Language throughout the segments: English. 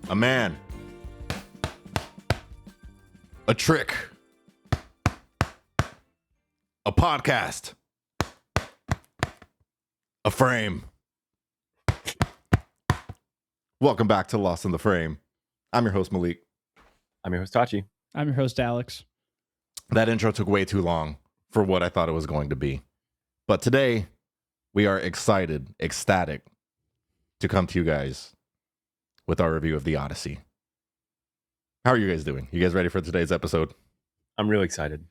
A man. A trick. A podcast. A frame. Welcome back to Lost in the Frame. I'm your host, Malik. I'm your host, Tachi. I'm your host, Alex. That intro took way too long for what I thought it was going to be. But today, we are excited, ecstatic to come to you guys with our review of The Odyssey. How are you guys doing? You guys ready for today's episode? I'm really excited.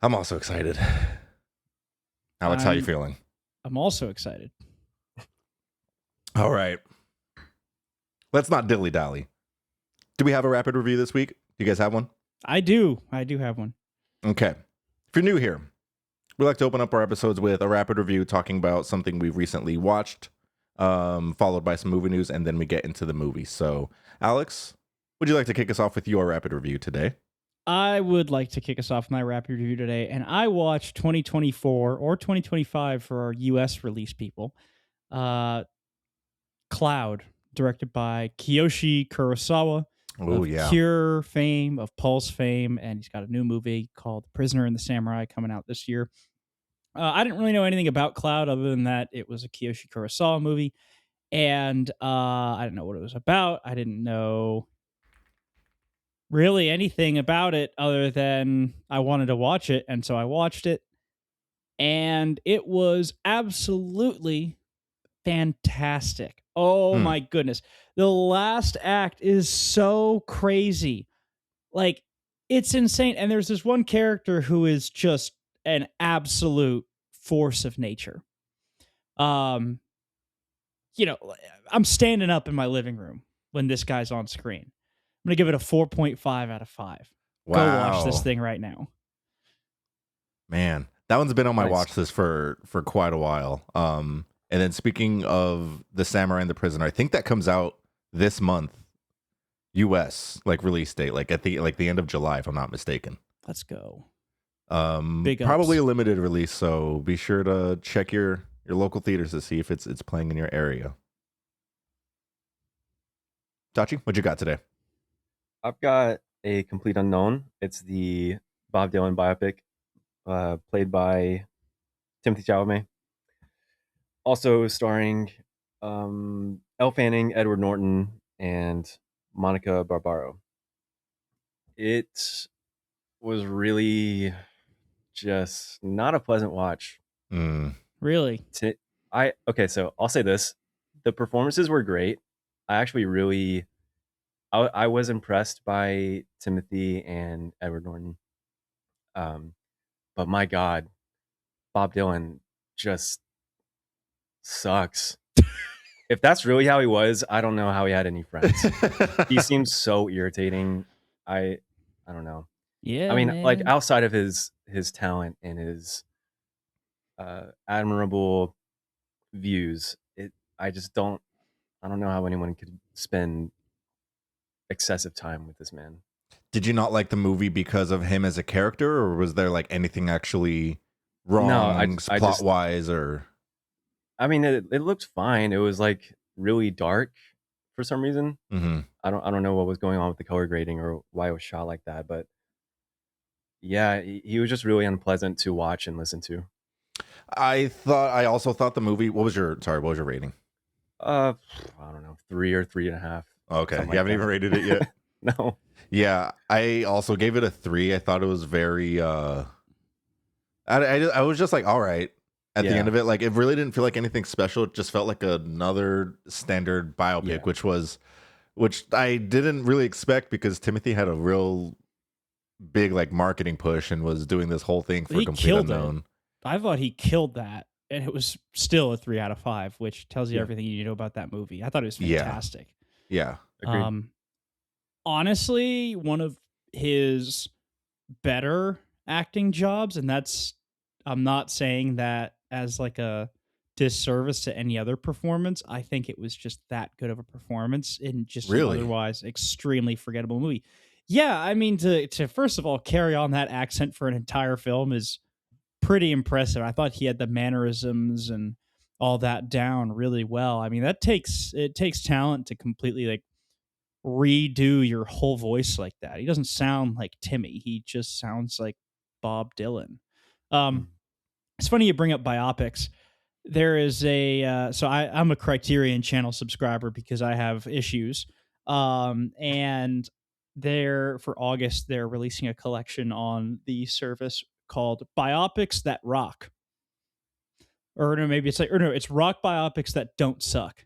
I'm also excited. Alex, how you feeling? I'm also excited. All right. Let's not dilly-dally. Do we have a rapid review this week? Do you guys have one? I do have one. Okay. If you're new here, we like to open up our episodes with a rapid review talking about something we've recently watched, followed by some movie news, and then we get into the movie. So, Alex, would you like to kick us off with your rapid review today? I would like to kick us off my rapid review today, and I watched 2024 or 2025 for our U.S. release people. Cloud, directed by Kiyoshi Kurosawa. Oh, of yeah. Cure fame, of Pulse fame, and he's got a new movie called Prisoner and the Samurai coming out this year. I didn't really know anything about Cloud other than that it was a Kiyoshi Kurosawa movie, and I didn't know what it was about. I didn't know really anything about it other than I wanted to watch it, and so I watched it, and it was absolutely fantastic. Oh my goodness. The last act is so crazy. Like, it's insane. And there's this one character who is just an absolute force of nature. I'm standing up in my living room when this guy's on screen. I'm going to give it a 4.5 out of 5. Wow. Go watch this thing right now. Man, that one's been on my Nice. watch list for quite a while. And then speaking of The Samurai and the Prisoner, I think that comes out this month, U.S. release date, at the end of July, if I'm not mistaken. Let's go. Big ups. Probably a limited release, so be sure to check your local theaters to see if it's playing in your area. Tachi, what you got today? I've got A Complete Unknown. It's the Bob Dylan biopic, played by Timothy Chalamet. Also starring Elle Fanning, Edward Norton, and Monica Barbaro. It was really just not a pleasant watch. Really? So I'll say this. The performances were great. I actually really... I was impressed by Timothy and Edward Norton. But my God, Bob Dylan just sucks. If that's really how he was, I don't know how he had any friends. He seems so irritating. I don't know. Yeah. I mean, man. outside of his talent and his admirable views, I don't know how anyone could spend excessive time with this man. Did you not like the movie because of him as a character, or was there anything actually wrong plot-wise? Or I mean, it looked fine. It was really dark for some reason. Mm-hmm. I don't know what was going on with the color grading or why it was shot like that, but yeah, he was just really unpleasant to watch and listen to. I also thought the movie. What was your rating? I don't know, 3 or 3.5. Okay, you haven't even rated it yet. No. Yeah, I also gave it a 3. I thought it was very. I was just all right at the end of it. It really didn't feel like anything special. It just felt like another standard biopic, which I didn't really expect because Timothy had a real big marketing push and was doing this whole thing for Complete Unknown. I thought he killed that, and it was still a 3 out of 5, which tells you everything you need to know about that movie. I thought it was fantastic. Yeah. Agreed. Honestly, one of his better acting jobs, and I'm not saying that as a disservice to any other performance. I think it was just that good of a performance in just an otherwise extremely forgettable movie. Yeah, I mean, to first of all carry on that accent for an entire film is pretty impressive. I thought he had the mannerisms and all that down really well. I mean, it takes talent to completely redo your whole voice like that. He doesn't sound like Timmy. He just sounds like Bob Dylan. Mm. It's funny you bring up biopics. There is so I'm a Criterion Channel subscriber because I have issues. And for August, they're releasing a collection on the service called Biopics That Rock. Or no, maybe it's rock biopics that don't suck.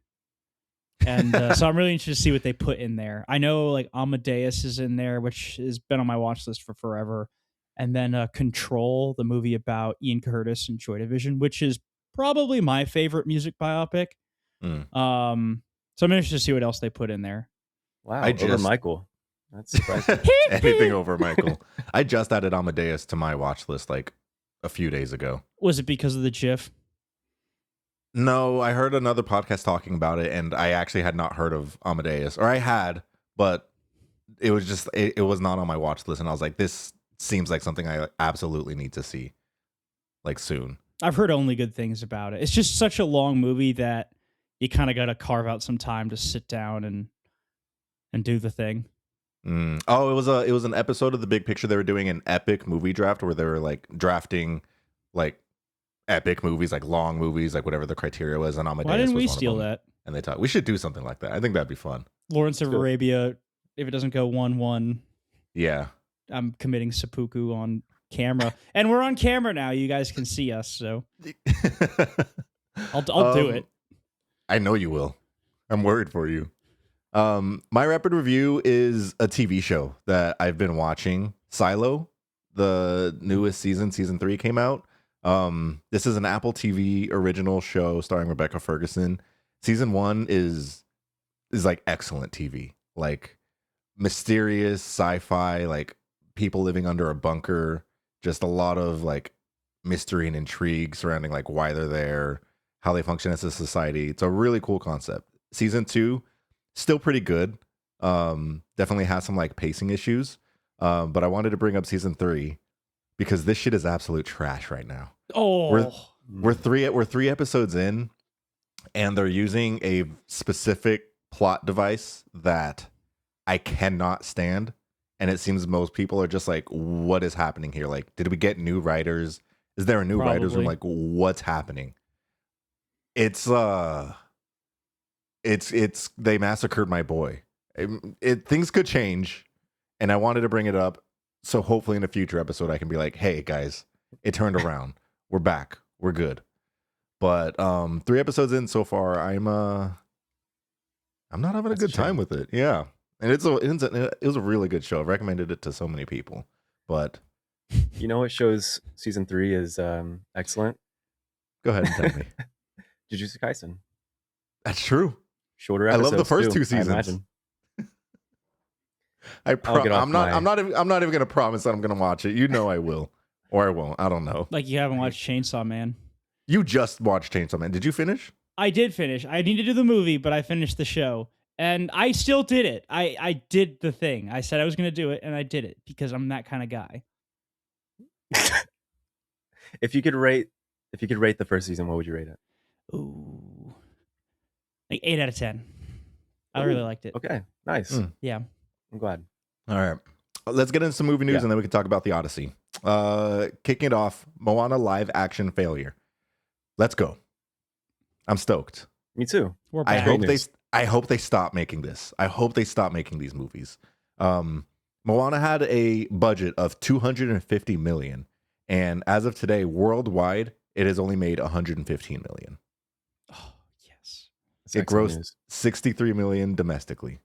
And so I'm really interested to see what they put in there. I know like Amadeus is in there, which has been on my watch list for forever. And then Control, the movie about Ian Curtis and Joy Division, which is probably my favorite music biopic. So I'm interested to see what else they put in there. Wow, over Michael. That's surprising. Anything over Michael. I just added Amadeus to my watch list like a few days ago. Was it because of the GIF? No, I heard another podcast talking about it, and I actually had not heard of Amadeus, or I had, but it was just it was not on my watch list, and I was like, this seems like something I absolutely need to see, like soon. I've heard only good things about it. It's just such a long movie that you kind of got to carve out some time to sit down and do the thing. Oh, it was an episode of The Big Picture. They were doing an epic movie draft where they were like drafting like epic movies, like long movies, like whatever the criteria was. And Amadeus. Why didn't we was steal that? And they thought we should do something like that. I think that'd be fun. Lawrence of Arabia. If it doesn't go 1-1, yeah, I'm committing seppuku on camera, and we're on camera now. You guys can see us, so I'll do it. I know you will. I'm worried for you. My rapid review is a TV show that I've been watching. Silo, the newest season 3 came out. This is an Apple TV original show starring Rebecca Ferguson. Season 1 is like excellent TV, like mysterious sci-fi, like people living under a bunker, just a lot of like mystery and intrigue surrounding like why they're there, how they function as a society. It's a really cool concept. Season 2, still pretty good. Definitely has some like pacing issues. But I wanted to bring up season 3 because this shit is absolute trash right now. Oh, we're three episodes in, and they're using a specific plot device that I cannot stand. And it seems most people are just like, what is happening here? Like, did we get new writers? Is there a new writers room? Like, what's happening? It's they massacred my boy. Things could change, and I wanted to bring it up. So hopefully in a future episode, I can be like, hey guys, it turned around. We're back. We're good. But 3 episodes in so far, I'm not having a good time with it. Yeah. And it was a really good show. I've recommended it to so many people. But you know what shows season 3 is excellent? Go ahead and tell me. Jujutsu Kaisen. That's true. Shorter episodes. I love the first 2 seasons. I imagine. I'm not even gonna promise that I'm gonna watch it. You know I will. Or I won't. I don't know. Like you haven't watched Chainsaw Man. You just watched Chainsaw Man. Did you finish? I did finish. I need to do the movie, but I finished the show. And I still did it. I did the thing. I said I was going to do it, and I did it because I'm that kind of guy. If you could rate the first season, what would you rate it? Ooh, like 8 out of 10. I really liked it. Okay, nice. Yeah, I'm glad. All right, let's get into some movie news, and then we can talk about The Odyssey. Kicking it off, Moana live action failure. Let's go. I'm stoked. Me too. We're back. I hope they stop making this. I hope they stop making these movies. Moana had a budget of $250 million, and as of today, worldwide, it has only made $115 million. Oh yes, it grossed $63 million domestically.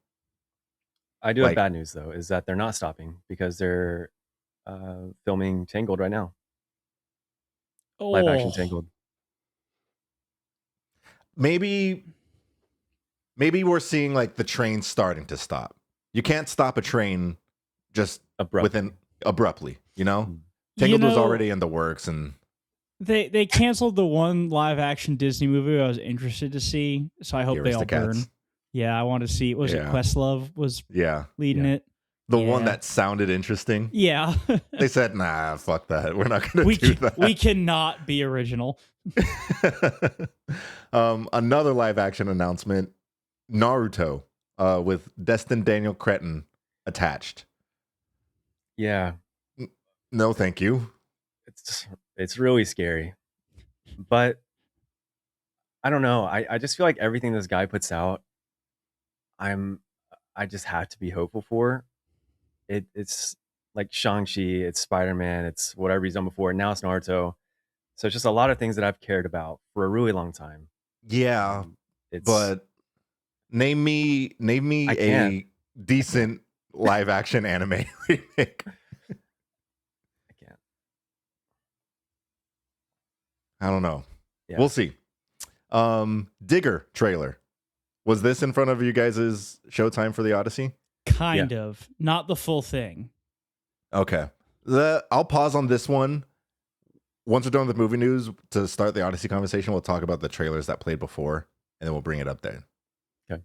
I do have bad news though, is that they're not stopping because they're filming Tangled right now. Live action Tangled. Maybe we're seeing like the train starting to stop. You can't stop a train just abruptly, you know? Tangled was already in the works, and they canceled the one live action Disney movie I was interested to see, so I hope they all burn. Yeah, I want to see. Was it Questlove was leading it? The one that sounded interesting. Yeah. They said, nah, fuck that. We're not going to do that. We cannot be original. Another live action announcement, Naruto. with Destin Daniel Cretton attached. Yeah, No, thank you. it's really scary. But I don't know. I just feel like everything this guy puts out, I just have to be hopeful for. It's like Shang-Chi, it's Spider-Man, it's whatever he's done before. Now it's Naruto. So it's just a lot of things that I've cared about for a really long time. Yeah, It's but name me I can't. a decent live action anime remake. I can't. I don't know. Yeah. We'll see. Digger trailer. Was this in front of you guys' showtime for the Odyssey? Kind of. Not the full thing. Okay. I'll pause on this one. Once we're done with the movie news, to start the Odyssey conversation, we'll talk about the trailers that played before, and then we'll bring it up there. Okay.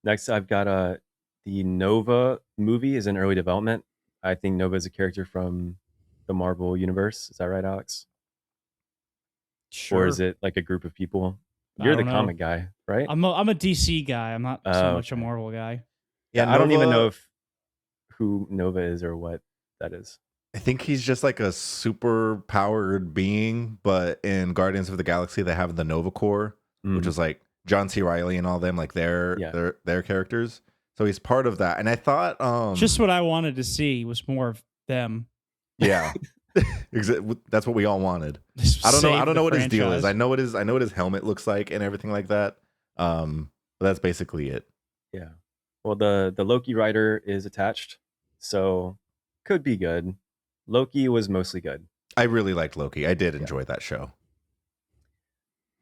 Next, I've got the Nova movie is in early development. I think Nova is a character from the Marvel universe. Is that right, Alex? Sure. Or is it like a group of people? I You're the don't know. comic guy, right? I'm a DC guy. I'm not so much a Okay. Marvel guy. Yeah, I don't even know who Nova is or what that is. I think he's just like a super powered being, but in Guardians of the Galaxy, they have the Nova Corps, which is like John C. Reilly and all them, like their characters. So he's part of that. And I thought just what I wanted to see was more of them. Yeah. That's what we all wanted. I don't know what his deal is. I know what his helmet looks like and everything like that. But that's basically it. Yeah. Well, the Loki writer is attached, so could be good. Loki was mostly good. I really liked Loki. I did enjoy that show.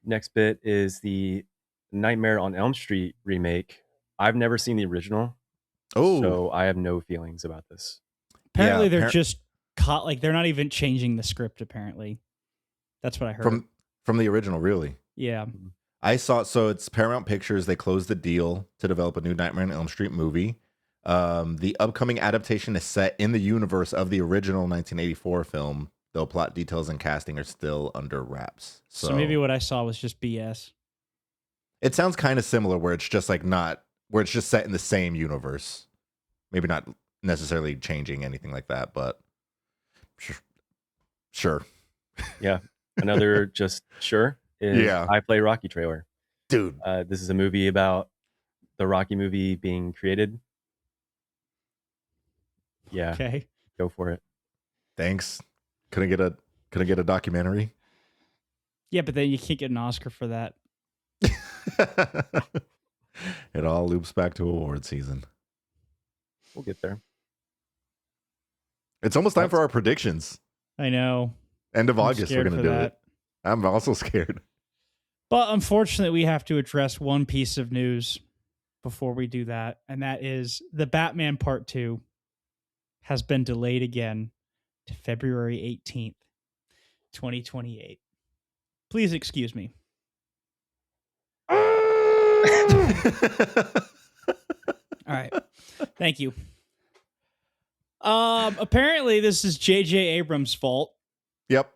Next bit is the Nightmare on Elm Street remake. I've never seen the original. Oh, so I have no feelings about this. Apparently, they're just caught. Like they're not even changing the script. Apparently, that's what I heard from the original. Really? Yeah. I saw. So it's Paramount Pictures. They closed the deal to develop a new Nightmare on Elm Street movie. The upcoming adaptation is set in the universe of the original 1984 film, though plot details and casting are still under wraps. So maybe what I saw was just BS. It sounds kind of similar, where it's just where it's just set in the same universe. Maybe not necessarily changing anything like that, but sure. Yeah. Another just sure is I Play Rocky trailer. Dude. This is a movie about the Rocky movie being created. Yeah. Okay. Go for it. Thanks. Couldn't get a documentary. Yeah, but then you can't get an Oscar for that. It all loops back to award season. We'll get there. It's almost time for our predictions. I know. End of August, we're going to do it. I'm also scared. But unfortunately, we have to address one piece of news before we do that, and that is the Batman Part 2 has been delayed again to February 18th, 2028. Please excuse me. All right. Thank you. Apparently this is J.J. Abrams' fault. Yep.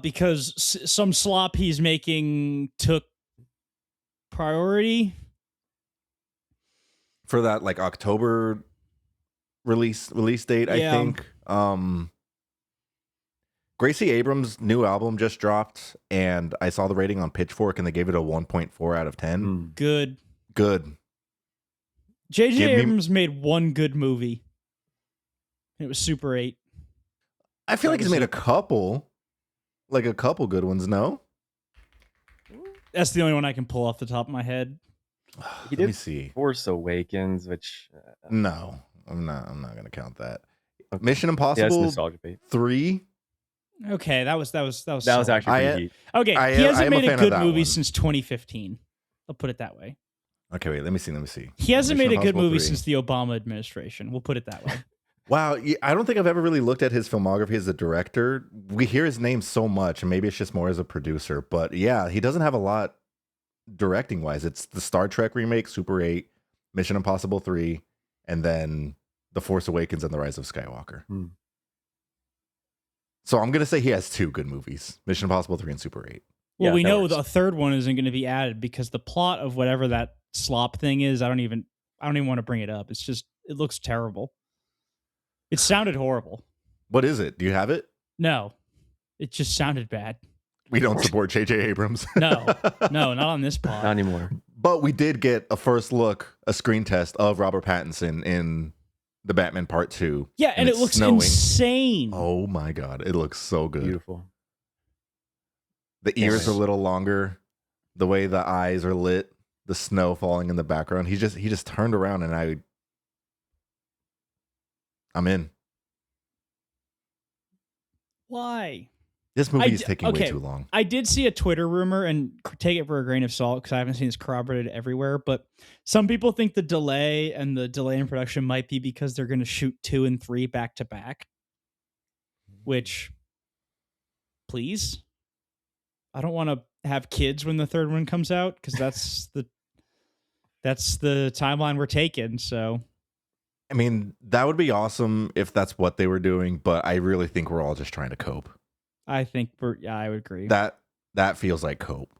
Because some slop he's making took priority for that like October release date, I think. Gracie Abrams' new album just dropped, and I saw the rating on Pitchfork, and they gave it a 1.4 out of 10. Good. J.J. Abrams made one good movie. It was Super 8. I feel like he's made a couple good ones, no? That's the only one I can pull off the top of my head. Let me see. Force Awakens, which no, I'm not going to count that. Okay. Mission Impossible 3. Okay, that was actually pretty heat. Okay, he hasn't made a good movie since 2015. I'll put it that way. Okay, wait, let me see. He hasn't made a good movie since the Obama administration. We'll put it that way. Wow, I don't think I've ever really looked at his filmography as a director. We hear his name so much, and maybe it's just more as a producer. But yeah, he doesn't have a lot directing wise. It's the Star Trek remake, Super 8, Mission Impossible 3, and then The Force Awakens and The Rise of Skywalker. So I'm going to say he has 2 good movies, Mission Impossible 3 and Super 8. Well, Yeah, we that know works. the third one isn't going to be added because the plot of whatever that slop thing is, I don't even want to bring it up. It's just it looks terrible. It sounded horrible. What is it? Do you have it? No, it just sounded bad. We don't support J.J. Abrams. No, not on this pod. Not anymore. But we did get a first look, a screen test of Robert Pattinson in the Batman Part 2. Yeah, and it it's looks snowing. insane. Oh my God. It looks so good. Beautiful. The ears Yes. are a little longer. The way the eyes are lit. The snow falling in the background. He just turned around and I'm in. Why? This movie is taking way too long. I did see a Twitter rumor, and take it for a grain of salt because I haven't seen this corroborated everywhere. But some people think the delay in production might be because they're going to shoot 2 and 3 back to back. Which, please, I don't want to have kids when the third one comes out because that's the timeline we're taking. So, I mean, that would be awesome if that's what they were doing, but I really think we're all just trying to cope. I think I would agree. That feels like cope,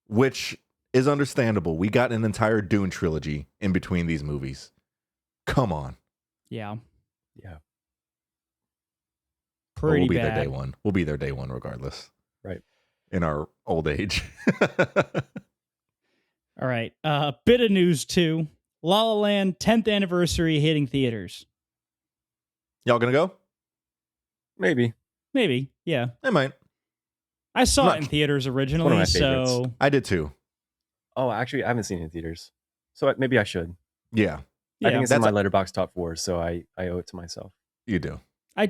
which is understandable. We got an entire Dune trilogy in between these movies. Come on. Yeah. Yeah. But Pretty we'll be bad. there day one. We'll be there day one regardless. Right. In our old age. All right. Bit of news too. La La Land 10th anniversary hitting theaters. Y'all gonna go? Maybe. Maybe. Yeah. I might. I saw Not- it in theaters one of originally, my so I did too. Oh, actually, I haven't seen it in theaters, so maybe I should. Yeah, I think it's in that's my Letterboxd top 4, so I owe it to myself. you do. I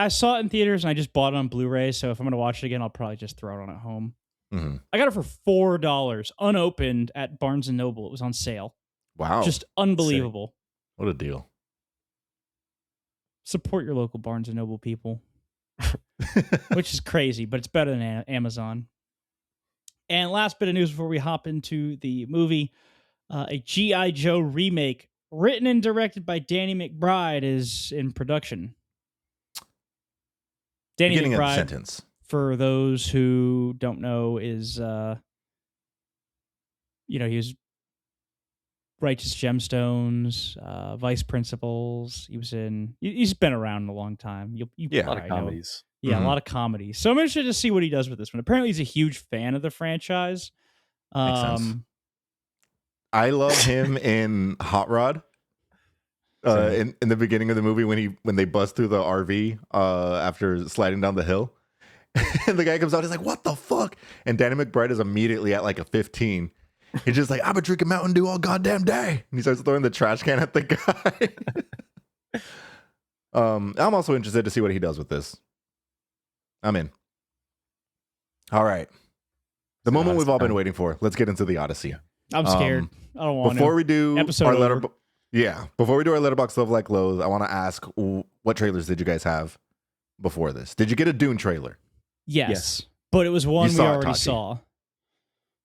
saw it in theaters and I just bought it on Blu-ray, so if I'm going to watch it again, I'll probably just throw it on at home. Mm-hmm. I got it for $4 unopened at Barnes & Noble. It was on sale. Wow. Just unbelievable. What a deal. Support your local Barnes & Noble people. Which is crazy, but it's better than Amazon. And last bit of news before we hop into the movie, a G.I. Joe remake written and directed by Danny McBride is in production. Danny Beginning of the McBride, sentence. for those who don't know, is he was Righteous Gemstones, Vice Principals. He's been around a long time. You A lot of probably know. comedies. Yeah, Mhm. a lot of comedies. So I'm interested to see what he does with this one. Apparently, he's a huge fan of the franchise. Makes sense. I love him in Hot Rod. In the beginning of the movie when they bust through the RV after sliding down the hill. And the guy comes out, he's like, "What the fuck?" And Danny McBride is immediately at like a 15. He's just like, "I've been drinking Mountain Dew all goddamn day." And he starts throwing the trash can at the guy. I'm also interested to see what he does with this. I'm in. All right. The moment we've all been waiting for. Let's get into the Odyssey. I'm scared. I don't want Before to. we do Episode our over. before we do our Letterboxd Love Like Loathe, I want to ask, what trailers did you guys have before this? Did you get a Dune trailer? Yes, but it was one we saw it, already Tachi. saw.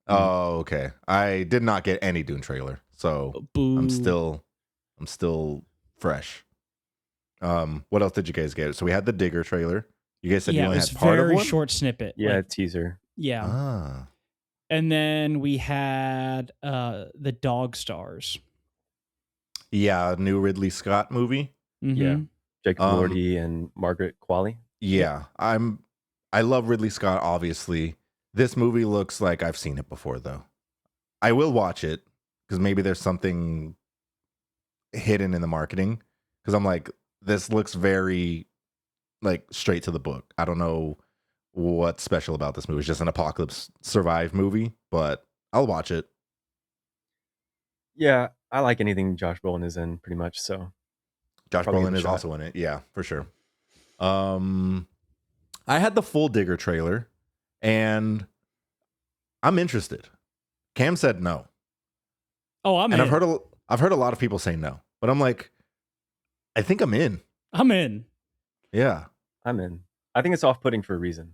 Oh, okay. I did not get any Dune trailer, so Boo. I'm still fresh. What else did you guys get? So we had the Digger trailer. You guys said you it only was had part of very one. short snippet. Yeah, Like, teaser. yeah. Ah, And then we had the Dog Stars. yeah, new Ridley Scott movie. Mhm. Yeah. Jacob Um, Lordy and Margaret Qualley. Yeah, I love Ridley Scott, obviously. This movie looks like I've seen it before, though. I will watch it because maybe there's something hidden in the marketing. Because I'm like, this looks very like straight to the book. I don't know what's special about this movie. It's just an apocalypse survive movie, but I'll watch it. Yeah, I like anything Josh Brolin is in, pretty much. So Josh Probably give Brolin it a is shot. also in it. Yeah, for sure. I had the full Digger trailer, and I'm interested. Cam said no. Oh, I'm And in. I've heard a lot of people say no, but I'm like, I think I'm in. I'm in. Yeah, I'm in. I think it's off-putting for a reason.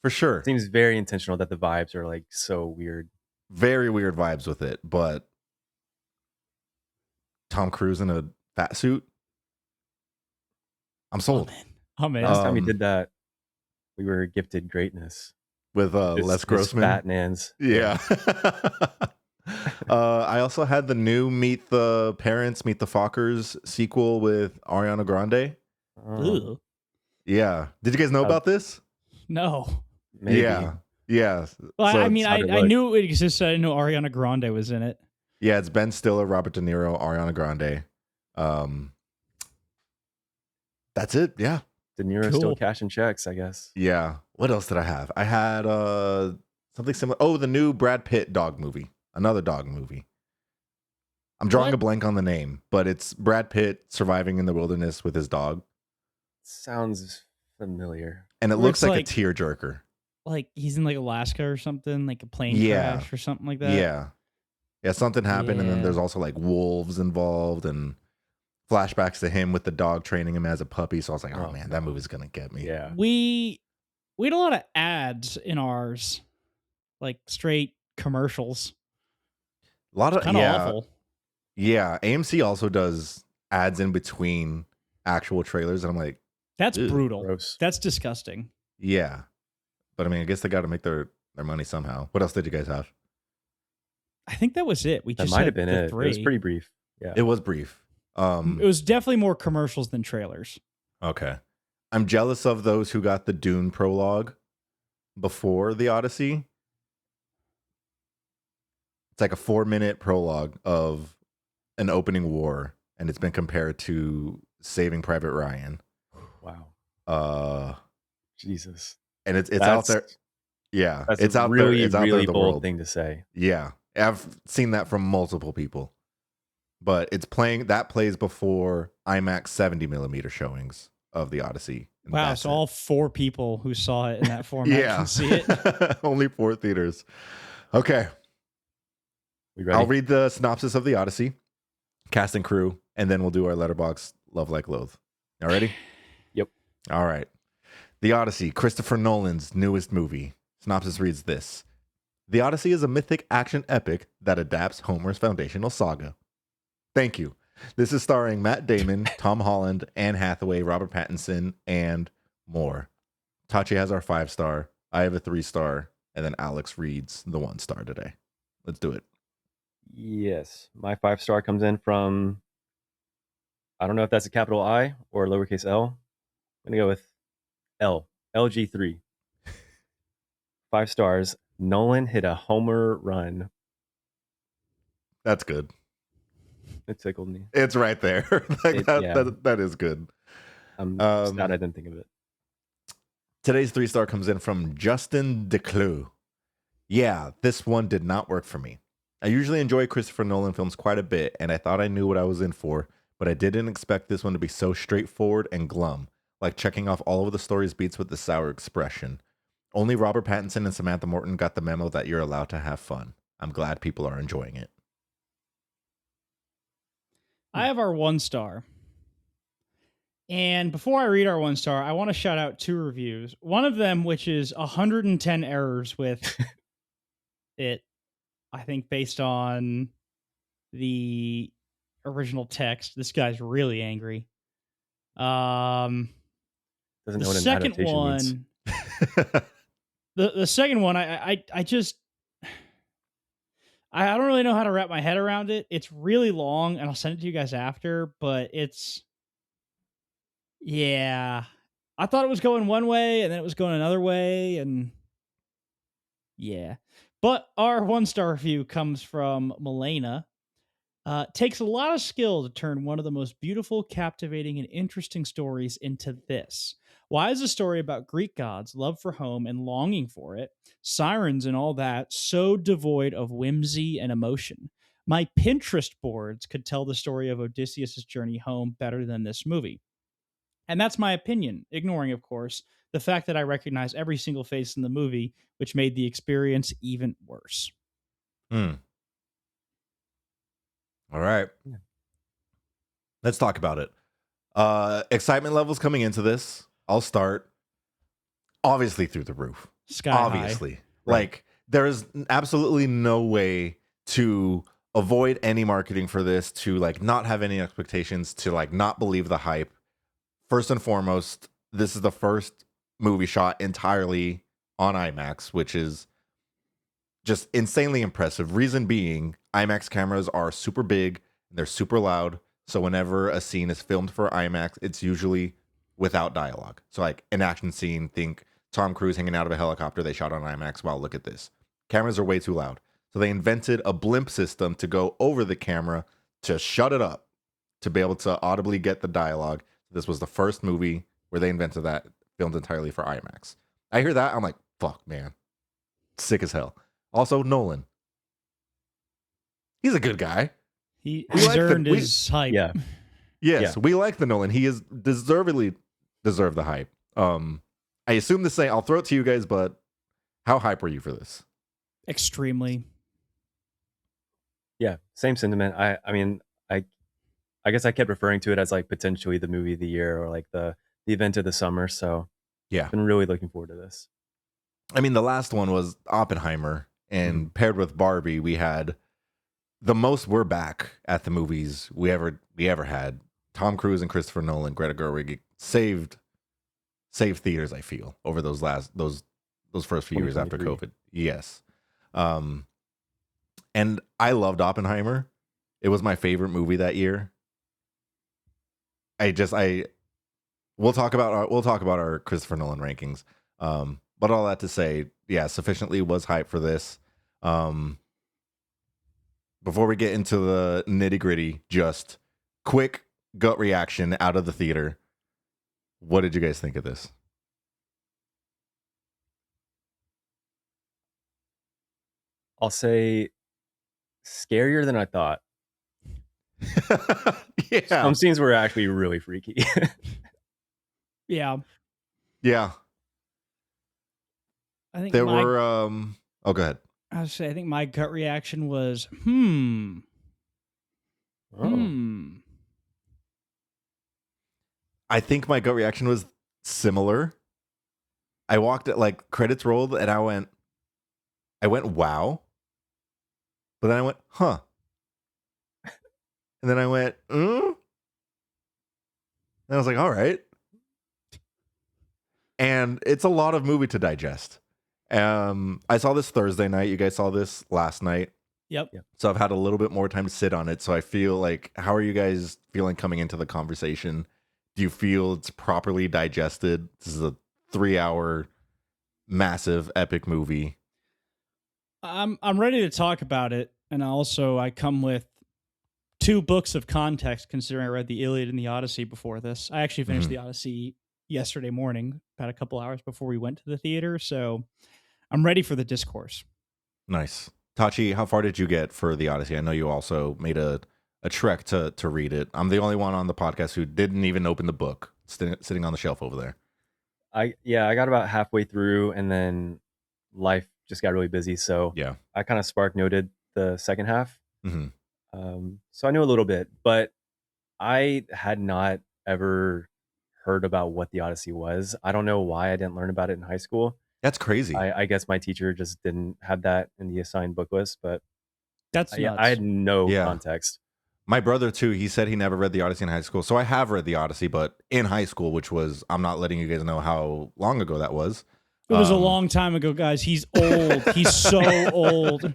for sure. It seems very intentional that the vibes are like so weird. Very weird vibes with it, but Tom Cruise in a fat suit. I'm sold. I'm in. Last time we Um, did that, we were gifted greatness. with Les His Grossman. fat nans. Yeah. I also had the new Meet the Parents, Meet the Fockers sequel with Ariana Grande. Ew. Yeah. Did you guys know about this? No. Maybe. Yeah. Yeah. Well, So I mean, how'd it I look? knew it existed. I didn't know Ariana Grande was in it. yeah, it's Ben Stiller, Robert De Niro, Ariana Grande. That's it. Yeah. De Niro Cool. still cashing checks, I guess. Yeah. What else did I have? I had something similar. Oh, the new Brad Pitt dog movie. Another dog movie. I'm drawing a What? blank on the name, but it's Brad Pitt surviving in the wilderness with his dog. Sounds familiar. And it Where looks it's like like- a tearjerker. Like he's in like Alaska or something, like a plane Yeah. crash or something like that. Yeah. Yeah, something happened, and then Yeah. there's also like wolves involved and flashbacks to him with the dog training him as a puppy. So I was like, oh Oh, man, that movie's gonna get me. Yeah. We had a lot of ads in ours, like straight commercials. A lot of Kind of yeah, awful. yeah. AMC also does ads in between actual trailers, and I'm like, That's Ew, brutal. Gross. That's disgusting. yeah. But I mean, I guess they got to make their money somehow. What else did you guys have? I think that was it. We That just might had have been the it. three. It was pretty brief. Yeah. It was brief. It was definitely more commercials than trailers. Okay. I'm jealous of those who got the Dune prologue before the Odyssey. It's like a 4-minute prologue of an opening war, and it's been compared to Saving Private Ryan. Wow. Jesus. And it's out there. Yeah, That's it's a out really, there. It's out there really in the bold world. thing to say. Yeah, I've seen that from multiple people. But it's playing that plays before IMAX 70 millimeter showings of the Odyssey. And Wow, that's so it. all 4 people who saw it in that format can see it. Only 4 theaters. Okay, We ready? I'll read the synopsis of the Odyssey, cast and crew, and then we'll do our letterbox Love Like Loathe. All ready? Yep. All right. The Odyssey, Christopher Nolan's newest movie. Synopsis reads this. The Odyssey is a mythic action epic that adapts Homer's foundational saga. Thank you. This is starring Matt Damon, Tom Holland, Anne Hathaway, Robert Pattinson, and more. Tachi has our 5-star. I have a 3-star. And then Alex reads the 1-star today. Let's do it. Yes. My 5-star comes in from, I don't know if that's a capital I or lowercase L. I'm going to go with L. LG3. 5 stars. Nolan hit a homer run. That's good. It tickled me. It's right there. That is good. I'm sad I didn't think of it. Today's 3-star comes in from Justin Declue. Yeah, this one did not work for me. I usually enjoy Christopher Nolan films quite a bit, and I thought I knew what I was in for, but I didn't expect this one to be so straightforward and glum, like checking off all of the story's beats with the sour expression. Only Robert Pattinson and Samantha Morton got the memo that you're allowed to have fun. I'm glad people are enjoying it. I have our 1-star. And before I read our 1-star, I want to shout out 2 reviews. One of them, which is 110 errors with it, I think based on the original text. This guy's really angry. Doesn't The know what an second adaptation means. one, the second one, I just I don't really know how to wrap my head around it. It's really long, and I'll send it to you guys after, but yeah. I thought it was going one way, and then it was going another way, and yeah. But our 1-star review comes from Milena. Takes a lot of skill to turn one of the most beautiful, captivating, and interesting stories into this. Why is a story about Greek gods, love for home, and longing for it, sirens and all that, so devoid of whimsy and emotion? My Pinterest boards could tell the story of Odysseus' journey home better than this movie. And that's my opinion, ignoring, of course, the fact that I recognize every single face in the movie, which made the experience even worse. All right. Yeah. Let's talk about it. Excitement levels coming into this. I'll start. Obviously through the roof. Sky Obviously. high. Like, there's absolutely no way to avoid any marketing for this, to like not have any expectations, to like not believe the hype. First and foremost, this is the first movie shot entirely on IMAX, which is just insanely impressive. Reason being, IMAX cameras are super big and they're super loud. So whenever a scene is filmed for IMAX, it's usually without dialogue. So like an action scene, think Tom Cruise hanging out of a helicopter they shot on IMAX. Wow, look at this. Cameras are way too loud. So they invented a blimp system to go over the camera to shut it up, to be able to audibly get the dialogue. This was the first movie where they invented that, filmed entirely for IMAX. I hear that, I'm like, fuck, man. Sick as hell. Also, Nolan. He's a good guy. He's like earned his hype. Yeah. Yes, we like the Nolan. He is deservedly deserved the hype. I assume the same. I'll throw it to you guys, but how hype were you for this? Extremely. Yeah, same sentiment. I mean, I guess I kept referring to it as like potentially the movie of the year or like the event of the summer. So Yeah. I've been really looking forward to this. I mean, the last one was Oppenheimer, and paired with Barbie, we had the most we're back at the movies we ever had. Tom Cruise and Christopher Nolan, Greta Gerwig saved theaters, I feel, over those first few years after 2023. COVID. Yes. And I loved Oppenheimer. It was my favorite movie that year. We'll talk about our Christopher Nolan rankings. But all that to say, yeah, sufficiently was hyped for this. Before we get into the nitty-gritty, just quick gut reaction out of the theater. What did you guys think of this? I'll say scarier than I thought. Yeah. Some scenes were actually really freaky. Yeah. Yeah. I think There were oh, go ahead. I would say I think my gut reaction was Oh. I think my gut reaction was similar. I walked at like credits rolled and I went wow. But then I went, huh. And then I went, And I was like, all right. And it's a lot of movie to digest. I saw this Thursday night. You guys saw this last night. Yep. So I've had a little bit more time to sit on it. So I feel like, how are you guys feeling coming into the conversation? Do you feel it's properly digested? This is a 3-hour massive epic movie. I'm ready to talk about it, and also I come with 2 books of context considering I read the Iliad and the Odyssey before this. I actually finished the Odyssey yesterday morning, about a couple hours before we went to the theater, so I'm ready for the discourse. Nice. Tachi, how far did you get for the Odyssey? I know you also made a trek to read it. I'm the only one on the podcast who didn't even open the book, sitting on the shelf over there. I got about halfway through and then life just got really busy. So Yeah. I kind of spark noted the second half. Mhm. So I knew a little bit, but I had not ever heard about what the Odyssey was. I don't know why I didn't learn about it in high school. That's crazy. I guess my teacher just didn't have that in the assigned book list, but That's nuts. I had no Yeah. context. My brother, too, he said he never read the Odyssey in high school. So I have read the Odyssey, but in high school, which was, I'm not letting you guys know how long ago that was. It was a long time ago, guys. He's old. He's so old.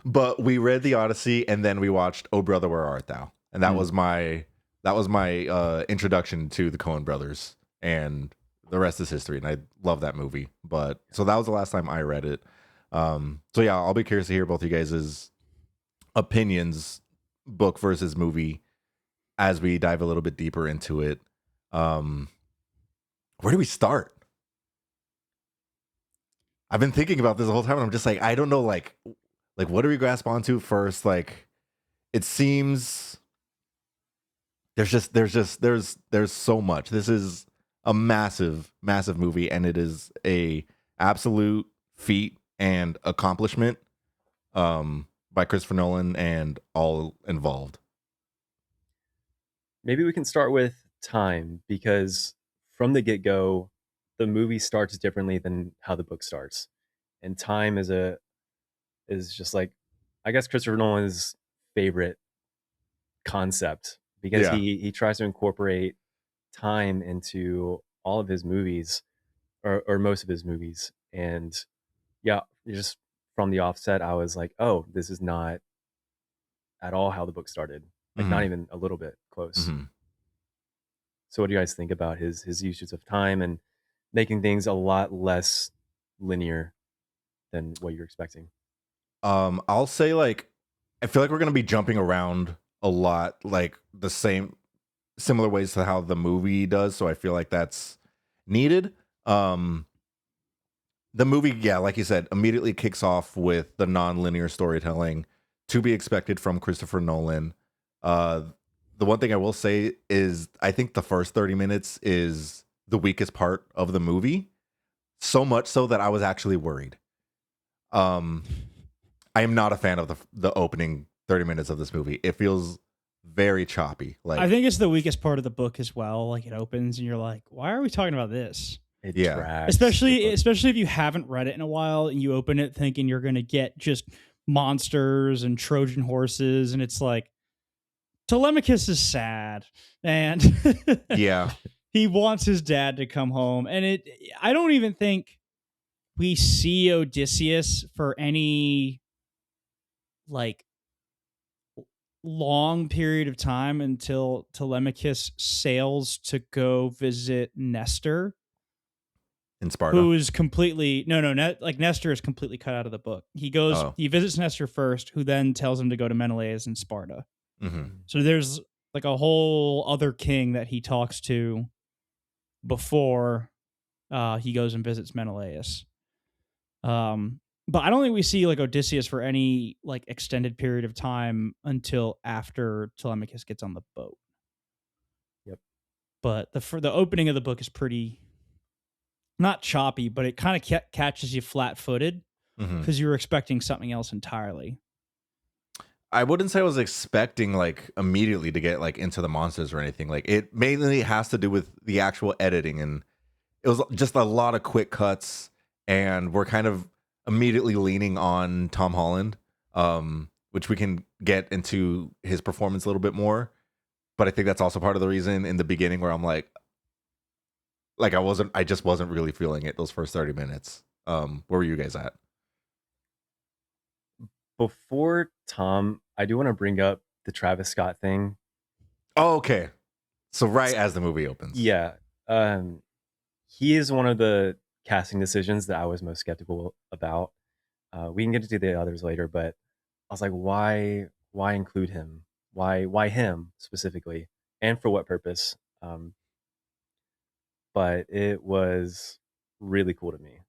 But we read the Odyssey and then we watched Oh Brother, Where Art Thou? And that was my introduction to the Coen brothers, and the rest is history. And I love that movie. But so that was the last time I read it. So yeah, I'll be curious to hear both you guys' opinions, book versus movie, as we dive a little bit deeper into it. Where do we start? I've been thinking about this the whole time, and I'm just like, I don't know, like what do we grasp onto first? Like, it seems there's so much. This is a massive movie, and it is a absolute feat and accomplishment by Christopher Nolan and all involved. Maybe we can start with time, because from the get-go, the movie starts differently than how the book starts. And time is just like, I guess, Christopher Nolan's favorite concept, because Yeah. he tries to incorporate time into all of his movies, or most of his movies. And yeah, just from the offset, I was like, oh, this is not at all how the book started. Like not even a little bit close. Mm-hmm. So what do you guys think about his usage of time and making things a lot less linear than what you're expecting? I'll say like I feel like we're gonna be jumping around a lot, like the similar ways to how the movie does. So I feel like that's needed. The movie, yeah, like you said, immediately kicks off with the non-linear storytelling to be expected from Christopher Nolan. Uh, the one thing I will say is I think the first 30 minutes is the weakest part of the movie. So much so that I was actually worried. Um, I am not a fan of the opening 30 minutes of this movie. It feels very choppy. Like, I think it's the weakest part of the book as well. Like it opens and you're like, why are we talking about this? It Yeah. drags. Especially if you haven't read it in a while and you open it thinking you're going to get just monsters and Trojan horses, and it's like Telemachus is sad and yeah, he wants his dad to come home, and I don't even think we see Odysseus for any like long period of time until Telemachus sails to go visit Nestor, in Sparta. who is completely like Nestor is completely cut out of the book. He visits Nestor first, who then tells him to go to Menelaus in Sparta. Mm-hmm. So there's like a whole other king that he talks to before he goes and visits Menelaus. But I don't think we see like Odysseus for any like extended period of time until after Telemachus gets on the boat. Yep. But the opening of the book is pretty not choppy, but it kind of catches you flat-footed because you're expecting something else entirely. I wouldn't say I was expecting like immediately to get like into the monsters or anything. Like it mainly has to do with the actual editing, and it was just a lot of quick cuts, and we're kind of immediately leaning on Tom Holland, which we can get into his performance a little bit more. But I think that's also part of the reason in the beginning where I'm like I just wasn't really feeling it those first 30 minutes. Where were you guys at? Before Tom, I do want to bring up the Travis Scott thing. Oh, okay. So right as the movie opens. Yeah. He is one of the casting decisions that I was most skeptical about. We can get into the others later, but I was like, why include him? Why him specifically? And for what purpose? But it was really cool to me.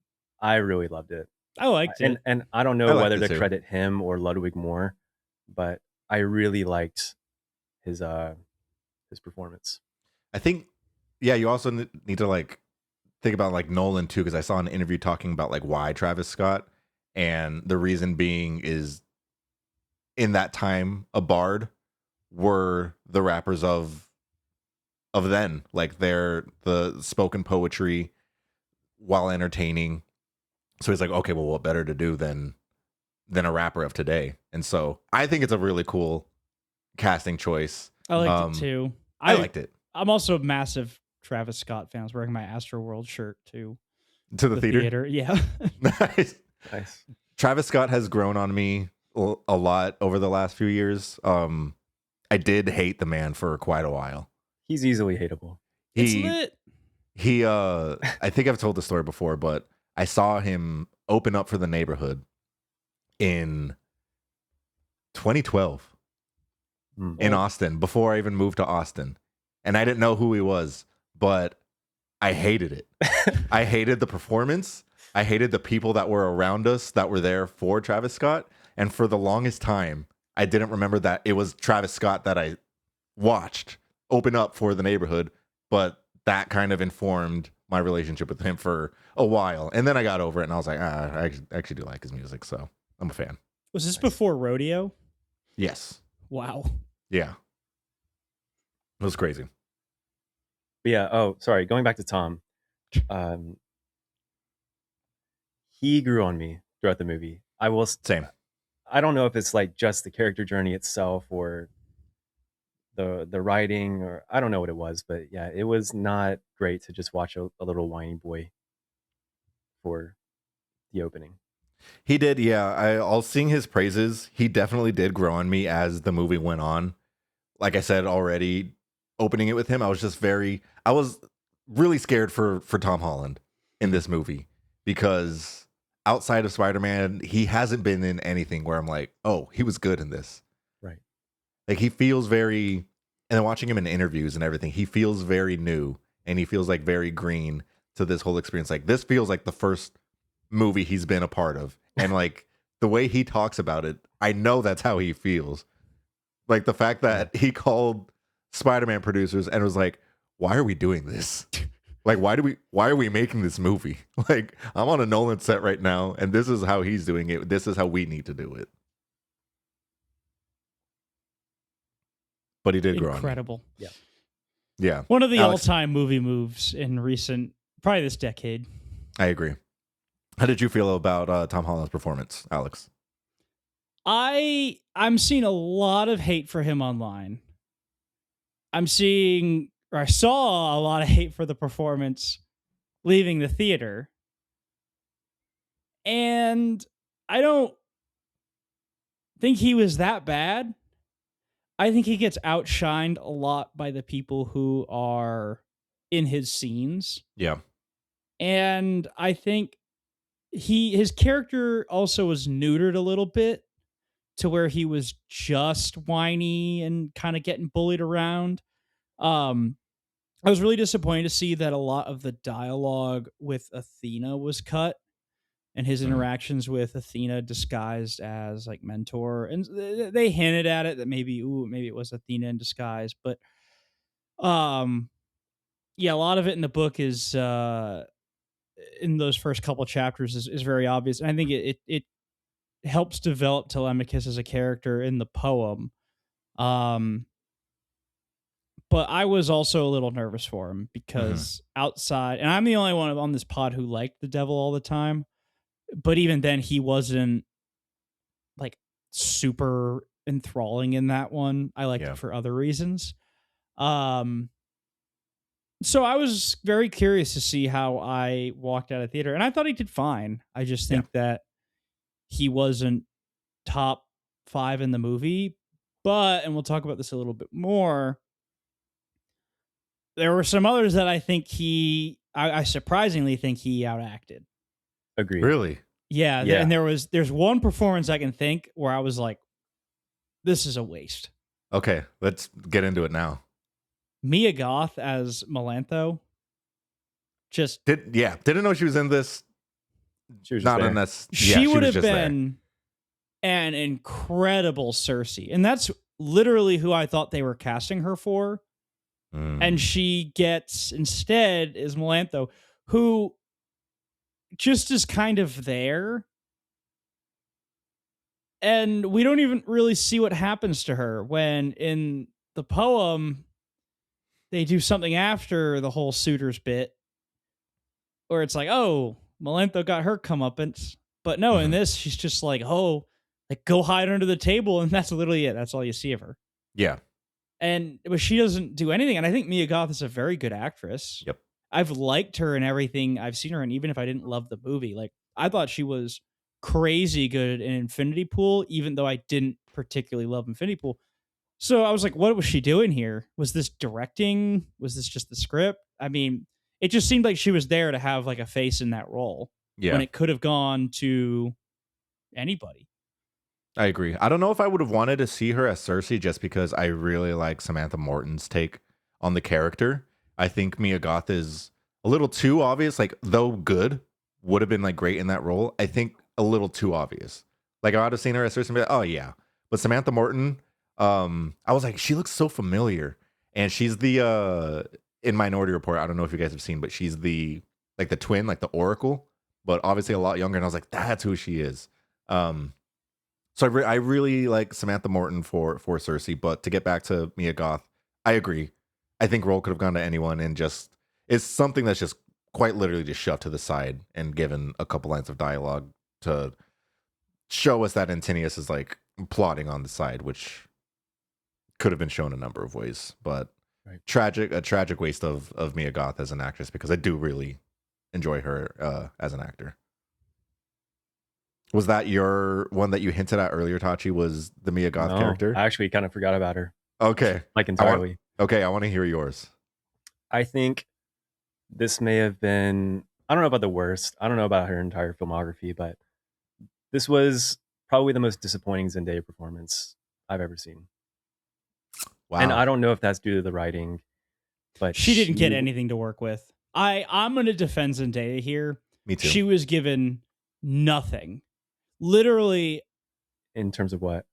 I really loved it. I liked it. And I don't I know liked whether it to too. credit him or Ludwig more, but I really liked his performance. I think, yeah, you also need to like think about like Nolan too, because I saw an interview talking about like why Travis Scott, and the reason being is in that time a bard were the rappers of then, like they're the spoken poetry while entertaining. So he's like, okay, well, what better to do than a rapper of today? And so I think it's a really cool casting choice. I liked it too. I liked it. I'm also a massive Travis Scott fan. I was wearing my Astroworld shirt to To the theater? Yeah. Nice. Nice. Travis Scott has grown on me a lot over the last few years. I did hate the man for quite a while. He's easily hateable. It's lit. I think I've told the story before, but I saw him open up for The Neighborhood in 2012 in Austin, before I even moved to Austin. And I didn't know who he was, but I hated it. I hated the performance. I hated the people that were around us that were there for Travis Scott. And for the longest time, I didn't remember that it was Travis Scott that I watched open up for The Neighborhood, but that kind of informed my relationship with him for a while. And then I got over it and I was like, I actually do like his music, so I'm a fan. Was this before Rodeo? Yes. Wow. Yeah. It was crazy. But yeah, oh, sorry, going back to Tom. He grew on me throughout the movie. Same. I don't know if it's like just the character journey itself or the writing, or I don't know what it was, but yeah, it was not great to just watch a little whiny boy for the opening. He did, yeah. All seeing his praises, he definitely did grow on me as the movie went on. Like I said already, opening it with him, I was really scared for Tom Holland in this movie because outside of Spider-Man, he hasn't been in anything where I'm like, oh, he was good in this. Right. Like he feels very, and then watching him in interviews and everything, he feels very new and he feels like very green to this whole experience. Like this feels like the first movie he's been a part of. And like the way he talks about it, I know that's how he feels. Like the fact that he called Spider-Man producers and was like, why are we doing this? Like, why are we making this movie? Like, I'm on a Nolan set right now, and this is how he's doing it. This is how we need to do it. But he did grow on me. Incredible. Yeah. One of the Alex, all-time movie moves in probably this decade. I agree. How did you feel about Tom Holland's performance, Alex? I'm seeing a lot of hate for him online. I saw a lot of hate for the performance leaving the theater. And I don't think he was that bad. I think he gets outshined a lot by the people who are in his scenes. Yeah. And I think his character also was neutered a little bit to where he was just whiny and kind of getting bullied around. I was really disappointed to see that a lot of the dialogue with Athena was cut and his interactions with Athena disguised as like mentor. And they hinted at it that maybe it was Athena in disguise. But yeah, a lot of it in the book is in those first couple chapters is very obvious. And I think it helps develop Telemachus as a character in the poem. But I was also a little nervous for him because outside, and I'm the only one on this pod who liked the devil all the time. But even then, he wasn't like super enthralling in that one. I liked it for other reasons. So I was very curious to see how I walked out of theater, and I thought he did fine. I just think that he wasn't top 5 in the movie, and we'll talk about this a little bit more. There were some others that I think I surprisingly think he outacted. Agreed. Really? Yeah. And there's one performance I can think where I was like, this is a waste. Okay, let's get into it now. Mia Goth as Melantho. Didn't know she was in this. She was not there. in this. She would have been an incredible Cersei. And that's literally who I thought they were casting her for. And she gets instead is Melantho, who just is kind of there. And we don't even really see what happens to her when in the poem they do something after the whole suitors bit where it's like, oh, Melantho got her comeuppance. But no, in this, she's just like, oh, like go hide under the table. And that's literally it. That's all you see of her. Yeah. But she doesn't do anything. And I think Mia Goth is a very good actress. Yep. I've liked her in everything I've seen her in, even if I didn't love the movie. Like, I thought she was crazy good in Infinity Pool, even though I didn't particularly love Infinity Pool. So I was like, what was she doing here? Was this directing? Was this just the script? I mean, it just seemed like she was there to have like a face in that role when it could have gone to anybody. I agree. I don't know if I would have wanted to see her as Cersei just because I really like Samantha Morton's take on the character. I think Mia Goth is a little too obvious, like though good, would have been like great in that role. I think a little too obvious. Like I would have seen her as Cersei and be like, oh yeah. But Samantha Morton, I was like, she looks so familiar. And she's the in Minority Report, I don't know if you guys have seen, but she's the like the twin, like the Oracle, but obviously a lot younger. And I was like, that's who she is. So I really like Samantha Morton for Cersei, but to get back to Mia Goth, I agree. I think role could have gone to anyone, and just it's something that's just quite literally just shoved to the side and given a couple lines of dialogue to show us that Antinius is like plotting on the side, which could have been shown a number of ways. But a tragic waste of Mia Goth as an actress because I do really enjoy her as an actor. Was that your one that you hinted at earlier, Tachi? Was the Mia Goth No, character? I actually kind of forgot about her, Okay, like I want. entirely. Okay, I want to hear yours. I think this may have been, I don't know about the worst. I don't know about her entire filmography, but this was probably the most disappointing Zendaya performance I've ever seen. Wow. And I don't know if that's due to the writing, but She didn't get anything to work with. I'm going to defend Zendaya here. Me too. She was given nothing. Literally, in terms of what?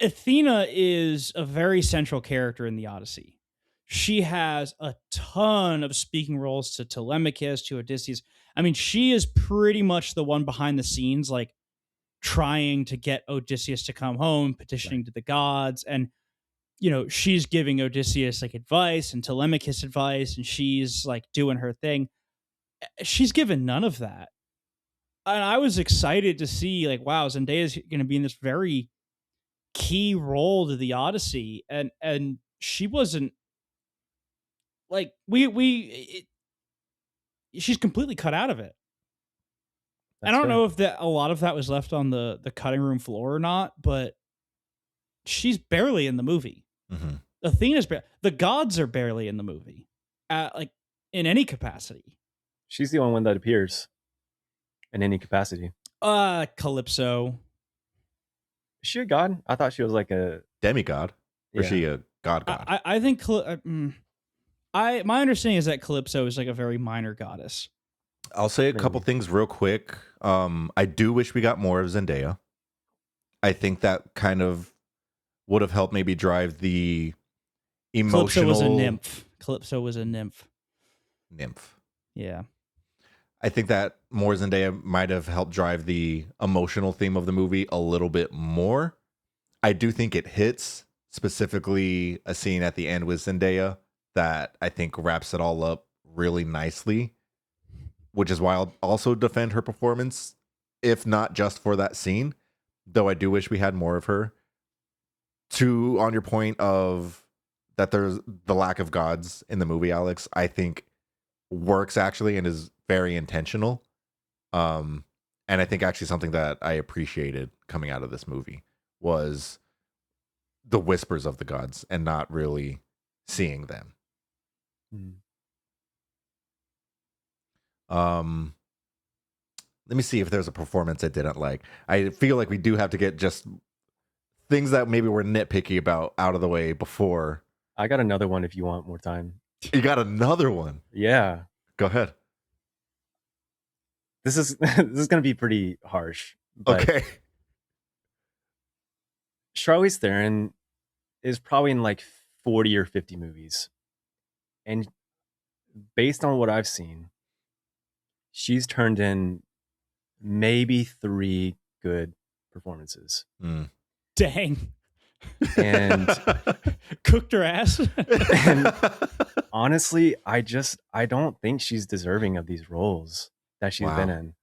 Athena is a very central character in the Odyssey. She has a ton of speaking roles to Telemachus, to Odysseus. I mean, she is pretty much the one behind the scenes, like trying to get Odysseus to come home, petitioning to the gods. And, you know, she's giving Odysseus like advice and Telemachus advice, and she's like doing her thing. She's given none of that. And I was excited to see, like, wow, Zendaya's going to be in this very key role to the Odyssey, and she wasn't like she's completely cut out of it. That's I don't fair. know if that a lot of that was left on the cutting room floor or not, but she's barely in the movie. Mm-hmm. Athena's the gods are barely in the movie, like in any capacity. She's the only one that appears in any capacity. Calypso. Is she a god? I thought she was like a demigod. Or Yeah. she a god? I think my understanding is that Calypso is like a very minor goddess. I'll say a couple things real quick. I do wish we got more of Zendaya. I think that kind of would have helped maybe drive the emotional. Calypso was a nymph. Calypso was a nymph. Yeah. I think that more Zendaya might have helped drive the emotional theme of the movie a little bit more. I do think it hits, specifically a scene at the end with Zendaya that I think wraps it all up really nicely, which is why I'll also defend her performance, if not just for that scene, though I do wish we had more of her. On your point of that there's the lack of gods in the movie, Alex, I think works actually and is very intentional. And I think actually something that I appreciated coming out of this movie was the whispers of the gods and not really seeing them. Let me see if there's a performance I didn't like. I feel like we do have to get just things that maybe we're nitpicky about out of the way before. I got another one if you want more time. You got another one? Yeah. Go ahead. This is going to be pretty harsh. But okay. Charlize Theron is probably in like 40 or 50 movies. And based on what I've seen, she's turned in maybe 3 good performances. Dang. And cooked her ass. And honestly, I don't think she's deserving of these roles that she's been in.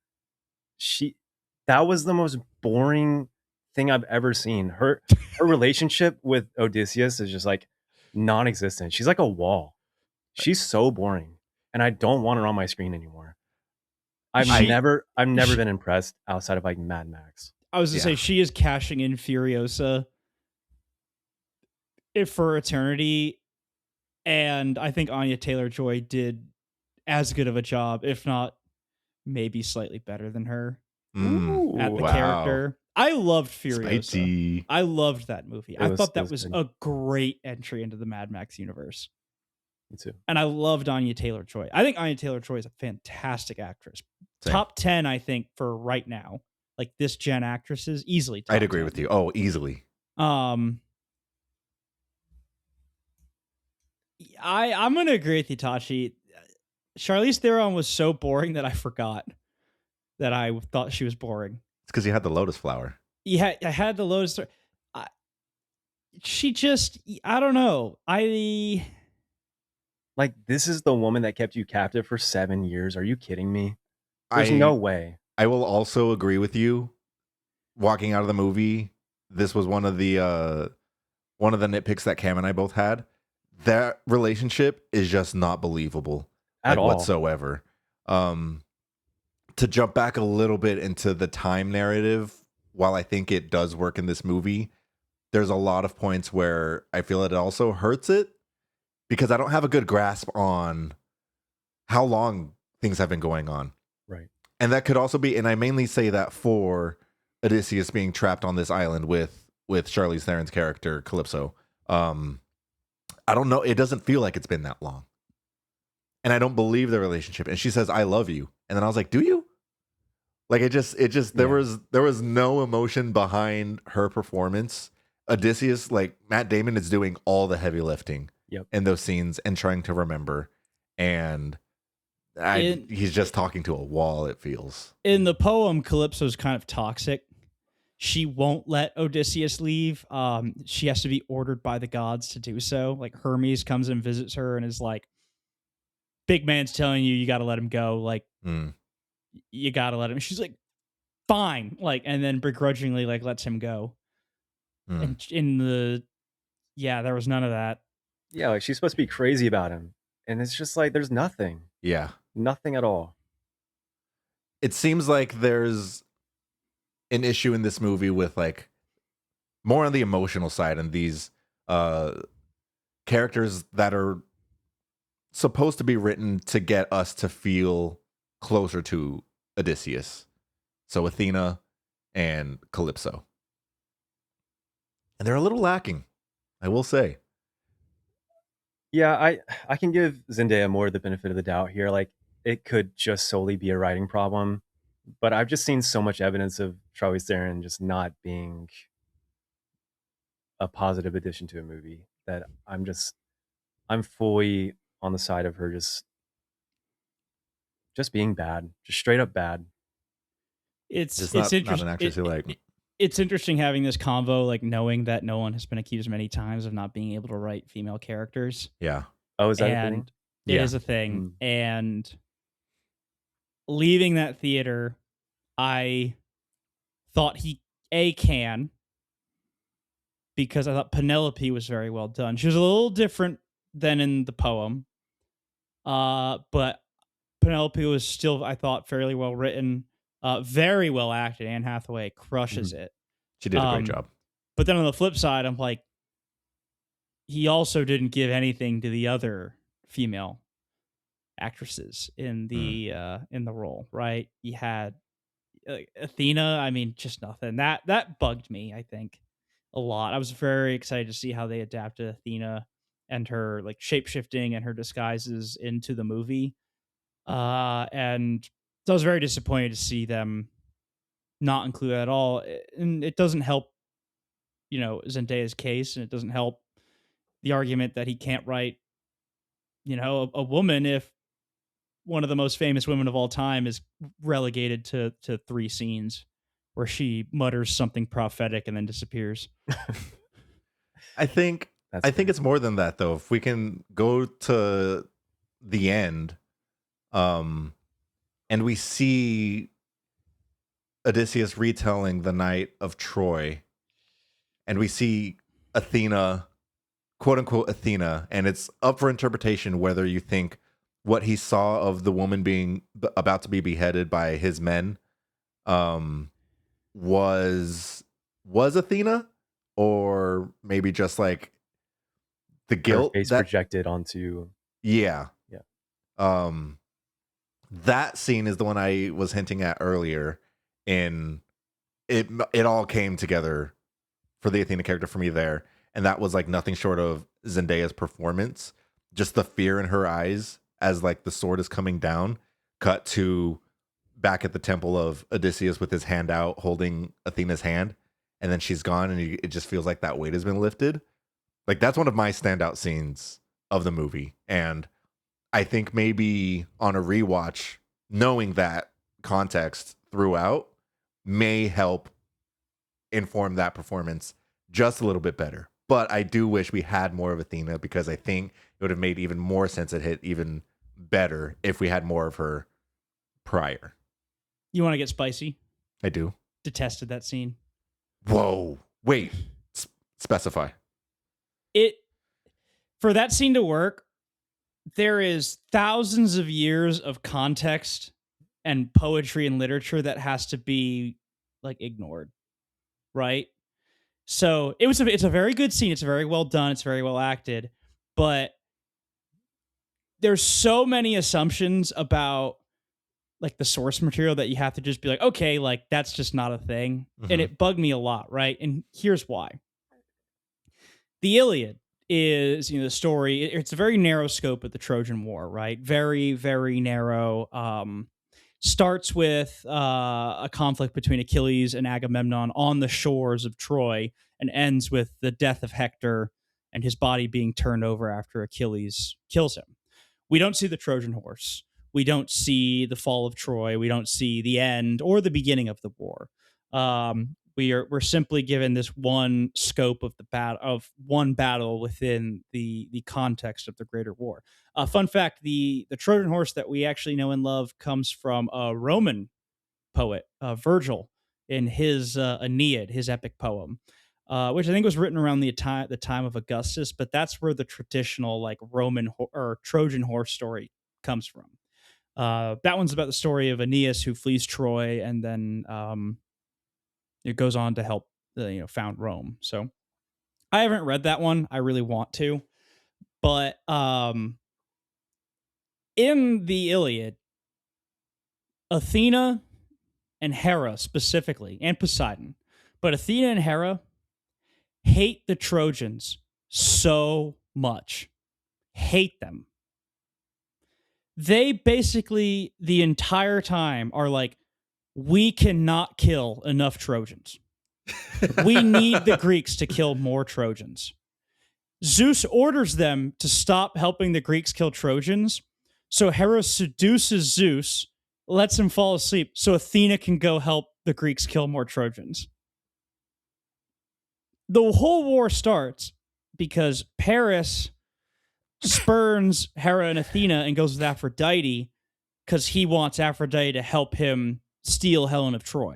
That was the most boring thing I've ever seen. Her relationship with Odysseus is just like non-existent. She's like a wall. She's so boring, and I don't want her on my screen anymore. I've never been impressed outside of like Mad Max. I was to say she is cashing in Furiosa for eternity, and I think Anya Taylor-Joy did as good of a job, if not maybe slightly better than her at the character. I loved Furiosa. Spicy. I loved that movie. I thought that was a great entry into the Mad Max universe. Me too. And I loved Anya Taylor-Joy. I think Anya Taylor-Joy is a fantastic actress. Same. Top 10, I think, for right now. Like this gen actresses, easily top I'd agree 10. with you. Oh, easily. I'm gonna agree with you, Tachi. Charlize Theron was so boring that I forgot that I thought she was boring. It's because you had the lotus flower. Yeah, I had the lotus. She just, I don't know. Like, this is the woman that kept you captive for 7 years. Are you kidding me? There's no way. I will also agree with you. Walking out of the movie, this was one of the nitpicks that Cam and I both had. That relationship is just not believable At all. whatsoever. to jump back a little bit into the time narrative, while I think it does work in this movie, there's a lot of points where I feel it also hurts it because I don't have a good grasp on how long things have been going on. Right. And that could also be, and I mainly say that for Odysseus being trapped on this island with Charlize Theron's character Calypso. I don't know. It doesn't feel like it's been that long. And I don't believe the relationship. And she says, "I love you." And then I was like, "Do you?" Like there was no emotion behind her performance. Odysseus, like Matt Damon is doing all the heavy lifting in those scenes and trying to remember. And he's just talking to a wall, it feels. In the poem, Calypso's kind of toxic. She won't let Odysseus leave. She has to be ordered by the gods to do so. Like Hermes comes and visits her and is like, "Big man's telling you got to let him go. Like, you got to let him." She's like, "Fine." Like, and then begrudgingly like lets him go. And there was none of that. Yeah, like she's supposed to be crazy about him. And it's just like, there's nothing. Yeah. Nothing at all. It seems like there's an issue in this movie with like more on the emotional side and these characters that are supposed to be written to get us to feel closer to Odysseus. So Athena and Calypso. And they're a little lacking, I will say. Yeah, I can give Zendaya more the benefit of the doubt here. Like, it could just solely be a writing problem, but I've just seen so much evidence of Charlize Theron just not being a positive addition to a movie that I'm fully on the side of her just being bad, just straight up bad. It's not interesting. an actress you like. It's interesting having this convo, like knowing that Nolan has been accused many times of not being able to write female characters. Yeah. Oh, is that a thing? It is a thing. And leaving that theater, I thought he can, because I thought Penelope was very well done. She was a little different than in the poem, but Penelope was still, I thought, fairly well written, very well acted. Anne Hathaway crushes it. She did a great job. But then on the flip side, I'm like, he also didn't give anything to the other female actresses in the role, right? He had Athena. I mean, just nothing. That bugged me, I think, a lot. I was very excited to see how they adapted Athena and her like shape shifting and her disguises into the movie. And so I was very disappointed to see them not include that at all. And it doesn't help, Zendaya's case, and it doesn't help the argument that he can't write, a woman if one of the most famous women of all time is relegated to 3 scenes where she mutters something prophetic and then disappears. I think it's more than that, though. If we can go to the end, and we see Odysseus retelling the night of Troy, and we see Athena, quote unquote Athena, and it's up for interpretation whether you think what he saw of the woman being about to be beheaded by his men was Athena, or maybe just like the guilt her face projected onto. Yeah. That scene is the one I was hinting at earlier. In it all came together for the Athena character for me there, and that was like nothing short of Zendaya's performance. Just the fear in her eyes as like the sword is coming down, cut to back at the temple of Odysseus with his hand out holding Athena's hand, and then she's gone, and it just feels like that weight has been lifted. Like, that's one of my standout scenes of the movie, and I think maybe on a rewatch, knowing that context throughout may help inform that performance just a little bit better. But I do wish we had more of Athena, because I think it would have made even more sense. It hit even better if we had more of her prior. You want to get spicy? I do. Detested that scene. Whoa. Wait. Specify. For that scene to work, there is thousands of years of context and poetry and literature that has to be like ignored, right? So it's a very good scene. It's very well done. It's very well acted, but there's so many assumptions about like the source material that you have to just be like, okay, like that's just not a thing. And it bugged me a lot, right? And here's why. The Iliad is, the story, it's a very narrow scope of the Trojan War, right? Very, very narrow. Starts with a conflict between Achilles and Agamemnon on the shores of Troy and ends with the death of Hector and his body being turned over after Achilles kills him. We don't see the Trojan horse. We don't see the fall of Troy. We don't see the end or the beginning of the war. We're simply given this one scope of one battle within the context of the greater war. Fun fact: the Trojan horse that we actually know and love comes from a Roman poet, Virgil, in his Aeneid, his epic poem, which I think was written around the time of Augustus. But that's where the traditional like Roman or Trojan horse story comes from. That one's about the story of Aeneas who flees Troy and then it goes on to help found Rome. So I haven't read that one. I really want to, but in the Iliad, Athena and Hera specifically, and Poseidon, but Athena and Hera hate the Trojans so much. Hate them. They basically the entire time are like, we cannot kill enough Trojans. We need the Greeks to kill more Trojans. Zeus orders them to stop helping the Greeks kill Trojans. So Hera seduces Zeus, lets him fall asleep, so Athena can go help the Greeks kill more Trojans. The whole war starts because Paris spurns Hera and Athena and goes with Aphrodite because he wants Aphrodite to help him steal Helen of Troy.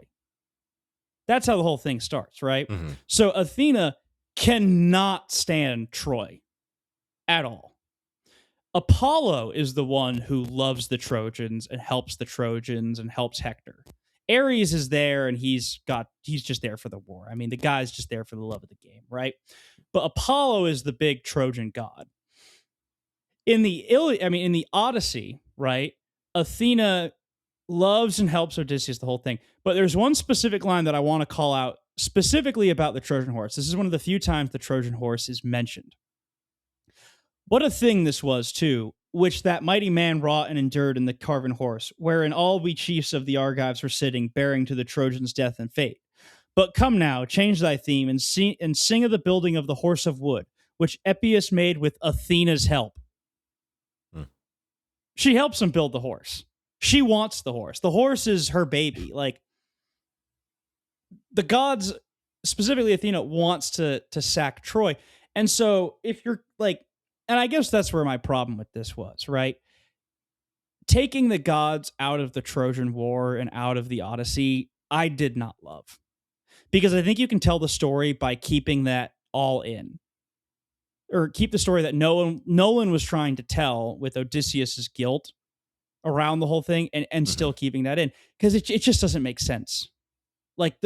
That's how the whole thing starts, right? Mm-hmm. So Athena cannot stand Troy at all. Apollo is the one who loves the Trojans and helps Hector. Ares is there and he's just there for the war. I mean, the guy's just there for the love of the game, right? But Apollo is the big Trojan god. In the Odyssey, right? Athena loves and helps Odysseus, the whole thing. But there's one specific line that I want to call out specifically about the Trojan horse. This is one of the few times the Trojan horse is mentioned. What a thing this was, too, which that mighty man wrought and endured in the carven horse, wherein all we chiefs of the Argives were sitting, bearing to the Trojans' death and fate. But come now, change thy theme, and sing of the building of the horse of wood, which Epeus made with Athena's help. She helps him build the horse. She wants the horse. The horse is her baby. Like, the gods, specifically Athena, wants to sack Troy. And so if you're like, and I guess that's where my problem with this was, right? Taking the gods out of the Trojan War and out of the Odyssey, I did not love. Because I think you can tell the story by keeping that all in. Or keep the story that Nolan was trying to tell with Odysseus's guilt around the whole thing and still keeping that in. Because it just doesn't make sense. Like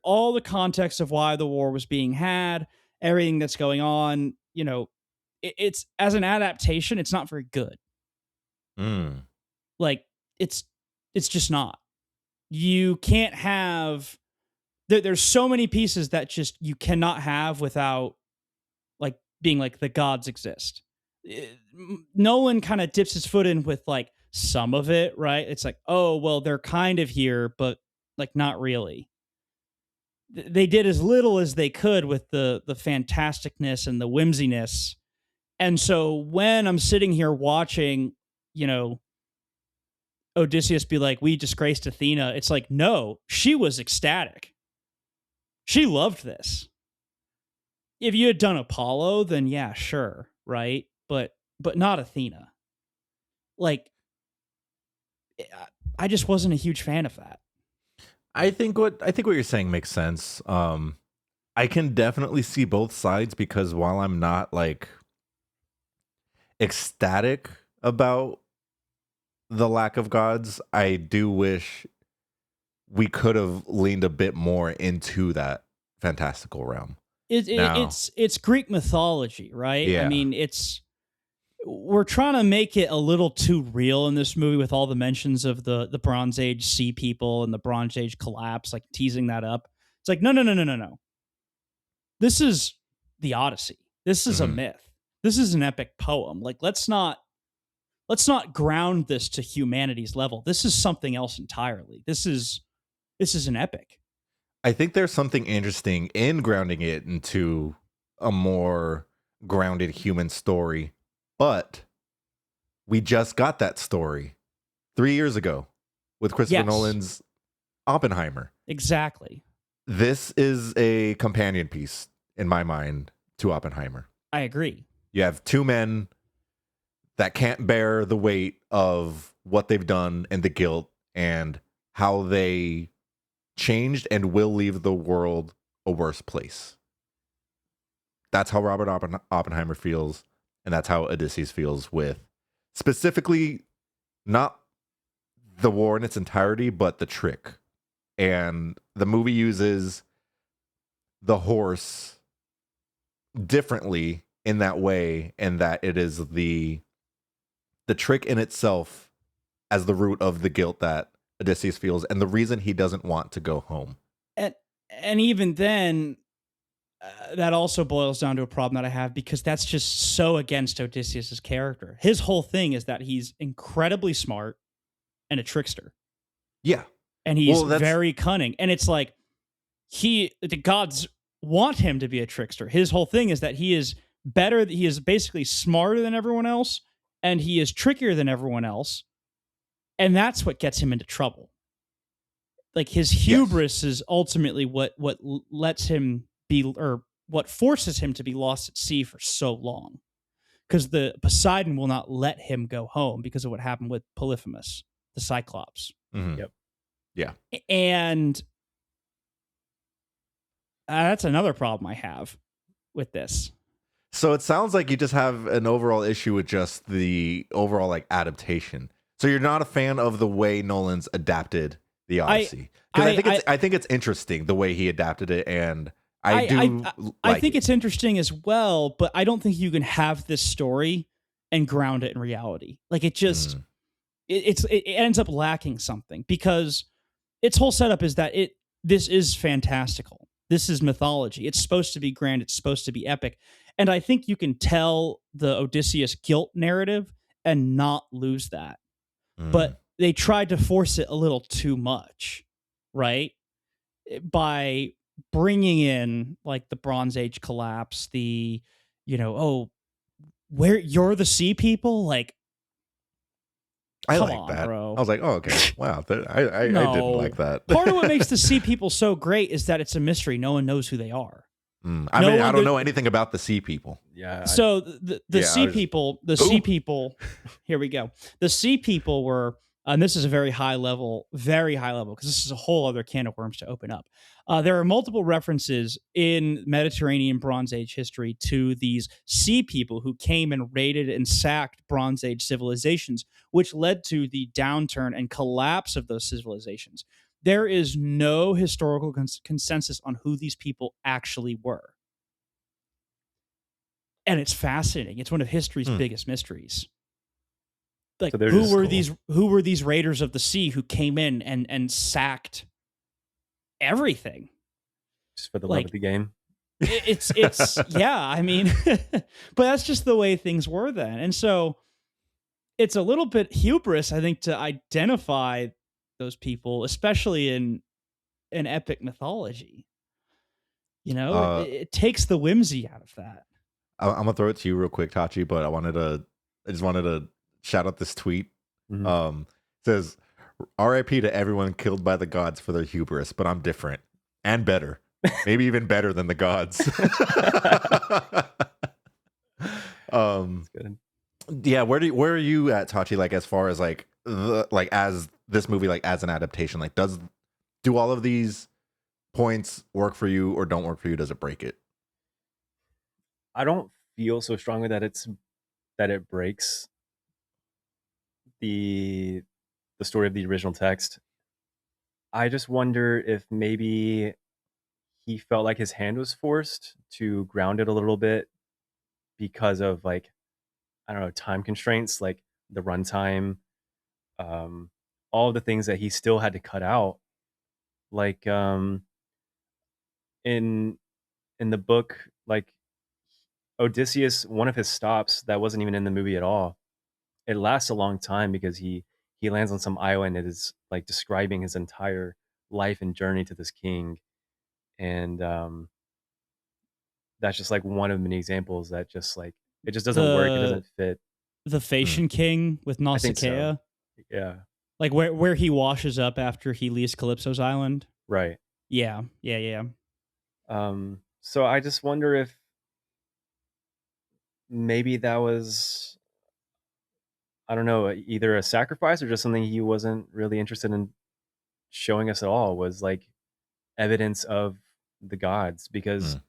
all the context of why the war was being had, everything that's going on, it's as an adaptation, it's not very good. Like it's just not. You can't have. There's so many pieces that just you cannot have without like being like the gods exist. Nolan kind of dips his foot in with like some of it, right? It's like, oh well, they're kind of here, but like not really. They did as little as they could with the fantasticness and the whimsiness. And so when I'm sitting here watching, Odysseus be like, we disgraced Athena, it's like, no, she was ecstatic. She loved this. If you had done Apollo, then yeah, sure, right? But not Athena. Like, I just wasn't a huge fan of that. I think what you're saying makes sense. I can definitely see both sides because while I'm not like ecstatic about the lack of gods, I do wish we could have leaned a bit more into that fantastical realm. Now, It's Greek mythology, right? I yeah. mean, we're trying to make it a little too real in this movie with all the mentions of the Bronze Age sea people and the Bronze Age collapse, like teasing that up. It's like, no. This is the Odyssey. This is a Mhm. myth. This is an epic poem. Like, let's not ground this to humanity's level. This is something else entirely. This is an epic. I think there's something interesting in grounding it into a more grounded human story, but we just got that story 3 years ago with Christopher Yes. Nolan's Oppenheimer. Exactly. This is a companion piece in my mind to Oppenheimer. I agree. You have two men that can't bear the weight of what they've done and the guilt and how they changed and will leave the world a worse place. That's how Robert Oppenheimer feels, and that's how Odysseus feels with specifically not the war in its entirety, but the trick. And the movie uses the horse differently in that way, and that it is the trick in itself as the root of the guilt that Odysseus feels and the reason he doesn't want to go home. And even then, that also boils down to a problem that I have, because that's just so against Odysseus's character. His whole thing is that he's incredibly smart and a trickster. Yeah. And he's very cunning. And it's like the gods want him to be a trickster. His whole thing is that he is better. He is basically smarter than everyone else, and he is trickier than everyone else. And that's what gets him into trouble. Like, his hubris is ultimately what lets him be, or what forces him to be lost at sea for so long. Because the Poseidon will not let him go home because of what happened with Polyphemus, the Cyclops. Mm-hmm. Yep. Yeah. And that's another problem I have with this. So it sounds like you just have an overall issue with just the overall like adaptation. So you're not a fan of the way Nolan's adapted the Odyssey, because I think it's interesting the way he adapted it, and I think it's interesting as well. But I don't think you can have this story and ground it in reality. Like, it just it ends up lacking something, because its whole setup is that this is fantastical. This is mythology. It's supposed to be grand. It's supposed to be epic. And I think you can tell the Odysseus guilt narrative and not lose that. But they tried to force it a little too much, right? By bringing in like the Bronze Age collapse, where you're the sea people, like, I come like on, that, bro. I was like, oh, okay, wow, I didn't like that. Part of what makes the sea people so great is that it's a mystery. No one knows who they are. I mean, I don't know anything about the sea people. Yeah. So the sea people, here we go. The sea people were, and this is a very high level, because this is a whole other can of worms to open up. There are multiple references in Mediterranean Bronze Age history to these sea people who came and raided and sacked Bronze Age civilizations, which led to the downturn and collapse of those civilizations. There is no historical consensus on who these people actually were. And it's fascinating. It's one of history's biggest mysteries. Like, so who were these raiders of the sea who came in and sacked everything? Just for the love of the game. It's yeah, I mean, but that's just the way things were then. And so it's a little bit hubris, I think, to identify those people, especially in an epic mythology. It takes the whimsy out of that. I'm gonna throw it to you real quick, Tachi, but I just wanted to shout out this tweet. It says, "R.I.P. to everyone killed by the gods for their hubris, but I'm different and better, maybe even better than the gods." That's good. Yeah, where are you at, Tachi? Like, as far as like as this movie, like as an adaptation, like do all of these points work for you or don't work for you? Does it break it? I don't feel so strongly that it breaks the story of the original text, I just wonder if maybe he felt like his hand was forced to ground it a little bit because of like, I don't know, time constraints, like the runtime, um, all of the things that he still had to cut out. Like in the book, like Odysseus, one of his stops that wasn't even in the movie at all. It lasts a long time because he lands on some island and is like describing his entire life and journey to this king, and that's just like one of many examples that just like it just doesn't work. It The doesn't fit. the Mm. Phasian king with I think so. Nausicaa, Yeah. like where he washes up after he leaves Calypso's island. Right. Yeah. So I just wonder if maybe that was, I don't know, either a sacrifice or just something he wasn't really interested in showing us at all, was like evidence of the gods, because Mm.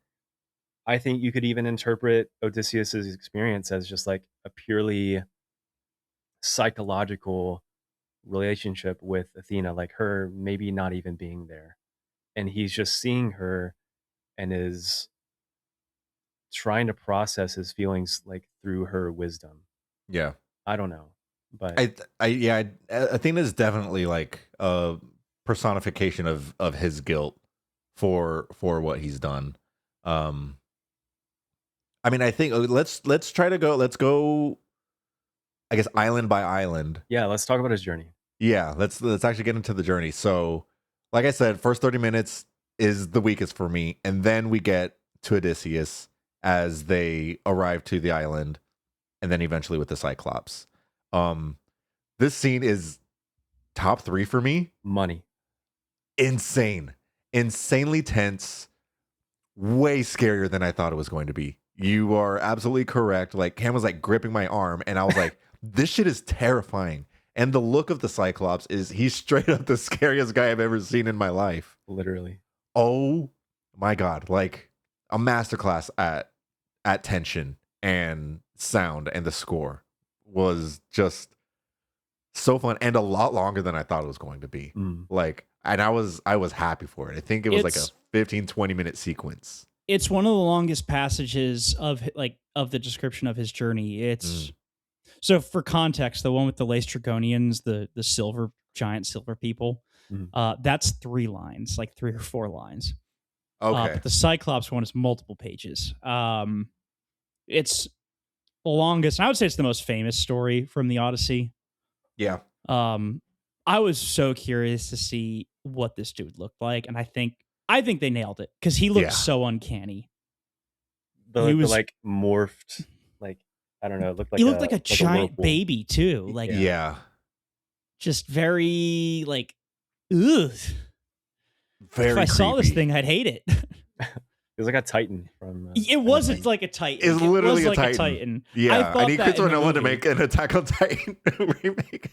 I think you could even interpret Odysseus's experience as just like a purely psychological relationship with Athena, like her maybe not even being there. And he's just seeing her and is trying to process his feelings like through her wisdom. Yeah. I don't know. But I think it's definitely like a personification of his guilt for what he's done. I mean, I think let's try to go. Let's go. I guess island by island. yeah, let's talk about his journey. Yeah, let's actually get into the journey. So, like I said, first 30 minutes is the weakest for me, and then we get to Odysseus as they arrive to the island, and then eventually with the Cyclops. This scene is top 3 for me. Money. Insane, insanely tense, way scarier than I thought it was going to be. You are absolutely correct. Like Cam was like gripping my arm, and I was like, "This shit is terrifying." And the look of the Cyclops he's straight up the scariest guy I've ever seen in my life. Literally. Oh my god, like a masterclass at tension and sound, and the score was just so fun and a lot longer than I thought it was going to be. Like, and I was happy for it. I think it was like a 15-20 minute sequence. It's one of the longest passages of the description of his journey. It's so, for context, the one with the Laestrygonians, the giant silver people, that's 3 lines, like 3 or 4 lines. Okay. But the Cyclops one is multiple pages. It's the longest, and I would say it's the most famous story from the Odyssey. Yeah. I was so curious to see what this dude looked like, and I think they nailed it because he looked so uncanny. He was like morphed, like, I don't know. It looked like he looked like a giant whirlpool. baby too. Like, yeah, just very like, ugh. Very. If I saw this creepy. thing, I'd hate it. It was like a Titan from. It wasn't like a Titan. It's literally it was a Titan. Yeah, I need Christopher Nolan to movie. make an Attack on Titan remake.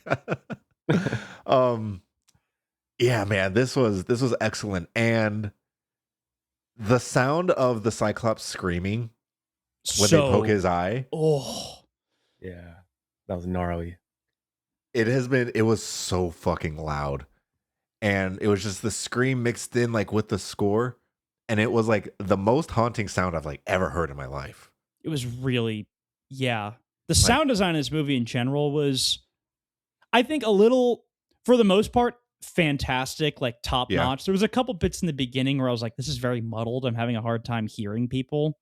Yeah, man, this was excellent, and the sound of the Cyclops screaming when they poke his eye. Oh, yeah, that was gnarly. It was so fucking loud, and it was just the scream mixed in like with the score, and it was like the most haunting sound I've like ever heard in my life. It was really, yeah. The sound design of this movie in general was, I think, a little, for the most part, fantastic, like top notch. There was a couple bits in the beginning where I was like, this is very muddled. I'm having a hard time hearing people.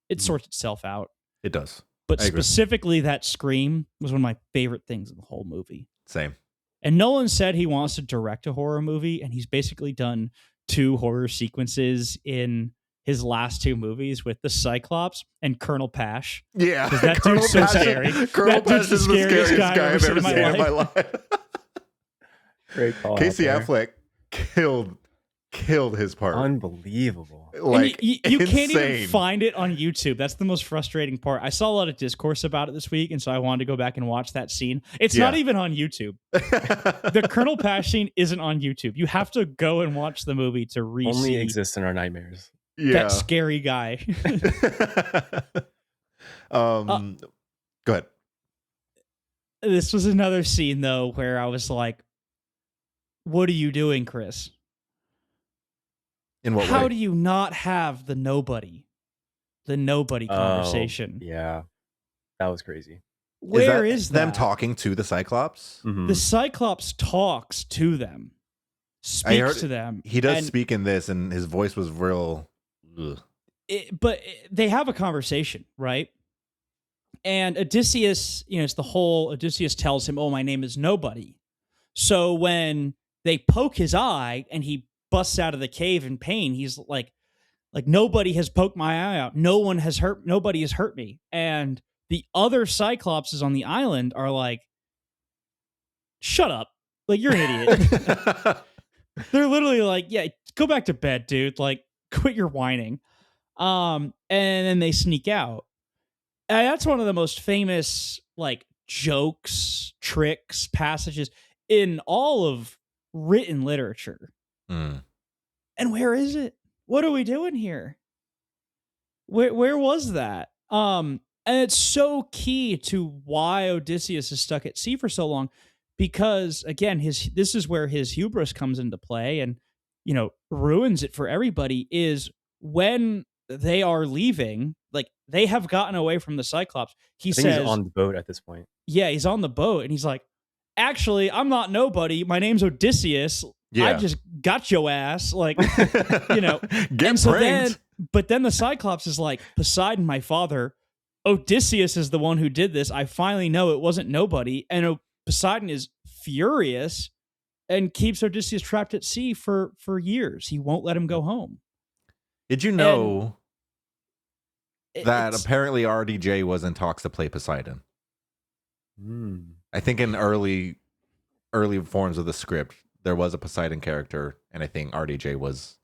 It sorts itself out. It does. But specifically, that scream was one of my favorite things in the whole movie. Same. And Nolan said he wants to direct a horror movie, and he's basically done 2 horror sequences in his last 2 movies with the Cyclops and Colonel Pash. Yeah, that dude's so scary. Colonel Pash is the scariest guy I've ever seen in my life. Great call. Casey Affleck killed his part. Unbelievable. Like, you can't even find it on YouTube. That's the most frustrating part. I saw a lot of discourse about it this week, and so I wanted to go back and watch that scene. It's not even on YouTube. The Colonel Pash scene isn't on YouTube. You have to go and watch the movie to re-see. Only exists in our nightmares. That scary guy. Go ahead. This was another scene though where I was like, "What are you doing, Chris? In what How way? do you not have the nobody conversation? Yeah, that was crazy. Is Where that is them that? talking to the Cyclops? Mhm. The Cyclops talks to them, I heard speaks to them. he does and speak in this, and his voice was real. Ugh. they have a conversation, right? And Odysseus, it's the whole Odysseus tells him, "Oh, my name is nobody." So when they poke his eye and he busts out of the cave in pain, he's like nobody has poked my eye out. Nobody has hurt me. And the other Cyclopses on the island are like, "Shut up. Like you're an idiot." They're literally like, "Yeah, go back to bed, dude. Like quit your whining." And then they sneak out. And that's one of the most famous like jokes, tricks, passages in all of written literature. Mm. And where is it? What are we doing here? Where was that? And it's so key to why Odysseus is stuck at sea for so long, because again, this is where his hubris comes into play and ruins it for everybody. Is when they are leaving, like they have gotten away from the Cyclops. He I think he's says, on the boat at this point. "Yeah, he's on the boat," and he's like, "Actually, I'm not nobody. My name's Odysseus. Yeah. I just got your ass." Like, Get and so pranked. but then the Cyclops is like, "Poseidon, my father, Odysseus is the one who did this. I finally know it wasn't nobody." And Poseidon is furious and keeps Odysseus trapped at sea for years. He won't let him go home. Did you know that It's- apparently RDJ was in talks to play Poseidon? Mm. I think in early forms of the script, there was a Poseidon character, and I think RDJ was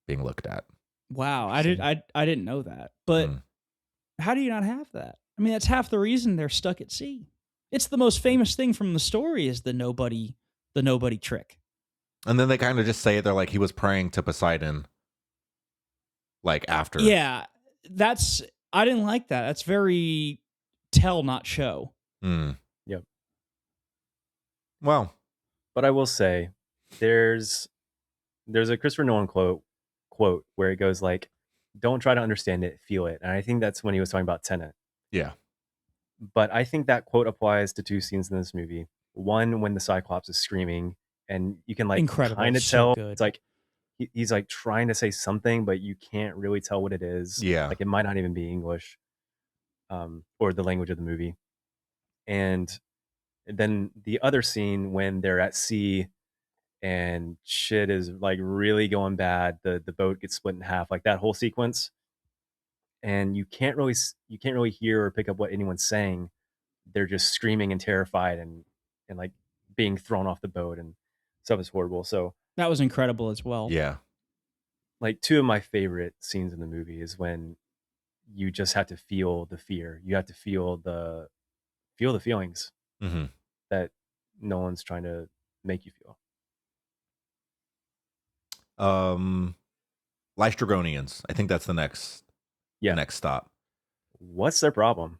being looked at. wow, I didn't know that. But how do you not have that? I mean, that's half the reason they're stuck at sea. It's the most famous thing from the story is the nobody trick. And then they kind of just say it. They're like, he was praying to Poseidon, like after. Yeah, I didn't like that. That's very tell, not show. Mm. Yep. Well, But I will say, there's a Christopher Nolan quote where it goes like, "Don't try to understand it, feel it." And I think that's when he was talking about Tenet. yeah. But I think that quote applies to two scenes in this movie. One, when the Cyclops is screaming, and you can like Incredible, kind of so tell good. it's like he's like trying to say something, but you can't really tell what it is. Yeah. Like it might not even be English, or the language of the movie. And then the other scene when they're at sea and shit is like really going bad, the boat gets split in half, like that whole sequence, and you can't really hear or pick up what anyone's saying. They're just screaming and terrified and like being thrown off the boat, and stuff is horrible. So That was incredible as well. Yeah. like two of my favorite scenes in the movie is when you just have to feel the fear. You have to feel the feelings Mm-hmm. that no one's trying to make you feel. Lystrogonians. I think that's the next stop. What's their problem?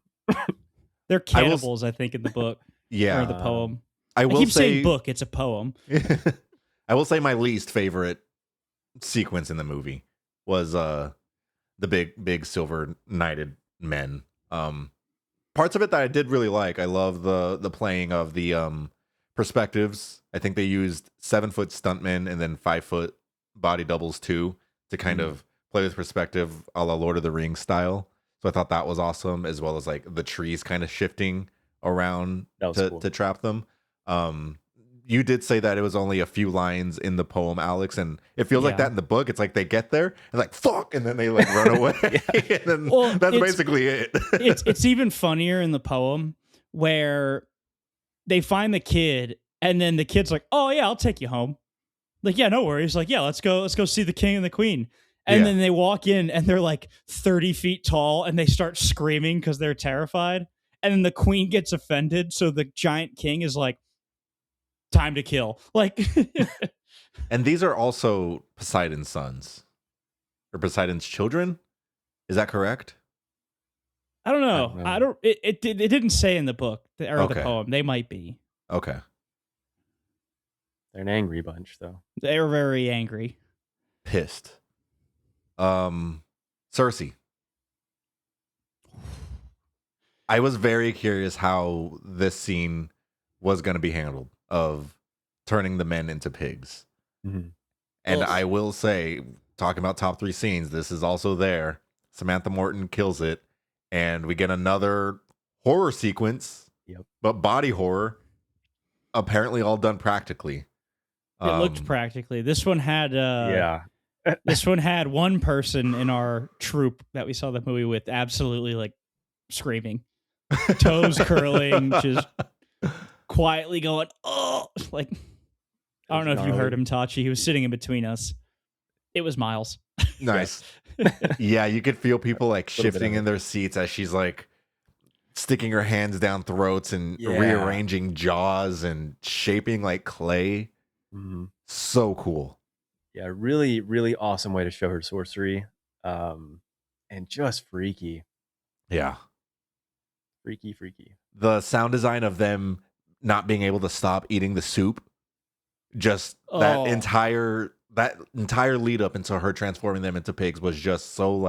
They're cannibals, I think, in the book Yeah. or the poem. I I will keep say saying book. It's a poem. I will say my least favorite sequence in the movie was the big silver knighted men. Parts of it that I did really like. I love the playing of the perspectives. I think they used 7-foot stuntmen and then 5-foot body doubles too to kind of play with perspective a la Lord of the Rings style. So I thought that was awesome, as well as like the trees kind of shifting around Cool. to trap them. You did say that it was only a few lines in the poem, Alex, and it feels like that in the book. It's like they get there and like fuck, and then they like run away, and then that's basically it. it's even funnier in the poem where they find the kid, and then the kid's like, "Oh yeah, I'll take you home." Like, "Yeah, no worries." Like, "Yeah, let's go see the king and the queen." And then they walk in, and they're like 30 feet tall, and they start screaming because they're terrified. And then the queen gets offended, so the giant king is like, "Time to kill." Like, And these are also Poseidon's sons or Poseidon's children. Is that correct? I don't I know. don't know. I don't. It didn't say in the book or the Okay. poem. They might be. Okay. They're an angry bunch, though. They're very angry. Pissed. Cersei. I was very curious how this scene was going to be handled of turning the men into pigs. Mhm. And Ugh. I will say, talking about top 3 scenes, this is also there. Samantha Morton kills it, and we get another horror sequence, Yep. but body horror, apparently all done practically. It looked practically. This one had Yeah. this one had one person in our troop that we saw the movie with absolutely like screaming, toes curling, just quietly going, oh, like I don't know if you heard him, Tachi. He was sitting in between us. It was Miles. Nice. Yeah, you could feel people like Little bit of shifting in it. their seats as she's like sticking her hands down throats and Yeah. rearranging jaws and shaping like clay. Mhm. So cool. Yeah, really, really awesome way to show her sorcery. And just freaky. Yeah. Freaky. The sound design of them not being able to stop eating the soup, just that entire lead up into her transforming them into pigs was just so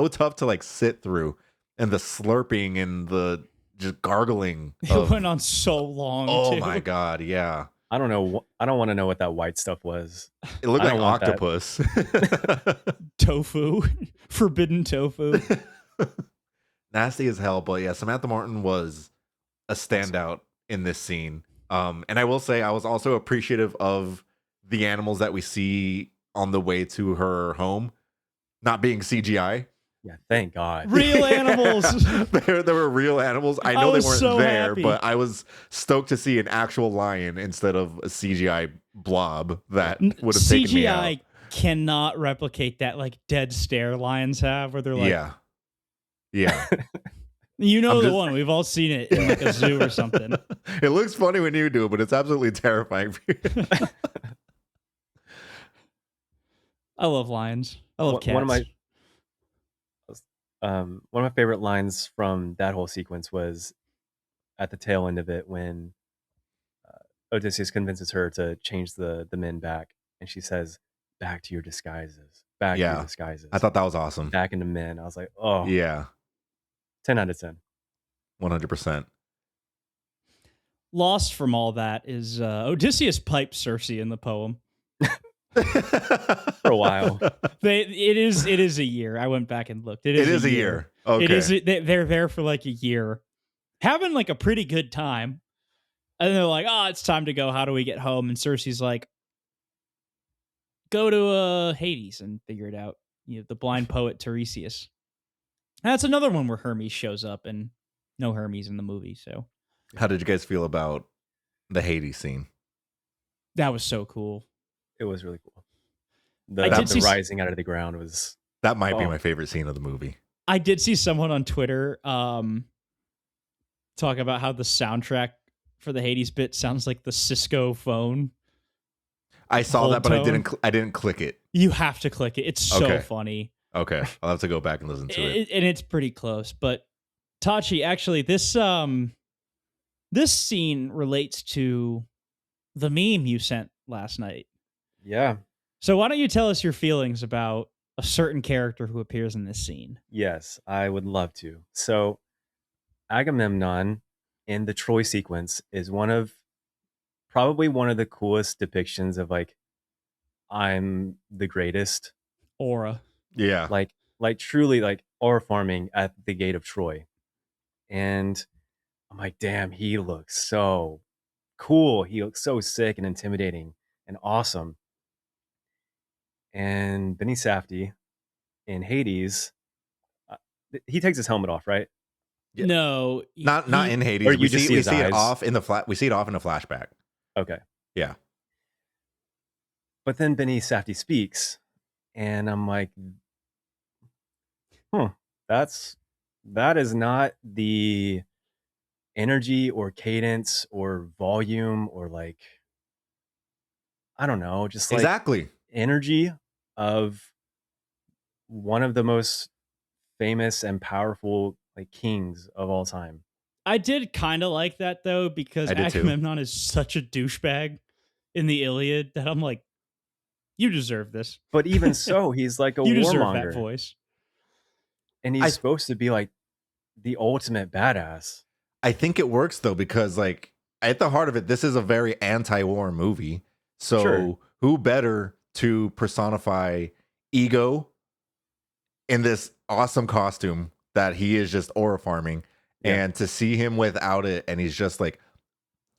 tough to like sit through, and the slurping and the just gargling. It went on so long. Oh too. my god, yeah. I don't know. I don't want to know what that white stuff was. It looked I like don't want that. octopus. Tofu, forbidden tofu. Nasty as hell, but yeah, Samantha Morton was a standout in this scene. And I will say I was also appreciative of the animals that we see on the way to her home not being CGI. Yeah, thank God. Real animals. there were real animals. I know they was weren't so there, happy. but I was stoked to see an actual lion instead of a CGI blob that would have taken me out. CGI cannot replicate that like dead stare lions have, where they're like, yeah. You know the one. We've all seen it in like a zoo or something. It looks funny when you do it, but it's absolutely terrifying for you. I love lions. I love cats. One of my favorite lines from that whole sequence was at the tail end of it when Odysseus convinces her to change the men back, and she says, "Back to your disguises. Back to your disguises." I thought that was awesome. Back into men. I was like, oh, yeah, 10 out of 10. 100%. Lost from all that is Odysseus pipes Cersei in the poem. For a while. It is a year. I went back and looked. It is a year. Okay. It is. They're there for like a year, having like a pretty good time, and they're like, "Oh, it's time to go. How do we get home?" And Cersei's like, "Go to Hades and figure it out." You know, the blind poet Tiresias. And that's another one where Hermes shows up, and no Hermes in the movie. So, how did you guys feel about the Hades scene? That was so cool. It was really cool. The rising out of the ground was... That might be my favorite scene of the movie. I did see someone on Twitter talk about how the soundtrack for the Hades bit sounds like the Cisco phone. I saw that, but I didn't click it. You have to click it. It's so funny. Okay, I'll have to go back and listen to it. And it's pretty close. But Tachi, actually, this scene relates to the meme you sent last night. Yeah. So why don't you tell us your feelings about a certain character who appears in this scene? Yes, I would love to. So Agamemnon in the Troy sequence is probably one of the coolest depictions of like, I'm the greatest. Aura. Yeah. Like truly like aura farming at the gate of Troy. And I'm like, damn, he looks so cool. He looks so sick and intimidating and awesome. And Benny Safdie in Hades, he takes his helmet off, right? Yeah. No, not in Hades. Or we see it off in the We see it off in a flashback. Okay. Yeah. But then Benny Safdie speaks, and I'm like, that is not the energy or cadence or volume or like, I don't know, just like exactly energy of one of the most famous and powerful like kings of all time. I did kind of like that though, because I did too. Agamemnon is such a douchebag in the Iliad that I'm like, you deserve this. But even so, he's like a You deserve that warmonger, voice. and I he's supposed to be like the ultimate badass. I think it works though, because like at the heart of it, this is a very anti-war movie. So Sure. who better to personify ego in this awesome costume that he is just aura farming, Yeah. and to see him without it, and he's just like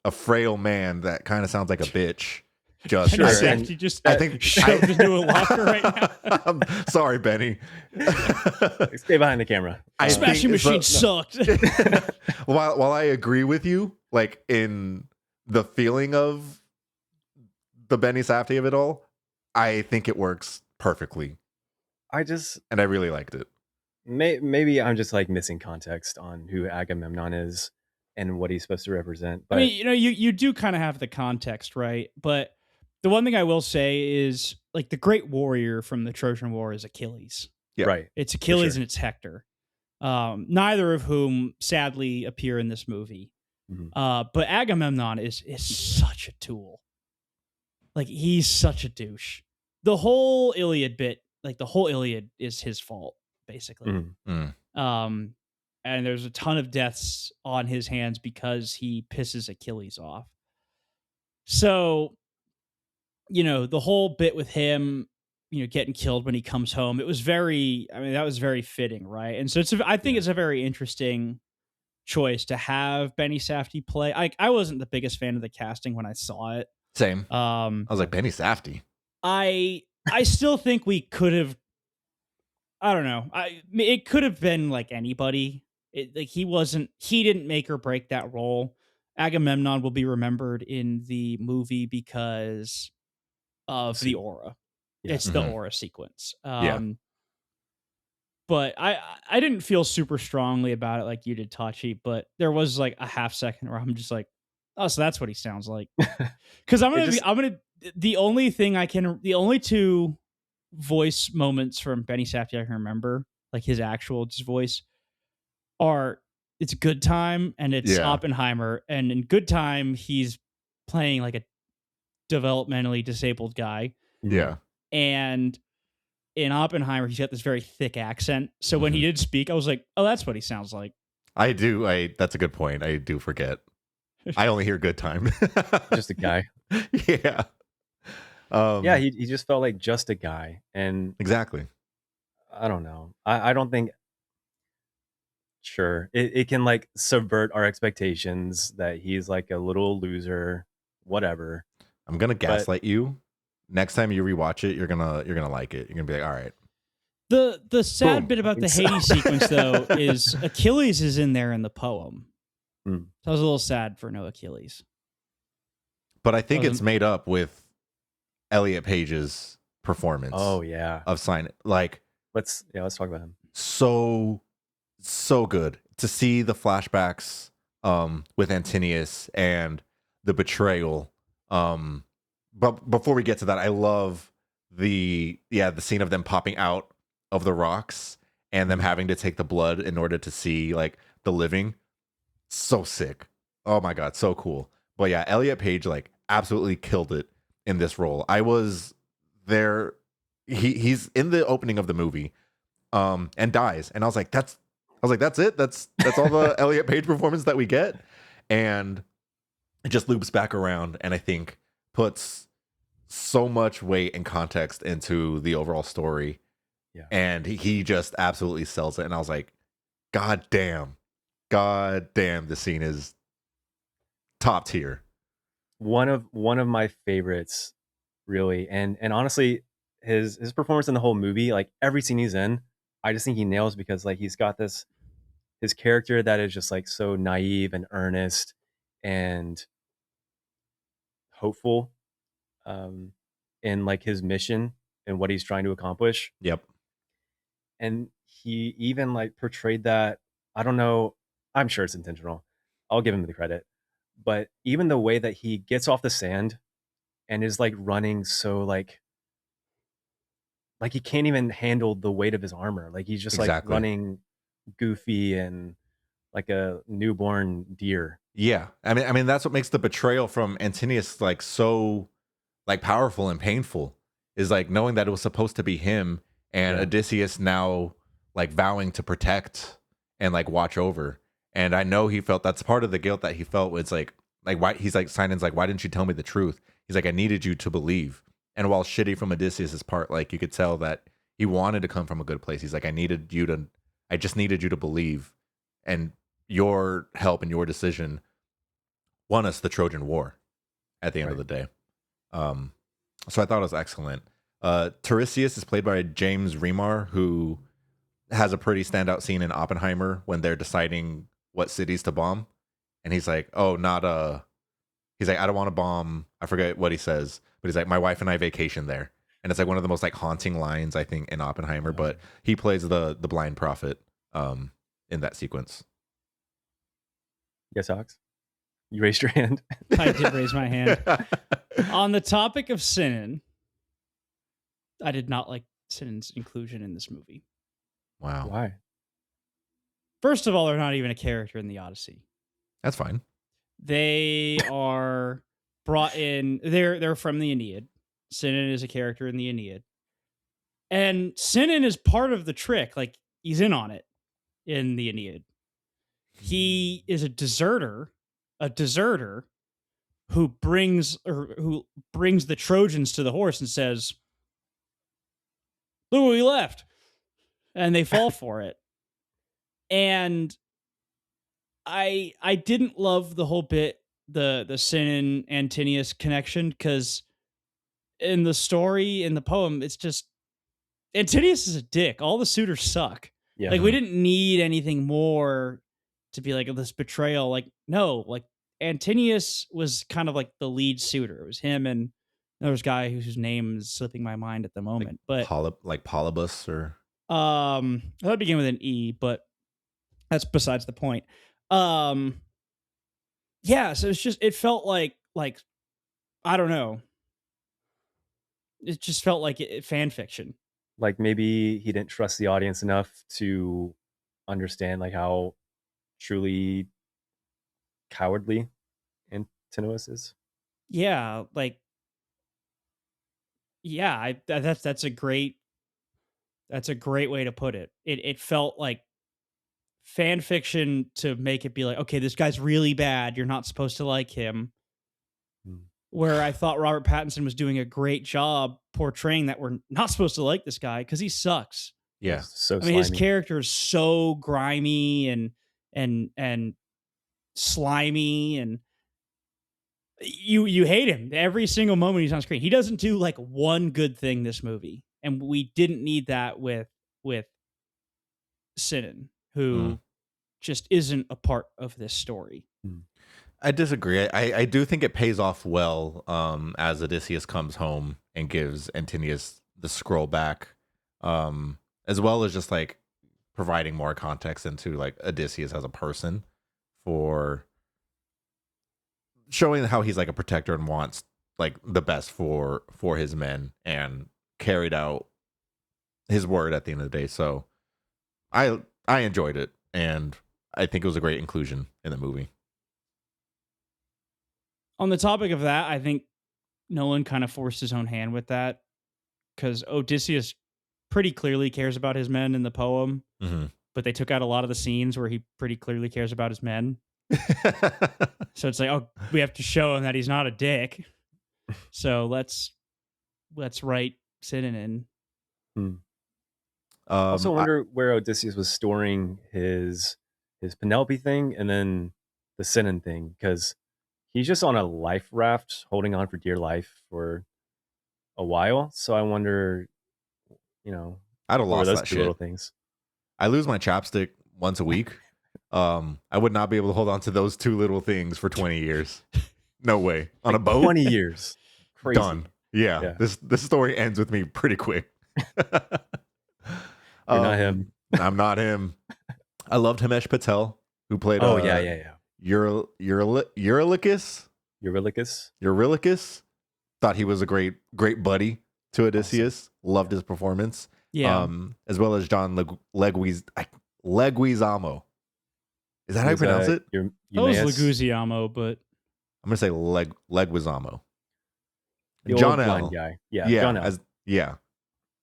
a frail man that kind of sounds like a bitch. Just Sure, I Benny think, Safdie just I think shoved into a locker right now. I'm sorry, Benny. Stay behind the camera. I Smashing think- Machine sucked. while I agree with you, like in the feeling of the Benny Safdie of it all, I think it works perfectly, I just and I really liked it. maybe I'm just like missing context on who Agamemnon is and what he's supposed to represent. But I mean, you do kind of have the context, right? But the one thing I will say is, like, the great warrior from the Trojan War is Achilles. Yeah. right, It's Achilles sure. and it's Hector. Neither of whom sadly appear in this movie. Mhm. But Agamemnon is such a tool. Like, he's such a douche. The whole Iliad bit, like the whole Iliad, is his fault, basically. Mhm. And there's a ton of deaths on his hands because he pisses Achilles off. So, the whole bit with him, getting killed when he comes home, that was very fitting, right? And so I think it's a very interesting choice to have Benny Safdie play. I wasn't the biggest fan of the casting when I saw it. Same. I I was like, Benny Safdie. still think we could have. I don't know. It could have been like anybody. He didn't make or break that role. Agamemnon will be remembered in the movie because of the aura. Yeah. It's the aura sequence. Yeah. But I didn't feel super strongly about it like you did, Tachi. But there was like a half second where I'm just like, oh, so that's what he sounds like. Because the only two voice moments from Benny Safdie I can remember, like his actual voice, are it's Good Time and it's Yeah. Oppenheimer. And in Good Time, he's playing like a developmentally disabled guy. Yeah. And in Oppenheimer, he's got this very thick accent. So when he did speak, I was like, oh, that's what he sounds like. I do. That's a good point. I do forget. I only hear Good Time. Just a guy. Yeah. Yeah, he just felt like just a guy, and Exactly. I don't know. I don't think. Sure, it can like subvert our expectations that he's like a little loser, whatever. I'm gonna gaslight you. Next time you rewatch it, you're gonna like it. You're gonna be like, all right. The sad Boom. bit about the Hades sequence, though, is Achilles is in there in the poem. Hmm. So I was a little sad for no Achilles. But I think it's made up with Elliot Page's performance. Oh yeah, Of Sign It. Like, let's talk about him. so good to see the flashbacks with Antinius and the betrayal. But before we get to that, I love the scene of them popping out of the rocks and them having to take the blood in order to see like the living. So sick. Oh my god, so cool. But yeah, Elliot Page like absolutely killed it in this role. I was there. He's in the opening of the movie and dies, and I was like, that's it. That's all the Elliot Page performance that we get, and it just loops back around, and I think puts so much weight and context into the overall story. Yeah. And he just absolutely sells it, and I was like, god damn, the scene is top tier. One of my favorites, really, and honestly, his performance in the whole movie, like every scene he's in, I just think he nails, because like he's got his character that is just like so naive and earnest and hopeful in like his mission and what he's trying to accomplish. Yep. And he even like portrayed that, I don't know, I'm sure it's intentional, I'll give him the credit, but even the way that he gets off the sand and is like running so like he can't even handle the weight of his armor, like he's just Exactly. like running goofy and like a newborn deer. Yeah. I mean that's what makes the betrayal from Antinius like so like powerful and painful, is like knowing that it was supposed to be him, and Yeah. Odysseus now like vowing to protect and like watch over. And I know he felt that's part of the guilt that he felt was like why he's like Sinan's like, why didn't you tell me the truth? He's like, I needed you to believe. And while shitty from Odysseus's part, like you could tell that he wanted to come from a good place. He's like, I just needed you to believe, and your help and your decision won us the Trojan War at the end of the day. So I thought it was excellent. Tiresias is played by James Remar, who has a pretty standout scene in Oppenheimer when they're deciding what cities to bomb. And he's like, oh, he's like, I don't want to bomb. I forget what he says, but he's like, my wife and I vacation there. And it's like one of the most like haunting lines, I think, in Oppenheimer, but he plays the blind prophet in that sequence. Yes, Alex? You raised your hand. I did raise my hand. On the topic of Sinan, I did not like Sinan's inclusion in this movie. Wow. Why? First of all, they're not even a character in the Odyssey. That's fine. They are brought in. They're from the Aeneid. Sinan is a character in the Aeneid, and Sinan is part of the trick. Like he's in on it in the Aeneid. He is a deserter who brings the Trojans to the horse and says, "Look what we left," and they fall for it. And I didn't love the whole bit, the Sinan Antinius connection, because in the story, in the poem, it's just Antinius is a dick. All the suitors suck. Yeah. Like we didn't need anything more to be like this betrayal. Like no, like Antinius was kind of like the lead suitor. It was him and there was a guy whose name is slipping my mind at the moment. But Polybus or that began with an E, but that's besides the point. Yeah, so it's just it felt like I don't know. It just felt like fan fiction. Like maybe he didn't trust the audience enough to understand like how truly cowardly Antinous is. Yeah, like yeah, that's a great way to put it. It felt like fan fiction to make it be like, okay, this guy's really bad. You're not supposed to like him. Where I thought Robert Pattinson was doing a great job portraying that we're not supposed to like this guy because he sucks. yeah. So I mean, his slimy. character is so grimy and slimy, and you hate him every single moment he's on screen. He doesn't do like one good thing this movie, and we didn't need that with Sinan, who just isn't a part of this story. I disagree. I do think it pays off well as Odysseus comes home and gives Antinius the scroll back, as well as just like providing more context into like Odysseus as a person, for showing how he's like a protector and wants like the best for his men and carried out his word at the end of the day. So I enjoyed it, and I think it was a great inclusion in the movie. On the topic of that, I think Nolan kind of forced his own hand with that, because Odysseus pretty clearly cares about his men in the poem, but they took out a lot of the scenes where he pretty clearly cares about his men. So it's like, oh, we have to show him that he's not a dick. So let's write Sinan in. I also wonder where Odysseus was storing his Penelope thing and then the Sinan thing, because he's just on a life raft holding on for dear life for a while. So I wonder, I'd have lost those that two shit. little things. I lose my chapstick once a week. I would not be able to hold on to those two little things for 20 years. No way. On a boat? 20 years. Crazy. Done. Yeah. This story ends with me pretty quick. You're not him. I'm not him. I loved Himesh Patel, who played Eurylochus. Thought he was a great buddy to Odysseus. Awesome. Loved his performance. Yeah. As well as John Leguizamo. Leguizamo. Is that how you Was, pronounce it? That was Leguizamo, but I'm gonna say Leguizamo. the John old blind L. guy. Yeah, John L. Yeah.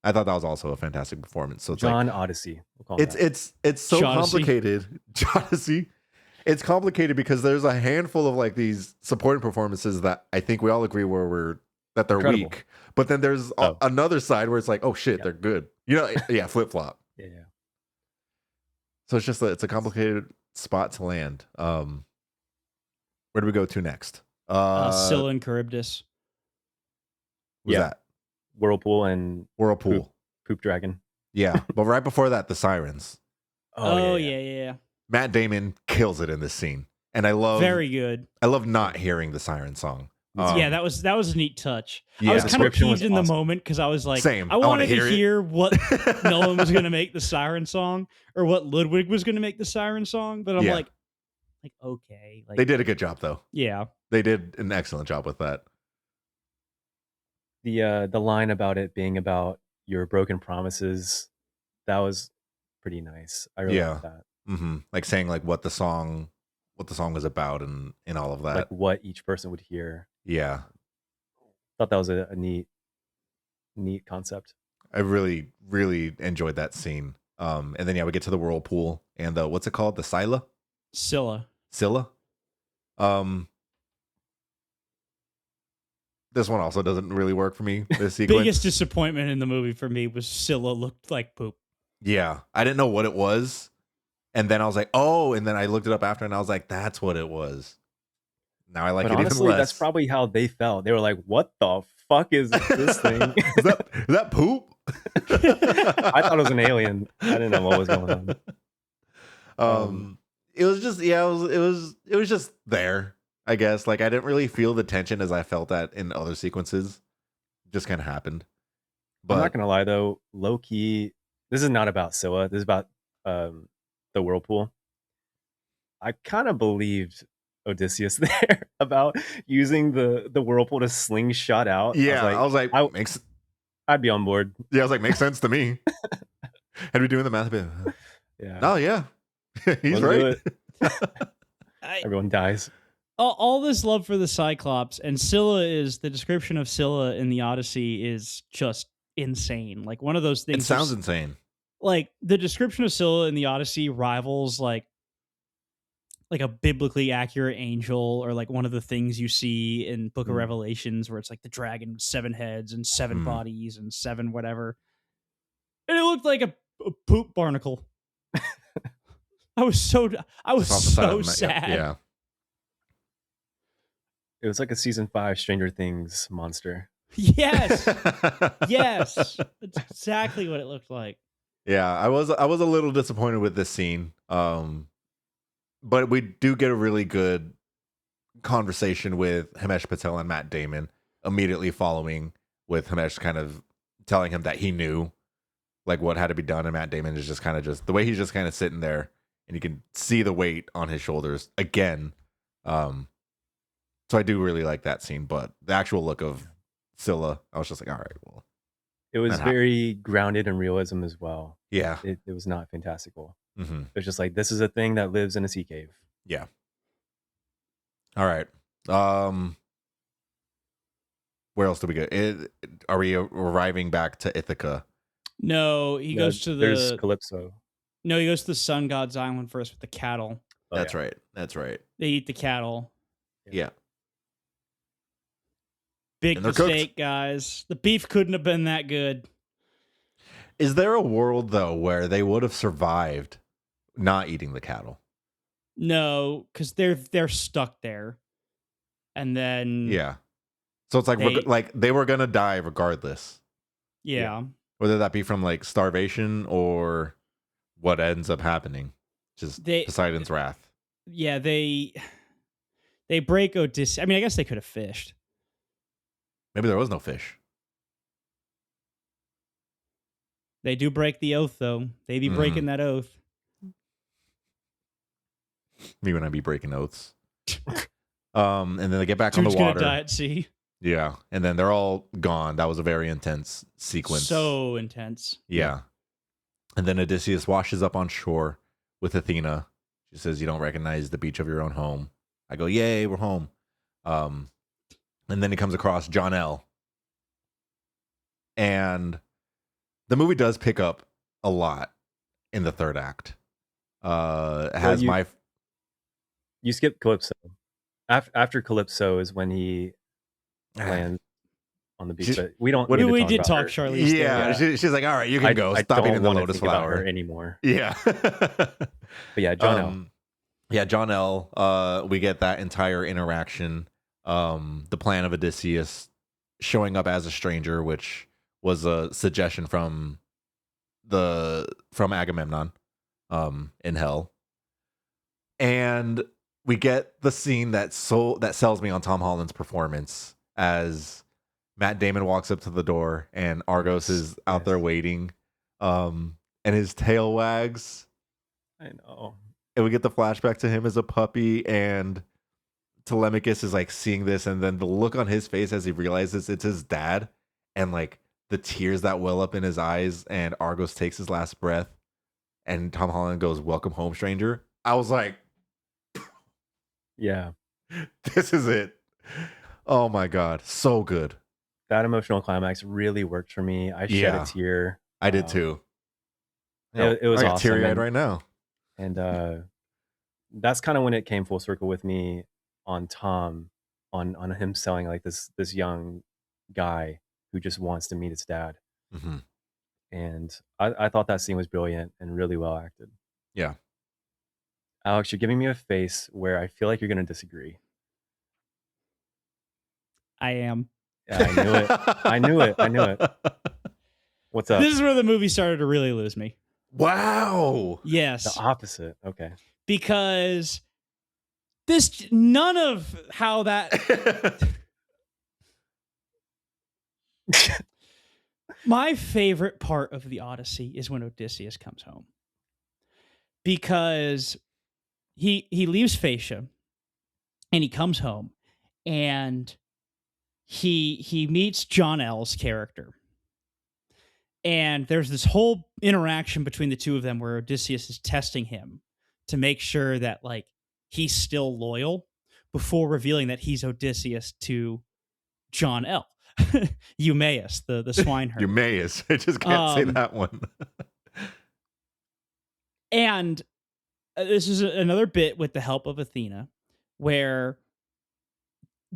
I thought that was also a fantastic performance. So it's John Odyssey. We'll call him that. it's so Jodeci. complicated. Jodeci. It's complicated because there's a handful of like these supporting performances that I think we all agree that they're Incredible. weak. But then there's another side where it's like, oh shit, they're good. You know, yeah, flip flop. Yeah. So it's just it's a complicated spot to land. Where do we go to next? Scylla and Charybdis. Who's that? Whirlpool and Whirlpool. Poop Dragon. Yeah, but right before that, the Sirens. Oh yeah. Matt Damon kills it in this scene, and I love Very good. I love not hearing the siren song. Yeah, that was a neat touch. Yeah. I was kind of Description was peeved in the awesome. moment because I was like, Same. I wanted to hear hear what Nolan was going to make the siren song or what Ludwig was going to make the siren song, but I'm Yeah. like okay, like They did a good job though. yeah. They did an excellent job with that. The line about it being about your broken promises, that was pretty nice. I really liked that. Like saying like what the song was about and all of that. Like what each person would hear. Yeah. Thought that was a neat concept. I really, really enjoyed that scene. And then we get to the whirlpool and the what's it called? The Scylla? Scylla. This one also doesn't really work for me. This sequence. Biggest disappointment in the movie for me was Scylla looked like poop. Yeah. I didn't know what it was. And then I was like, oh, and then I looked it up after and I was like, that's what it was. Now I like But it honestly, even less. that's probably how they felt. They were like, what the fuck is this thing? is that poop? I thought it was an alien. I didn't know what was going on. It was just it was just there, I guess. Like I didn't really feel the tension as I felt that in other sequences. It just kind of happened. But I'm not gonna lie though, low key, this is not about Scylla. This is about the whirlpool. I kind of believed Odysseus there about using the whirlpool to slingshot out. yeah, I was like I'd be on board. Yeah, I was like, makes sense to me. Had we doing the math a bit? Yeah. Oh yeah, he's Let's right. do Everyone dies. All this love for the Cyclops and Scylla is the description of Scylla in the Odyssey is just insane. Like one of those things. It sounds insane. Like the description of Scylla in the Odyssey rivals like a biblically accurate angel or like one of the things you see in Book of Revelations where it's like the dragon with 7 heads and 7 bodies and 7 whatever. And it looked like a poop barnacle. I was so sad. Yeah. It was like a season 5 Stranger Things monster. Yes. Yes. That's exactly what it looked like. Yeah, I was a little disappointed with this scene. But we do get a really good conversation with Himesh Patel and Matt Damon immediately following, with Himesh kind of telling him that he knew like what had to be done, and Matt Damon is just kind of the way he's just kind of sitting there and you can see the weight on his shoulders again. So I do really like that scene, but the actual look of Scylla, I was just like, all right, well. It was very grounded in realism as well. Yeah. It was not fantastical. Mm-hmm. It was just like, this is a thing that lives in a sea cave. Yeah. All right. Where else do we go? Are we arriving back to Ithaca? No, he goes to There's Calypso. No, he goes to the sun god's island first with the cattle. That's right. They eat the cattle. Yeah. Big mistake, guys. The beef couldn't have been that good. Is there a world though where they would have survived not eating the cattle? No, because they're stuck there, and then yeah. So it's like they were gonna die regardless. Yeah. Whether that be from like starvation or what ends up happening, just Poseidon's wrath. Yeah, they break Odysseus. I mean, I guess they could have fished. Maybe there was no fish. They do break the oath, though. They be breaking that oath. Me when I be breaking oaths. And then they get back on the water. Gonna die at sea. Yeah, and then they're all gone. That was a very intense sequence. So intense. Yeah. And then Odysseus washes up on shore, with Athena. She says, "You don't recognize the beach of your own home." I go, "Yay, we're home." And then he comes across John L. And the movie does pick up a lot in the third act. It has you skipped Calypso. After Calypso is when he lands on the beach. But we don't. Need to we talk did about talk her. Charlize. Yeah, she's like, "All right, you can go. I Stop don't eating the wanna lotus think about flower." her anymore. Yeah. But yeah, John L. Yeah, John L. We get that entire interaction. The plan of Odysseus showing up as a stranger, which was a suggestion from Agamemnon, in hell. And we get the scene that sells me on Tom Holland's performance as Matt Damon walks up to the door and Argos is out there waiting, and his tail wags. I know. And we get the flashback to him as a puppy, and Telemachus is like seeing this, and then the look on his face as he realizes it's his dad, and like the tears that well up in his eyes, and Argos takes his last breath, and Tom Holland goes, "Welcome home, stranger." I was like, yeah, this is it. Oh my God. So good. That emotional climax really worked for me. I shed a tear. I did too. It was awesome. Teary-eyed right now. And that's kind of when it came full circle with me on Tom, on him selling like this young guy who just wants to meet his dad. Mm-hmm. And I thought that scene was brilliant and really well acted. Yeah. Alex, you're giving me a face where I feel like you're going to disagree. I am. Yeah, I knew it. I knew it. What's up? This is where the movie started to really lose me. Wow. Yes. The opposite. Okay. Because none of how that... My favorite part of the Odyssey is when Odysseus comes home. Because he leaves Phaecia and he comes home and he meets John L's character. And there's this whole interaction between the two of them where Odysseus is testing him to make sure that like he's still loyal before revealing that he's Odysseus to John L. Eumaeus, the swineherd. Eumaeus. I just can't say that one. And this is another bit with the help of Athena where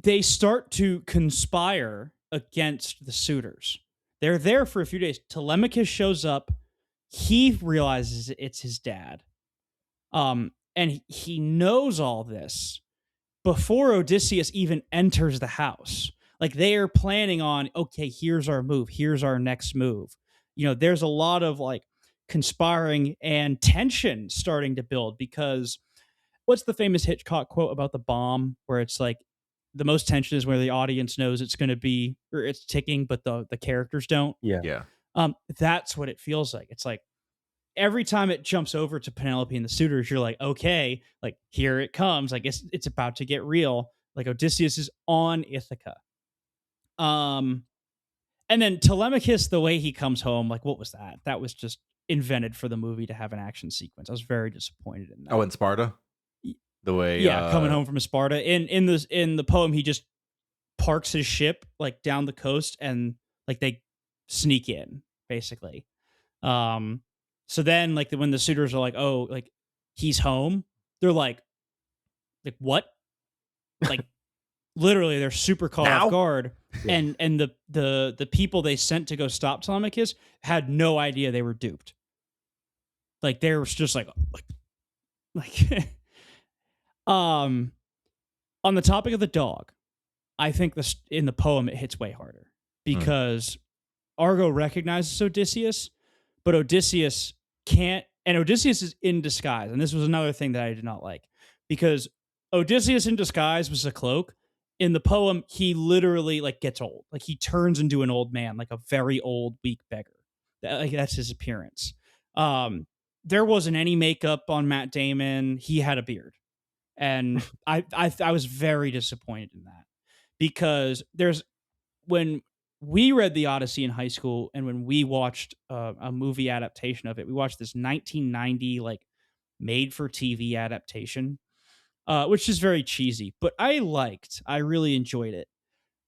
they start to conspire against the suitors. They're there for a few days. Telemachus shows up. He realizes it's his dad. And he knows all this before Odysseus even enters the house. Like they are planning on, okay, here's our move. Here's our next move. You know, there's a lot of like conspiring and tension starting to build because what's the famous Hitchcock quote about the bomb where it's like the most tension is where the audience knows it's going to be or it's ticking, but the characters don't. Yeah. That's what it feels like. It's like every time it jumps over to Penelope and the suitors, you're like, okay, like here it comes. Like it's about to get real. Like Odysseus is on Ithaca. And then Telemachus, the way he comes home, like what was that? That was just invented for the movie to have an action sequence. I was very disappointed in that. Oh, in Sparta? The way coming home from Sparta. In the poem, he just parks his ship like down the coast and like they sneak in, basically. So then like when the suitors are like, oh, like he's home, they're like what? Like literally they're super caught off guard. Yeah. And the people they sent to go stop Telemachus had no idea they were duped. Like they were just like on the topic of the dog, I think in the poem it hits way harder because Argo recognizes Odysseus, but Odysseus can't, and Odysseus is in disguise. And this was another thing that I did not like because Odysseus in disguise was a cloak. In the poem, he literally like gets old. Like he turns into an old man, like a very old, weak beggar. That's his appearance. There wasn't any makeup on Matt Damon. He had a beard. And I was very disappointed in that because when we read The Odyssey in high school and when we watched a movie adaptation of it, we watched this 1990 like made for TV adaptation, which is very cheesy, but I really enjoyed it.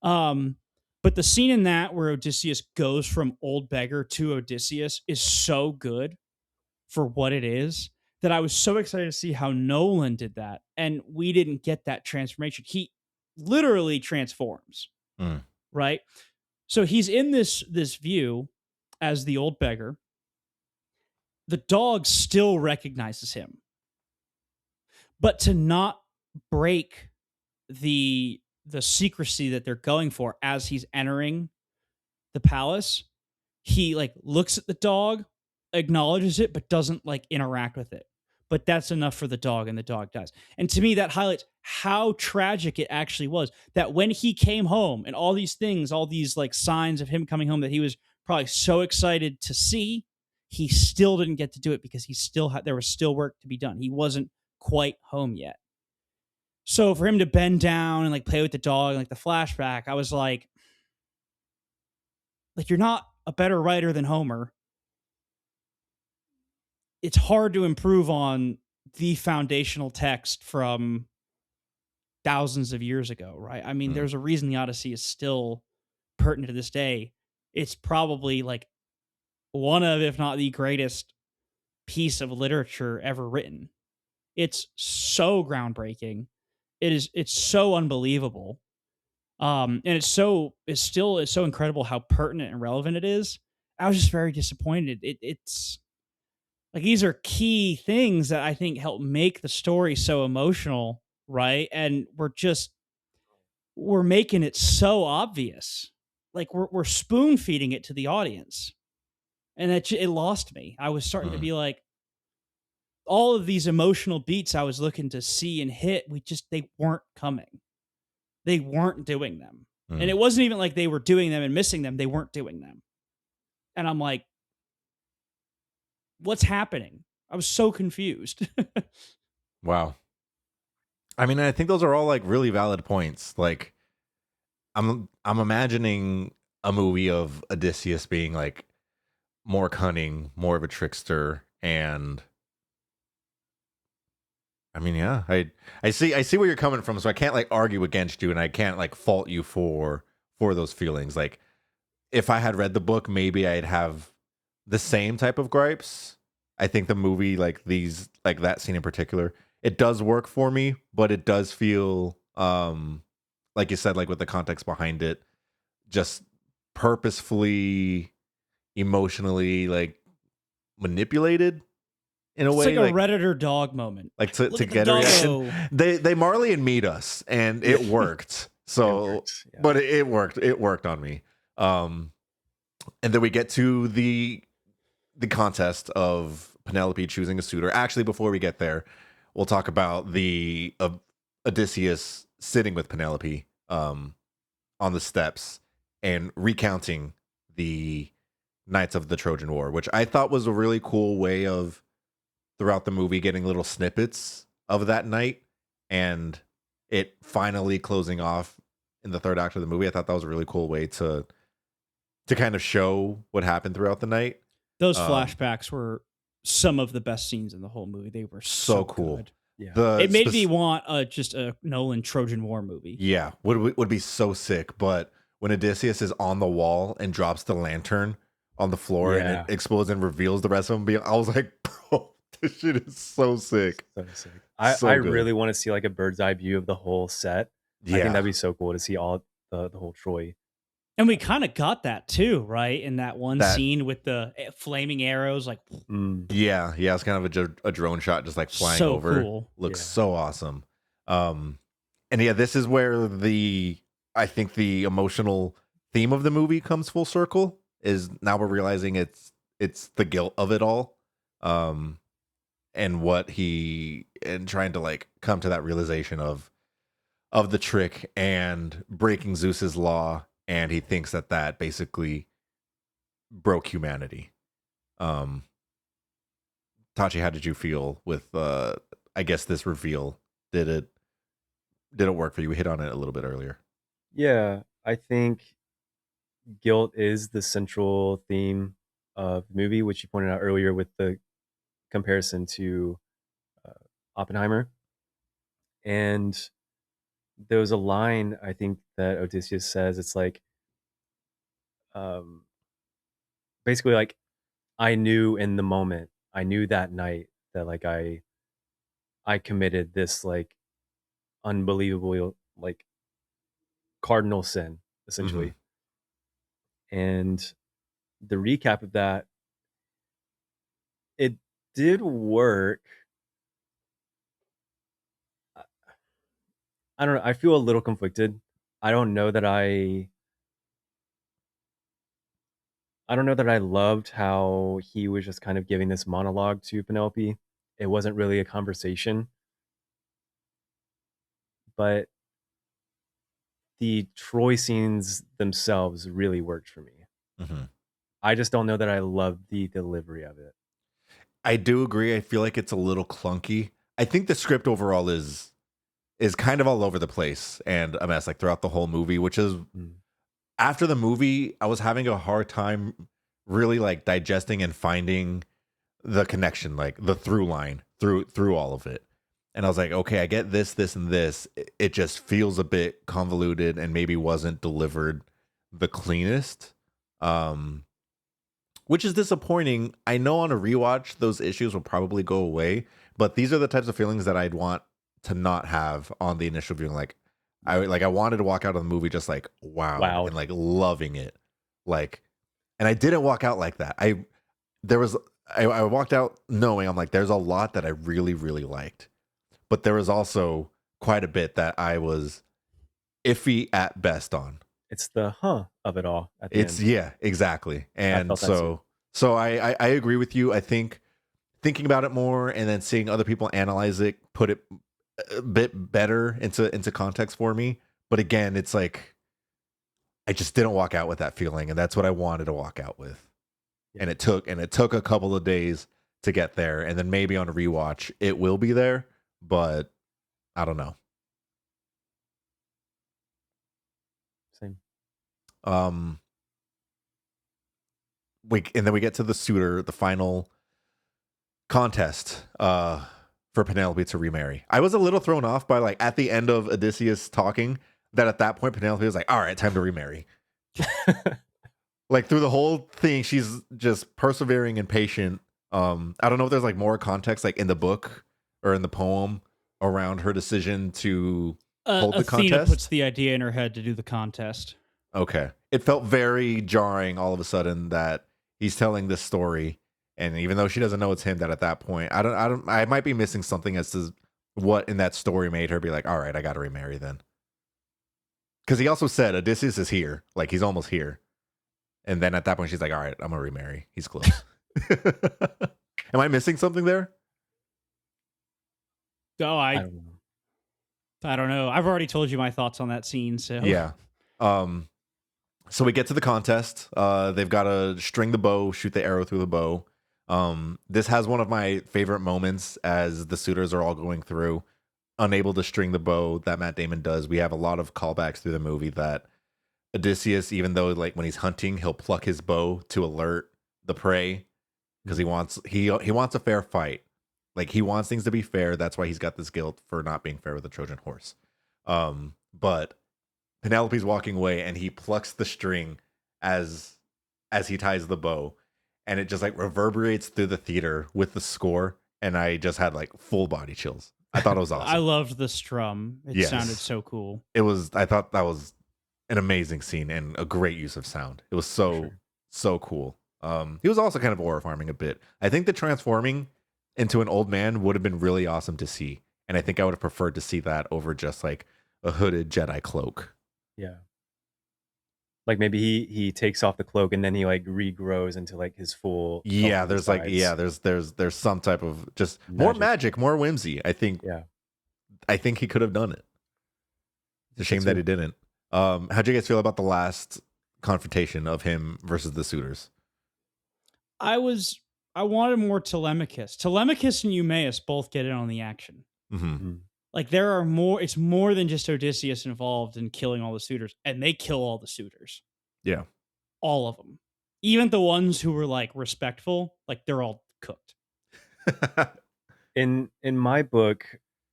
Um, but the scene in that where Odysseus goes from old beggar to Odysseus is so good for what it is that I was so excited to see how Nolan did that. And we didn't get that transformation. He literally transforms, Mm. right? So he's in this view as the old beggar. The dog still recognizes him. But to not break the secrecy that they're going for as he's entering the palace, he like looks at the dog, acknowledges it, but doesn't like interact with it. But that's enough for the dog, and the dog dies. And to me, that highlights how tragic it actually was. That when he came home and all these things, all these like signs of him coming home that he was probably so excited to see, he still didn't get to do it because he still had there was still work to be done. He wasn't quite home yet. So for him to bend down and like play with the dog and like the flashback, I was like you're not a better writer than Homer. It's hard to improve on the foundational text from thousands of years ago, right? I mean, there's a reason the Odyssey is still pertinent to this day. It's probably like one of, if not the greatest piece of literature ever written. It's so groundbreaking. It's so unbelievable. And it's so incredible how pertinent and relevant it is. I was just very disappointed. It's like these are key things that I think help make the story so emotional, right? And we're making it so obvious. Like we're spoon feeding it to the audience. And it lost me. I was starting to be like, all of these emotional beats I was looking to see and hit, they weren't coming. They weren't doing them. And it wasn't even like they were doing them and missing them. They weren't doing them. And I'm like, what's happening? I was so confused. Wow. I mean, I think those are all like really valid points. Like, I'm imagining a movie of Odysseus being like more cunning, more of a trickster, and I mean, yeah, I see where you're coming from, so I can't like argue against you, and I can't like fault you for those feelings. Like, if I had read the book, maybe I'd have the same type of gripes. I think the movie, like that scene in particular, it does work for me, but it does feel, like you said, like with the context behind it, just purposefully, emotionally, like manipulated in a It's way, like a like Redditor dog moment. like to Look at the get a reaction. doggo. They Marley and meet us, and it worked. So, It worked, yeah. but it worked. It worked on me. And then we get to the contest of Penelope choosing a suitor. Actually, before we get there, we'll talk about the Odysseus sitting with Penelope on the steps and recounting the Knights of the Trojan War, which I thought was a really cool way of throughout the movie getting little snippets of that night and it finally closing off in the third act of the movie. I thought that was a really cool way to kind of show what happened throughout the night. Those flashbacks were some of the best scenes in the whole movie. They were so cool. good. Yeah. It made me want just a Nolan Trojan War movie. Yeah, would be so sick. But when Odysseus is on the wall and drops the lantern on the floor and it explodes and reveals the rest of them, I was like, bro, this shit is so sick. So sick. I really want to see like a bird's eye view of the whole set. Yeah. I think that'd be so cool to see all the whole Troy. And we kind of got that too, right? In that one scene with the flaming arrows, like yeah, it's kind of a drone shot, just like flying so over. Cool. Looks so awesome. And yeah, this is where I think the emotional theme of the movie comes full circle. Is now we're realizing it's the guilt of it all, and trying to like come to that realization of the trick and breaking Zeus's law. And he thinks that basically broke humanity. Tachi, how did you feel with I guess this reveal? Did it work for you? We hit on it a little bit earlier. Yeah, I think guilt is the central theme of the movie, which you pointed out earlier with the comparison to Oppenheimer, and there was a line I think that Odysseus says. It's like, um, basically like, I knew in the moment, I knew that night that like I committed this like unbelievable like cardinal sin Mm-hmm. essentially. And the recap of that, it did work. I don't know. I feel a little conflicted. I don't know that I don't know that I loved how he was just kind of giving this monologue to Penelope. It wasn't really a conversation, but the Troy scenes themselves really worked for me. Mm-hmm. I just don't know that I love the delivery of it. I do agree. I feel like it's a little clunky. I think the script overall is kind of all over the place and a mess, like throughout the whole movie, which is Mm. after the movie, I was having a hard time really like digesting and finding the connection, like the through line through all of it. And I was like, okay, I get this, this, and this. It just feels a bit convoluted and maybe wasn't delivered the cleanest. Um, which is disappointing. I know on a rewatch those issues will probably go away, but these are the types of feelings that I'd want to not have on the initial viewing. I wanted to walk out of the movie just like wowed Wow. and like loving it. Like, and I didn't walk out like that. There was I walked out knowing I'm like there's a lot that I really really liked, but there was also quite a bit that I was iffy at best on. It's the of it all at the It's end. yeah, exactly. I And felt that too. so I agree with you. I think thinking about it more and then seeing other people analyze it put it a bit better into context for me. But again, it's like I just didn't walk out with that feeling, and that's what I wanted to walk out with. Yeah. And it took a couple of days to get there, and then maybe on a rewatch it will be there, but I don't know. Same. Um, and then we get to the suitor, the final contest for Penelope to remarry. I was a little thrown off by like at the end of Odysseus talking that at that point Penelope was like, "All right, time to remarry." Like through the whole thing, she's just persevering and patient. I don't know if there's like more context like in the book or in the poem around her decision to hold the Athena contest. puts the idea in her head to do the contest. Okay. It felt very jarring all of a sudden that he's telling this story, and even though she doesn't know it's him, that at that point, I might be missing something as to what in that story made her be like, all right, I got to remarry then. Because he also said Odysseus is here, like he's almost here, and then at that point she's like, all right, I'm gonna remarry. He's close. Am I missing something there? Oh, I don't know. I don't know. I've already told you my thoughts on that scene. So Yeah. So we get to the contest. They've got to string the bow, shoot the arrow through the bow. This has one of my favorite moments as the suitors are all going through, unable to string the bow that Matt Damon does. We have a lot of callbacks through the movie that Odysseus, even though like when he's hunting, he'll pluck his bow to alert the prey because he wants a fair fight. Like he wants things to be fair. That's why he's got this guilt for not being fair with the Trojan horse. But Penelope's walking away and he plucks the string as he ties the bow, and it just like reverberates through the theater with the score, and I just had like full body chills. I thought it was awesome. I loved the strum. It Yes. sounded so cool. I thought that was an amazing scene and a great use of sound. It was so cool. He was also kind of aura farming a bit. I think the transforming into an old man would have been really awesome to see, and I think I would have preferred to see that over just like a hooded Jedi cloak. Yeah. Like maybe he takes off the cloak and then he like regrows into like his full. Yeah, there's like size. there's some type of just more magic, more whimsy. I think he could have done it. It's a shame that he didn't. How'd you guys feel about the last confrontation of him versus the suitors? I wanted more Telemachus. Telemachus and Eumaeus both get in on the action. Mm-hmm. Like there are more. It's more than just Odysseus involved in killing all the suitors, and they kill all the suitors. Yeah, all of them, even the ones who were like respectful. Like they're all cooked. In my book,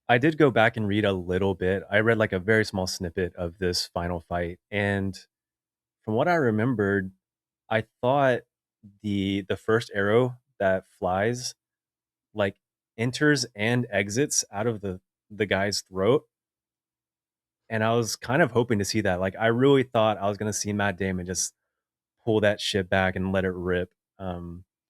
I did go back and read a little bit. I read like a very small snippet of this final fight, and from what I remembered, I thought the first arrow that flies like enters and exits out of the guy's throat, and I was kind of hoping to see that. Like I really thought I was gonna see Matt Damon just pull that shit back and let it rip.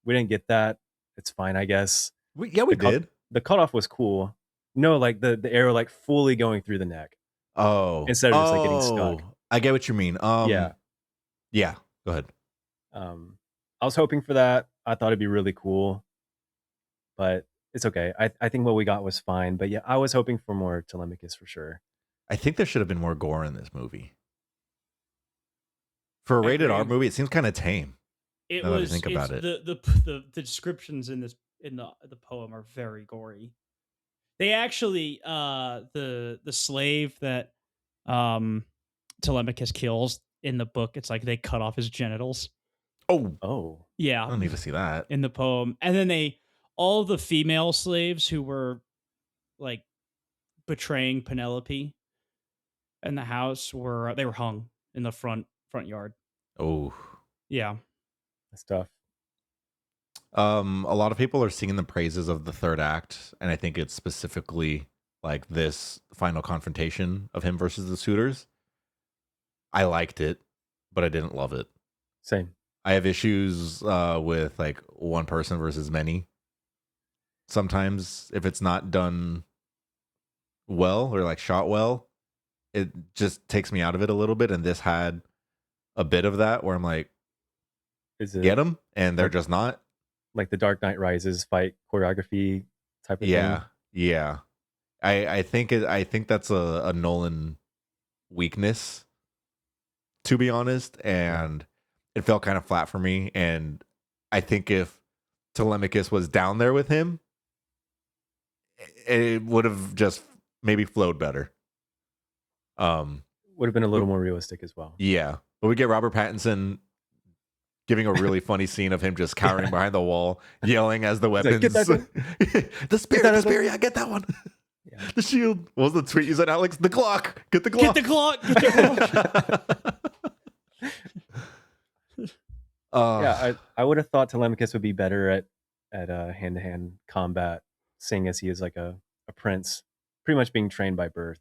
We didn't get that. It's fine, I guess. We The cut did. the cutoff was cool. No, like the arrow like fully going through the neck Oh, instead of just like getting stuck. I get what you mean. Yeah. Yeah. Go ahead. I was hoping for that. I thought it'd be really cool, but it's okay. I think what we got was fine. But yeah, I was hoping for more Telemachus for sure. I think there should have been more gore in this movie. For a I rated R agree. movie, it seems kind of tame. It Now that I was think about it. the descriptions in the poem are very gory. They actually the slave that Telemachus kills in the book, it's like they cut off his genitals. Oh, Oh, I Yeah, don't need to see that. in the poem. And then all the female slaves who were like betraying Penelope in the house were hung in the front yard. Oh. Yeah. that's tough. A lot of people are singing the praises of the third act, and I think it's specifically like this final confrontation of him versus the suitors. I liked it, but I didn't love it. Same. I have issues with like one person versus many. Sometimes if it's not done well or like shot well, it just takes me out of it a little bit. And this had a bit of that where I'm like, Is it get them, and they're like- just not. like the Dark Knight Rises fight choreography type of Yeah, thing? yeah. I think that's a Nolan weakness, to be honest, and it felt kind of flat for me. And I think if Telemachus was down there with him, it would have just maybe flowed better. Would have been a little more realistic as well. Yeah, but we get Robert Pattinson giving a really funny scene of him just cowering behind the wall, yelling as the like, weapons. "Get that thing." The spear, yeah, get that one. Yeah. The shield. What was the tweet you said, Alex? The clock. Get the clock. Get the clock. Get the clock. Yeah, I would have thought Telemachus would be better at hand-to-hand combat, seeing as he is like a prince, pretty much being trained by birth.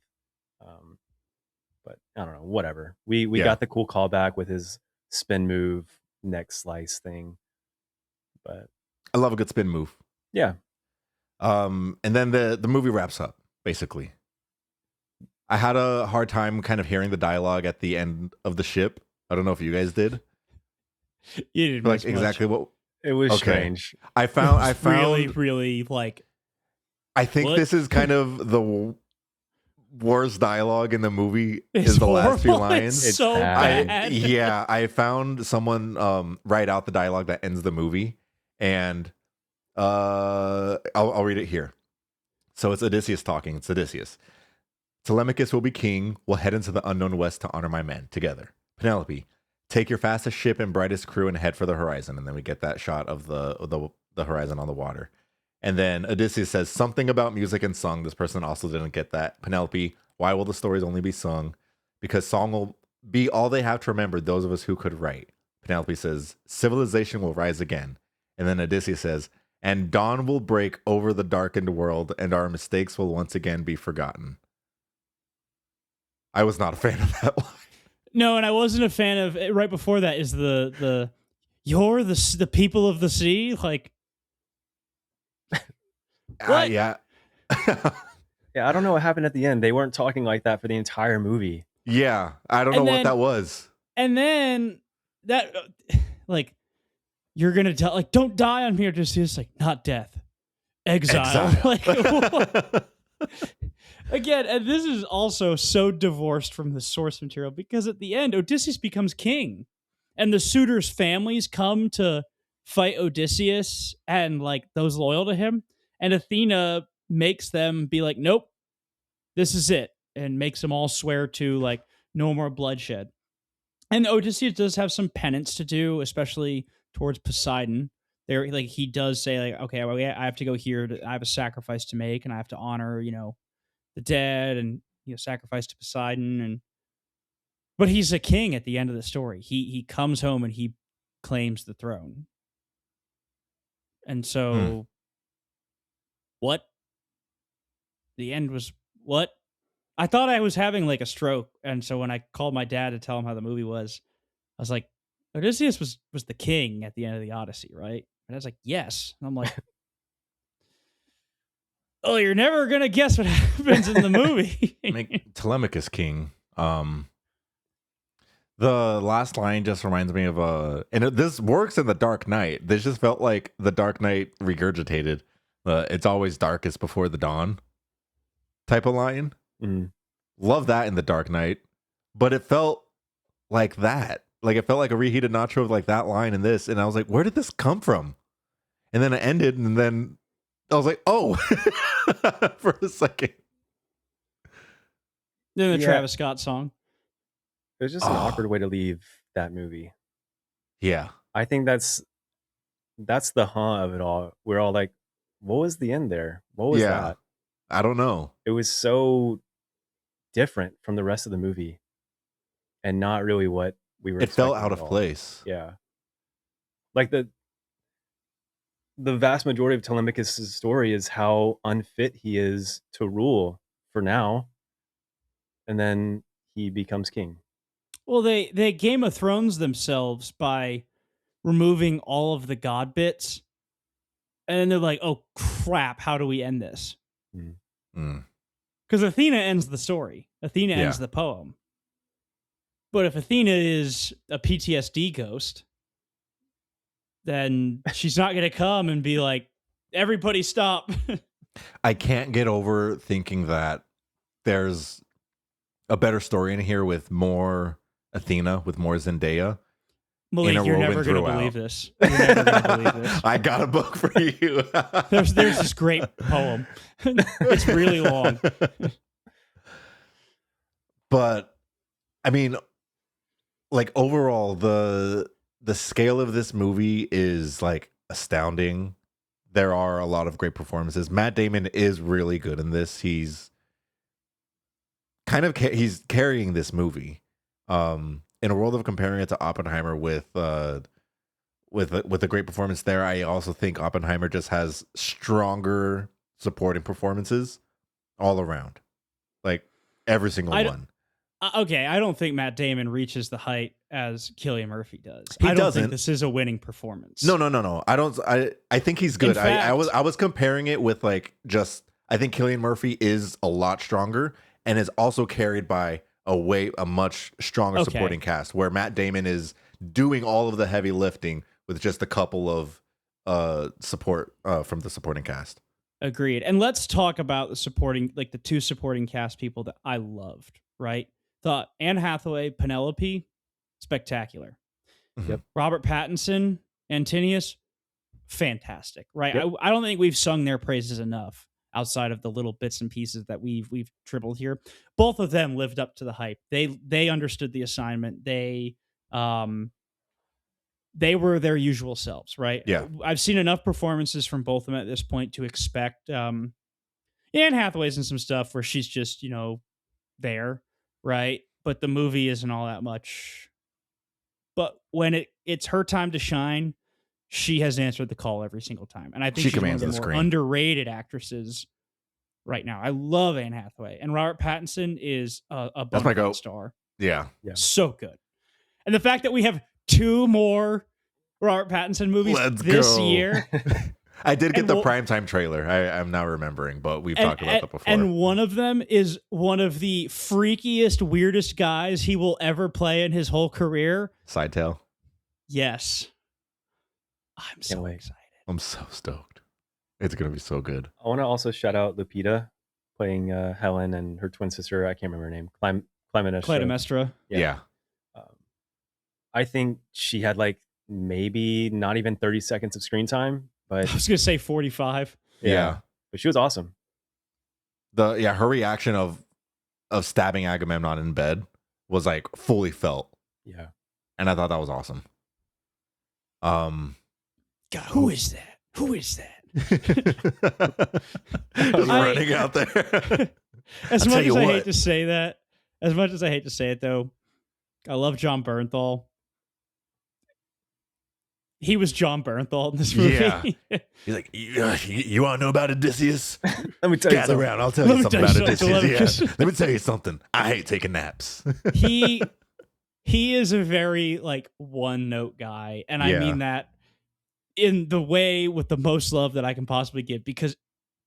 But I don't know, whatever. We Yeah. got the cool callback with his spin move, neck slice thing. But I love a good spin move. yeah, And then the movie wraps up, basically. I had a hard time kind of hearing the dialogue at the end of the ship. I don't know if you guys did. You didn't Like miss much. exactly what it was Okay. strange. I found. It was really like I think What? this is kind of the worst dialogue in the movie. it's Is the last few horrible. lines? It's so bad. bad. Yeah, I found someone write out the dialogue that ends the movie, and I'll read it here. So it's Odysseus talking. It's Odysseus. Telemachus will be king. We'll head into the unknown west to honor my men together. Penelope, take your fastest ship and brightest crew and head for the horizon. And then we get that shot of the horizon on the water. And then Odysseus says something about music and song. This person also didn't get that. Penelope, why will the stories only be sung? Because song will be all they have to remember, those of us who could write. Penelope says, civilization will rise again. And then Odysseus says, and dawn will break over the darkened world, and our mistakes will once again be forgotten. I was not a fan of that line. No, and I wasn't a fan of right before that is the you're the people of the sea, like What? Yeah. Yeah, I don't know what happened at the end. They weren't talking like that for the entire movie. Yeah. I don't know And what then- that was. and then that like you're gonna tell like don't die on here, just like not death. Exile. Like what? Again, and this is also so divorced from the source material because at the end, Odysseus becomes king, and the suitors' families come to fight Odysseus and like those loyal to him, and Athena makes them be like, "Nope, this is it," and makes them all swear to like no more bloodshed. And Odysseus does have some penance to do, especially towards Poseidon, there, like he does say like, okay, well, I have to go here. I have a sacrifice to make, and I have to honor, the dead, and sacrifice to Poseidon, and but he's a king at the end of the story. He comes home and he claims the throne, and so what? The end was what? I thought I was having like a stroke, and so when I called my dad to tell him how the movie was, I was like, Odysseus was the king at the end of the Odyssey, right? And I was like, yes. And I'm like, oh, you're never gonna guess what happens in the movie. Make Telemachus king. The last line just reminds me of this works in The Dark Knight. This just felt like The Dark Knight regurgitated. It's always darkest before the dawn type of line. Love that in The Dark Knight, but it felt like that. Like it felt like a reheated nacho of like that line in this, and I was like, where did this come from? And then it ended, and then I was like, oh, for a second. Then the Travis Scott song. It was just an awkward way to leave that movie. Yeah. I think that's the of it all. We're all like, what was the end there? What was that? I don't know. It was so different from the rest of the movie and not really what we were It felt expecting out at of all. place. Yeah. Like the vast majority of Telemachus' story is how unfit he is to rule for now. And then he becomes king. Well, they Game of Thrones themselves by removing all of the god bits, and then they're like, "Oh crap! How do we end this?" Because Athena ends the story. Athena ends the poem. But if Athena is a PTSD ghost, then she's not going to come and be like, "Everybody stop." I can't get over thinking that there's a better story in here with more Athena, with more Zendaya. Malik, you're never going to believe this. You're never going to believe this. I got a book for you. There's this great poem. It's really long. But I mean, like overall, the scale of this movie is like astounding. There are a lot of great performances. Matt Damon is really good in this. He's kind of he's carrying this movie. In a world of comparing it to Oppenheimer with a great performance there, I also think Oppenheimer just has stronger supporting performances all around, like every single one. Okay, I don't think Matt Damon reaches the height as Cillian Murphy does. I don't think this is a winning performance. No. I don't. I think he's good. Fact, I was comparing it with like just. I think Cillian Murphy is a lot stronger and is also carried by a much stronger supporting cast, where Matt Damon is doing all of the heavy lifting with just a couple of support from the supporting cast. Agreed. And let's talk about the two supporting cast people that I loved, right? Thought Anne Hathaway, Penelope, spectacular. Yep. Robert Pattinson, Antonius, fantastic, right? Yep. I don't think we've sung their praises enough outside of the little bits and pieces that we've dribbled here. Both of them lived up to the hype. They understood the assignment. They were their usual selves, right? Yeah. I've seen enough performances from both of them at this point to expect Anne Hathaway's in some stuff where she's just, there, right? But the movie isn't all that much. But when it's her time to shine, she has answered the call every single time. And I think she's one of the more underrated actresses right now. I love Anne Hathaway. And Robert Pattinson is a bona star. Yeah. So good. And the fact that we have 2 more Robert Pattinson movies this year. I did get the primetime trailer. I'm now remembering, but we've talked about that before. And one of them is one of the freakiest, weirdest guys he will ever play in his whole career. Sidetail. Yes. I'm so excited. I'm so stoked. It's going to be so good. I want to also shout out Lupita playing Helen and her twin sister. I can't remember her name. Clytemnestra. Yeah. I think she had like maybe not even 30 seconds of screen time, but I was going to say 45. Yeah. But she was awesome. Her reaction of stabbing Agamemnon in bed was like fully felt. Yeah. And I thought that was awesome. God, who is that? Who is that? Just running out there. As much as I hate to say that, as much as I hate to say it, though, I love John Bernthal. He was John Bernthal in this movie. Yeah. He's like, you want to know about Odysseus? Let me tell you Gather something. around. I'll tell you something about Odysseus. Let Let me tell you something. I hate taking naps. He is a very like one note guy, and I mean that in the way with the most love that I can possibly give, because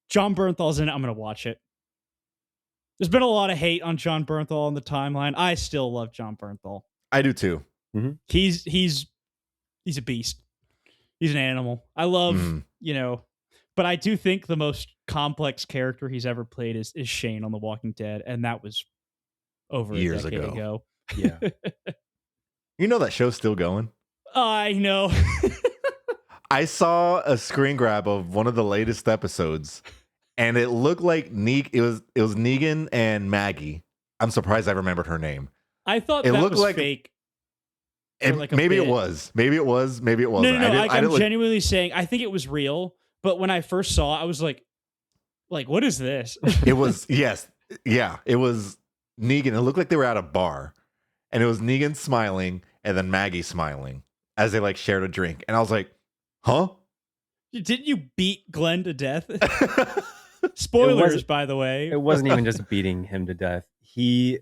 John Bernthal's in it. I'm gonna watch it. There's been a lot of hate on John Bernthal on the timeline. I still love John Bernthal. I do too. Mm-hmm. He's a beast. He's an animal. I love, but I do think the most complex character he's ever played is Shane on The Walking Dead, and that was over Years a decade ago. Yeah. You know that show's still going? I know. I saw a screen grab of one of the latest episodes, and it looked like it was Negan and Maggie. I'm surprised I remembered her name. I thought it that looked was like fake. Maybe it was. Maybe it was. Maybe it wasn't. No. I'm genuinely saying I think it was real. But when I first saw it, I was like, what is this? It was, yes. Yeah. It was Negan. It looked like they were at a bar. And it was Negan smiling and then Maggie smiling as they like shared a drink. And I was like, huh? Didn't you beat Glenn to death? Spoilers, by the way. It wasn't even just beating him to death. He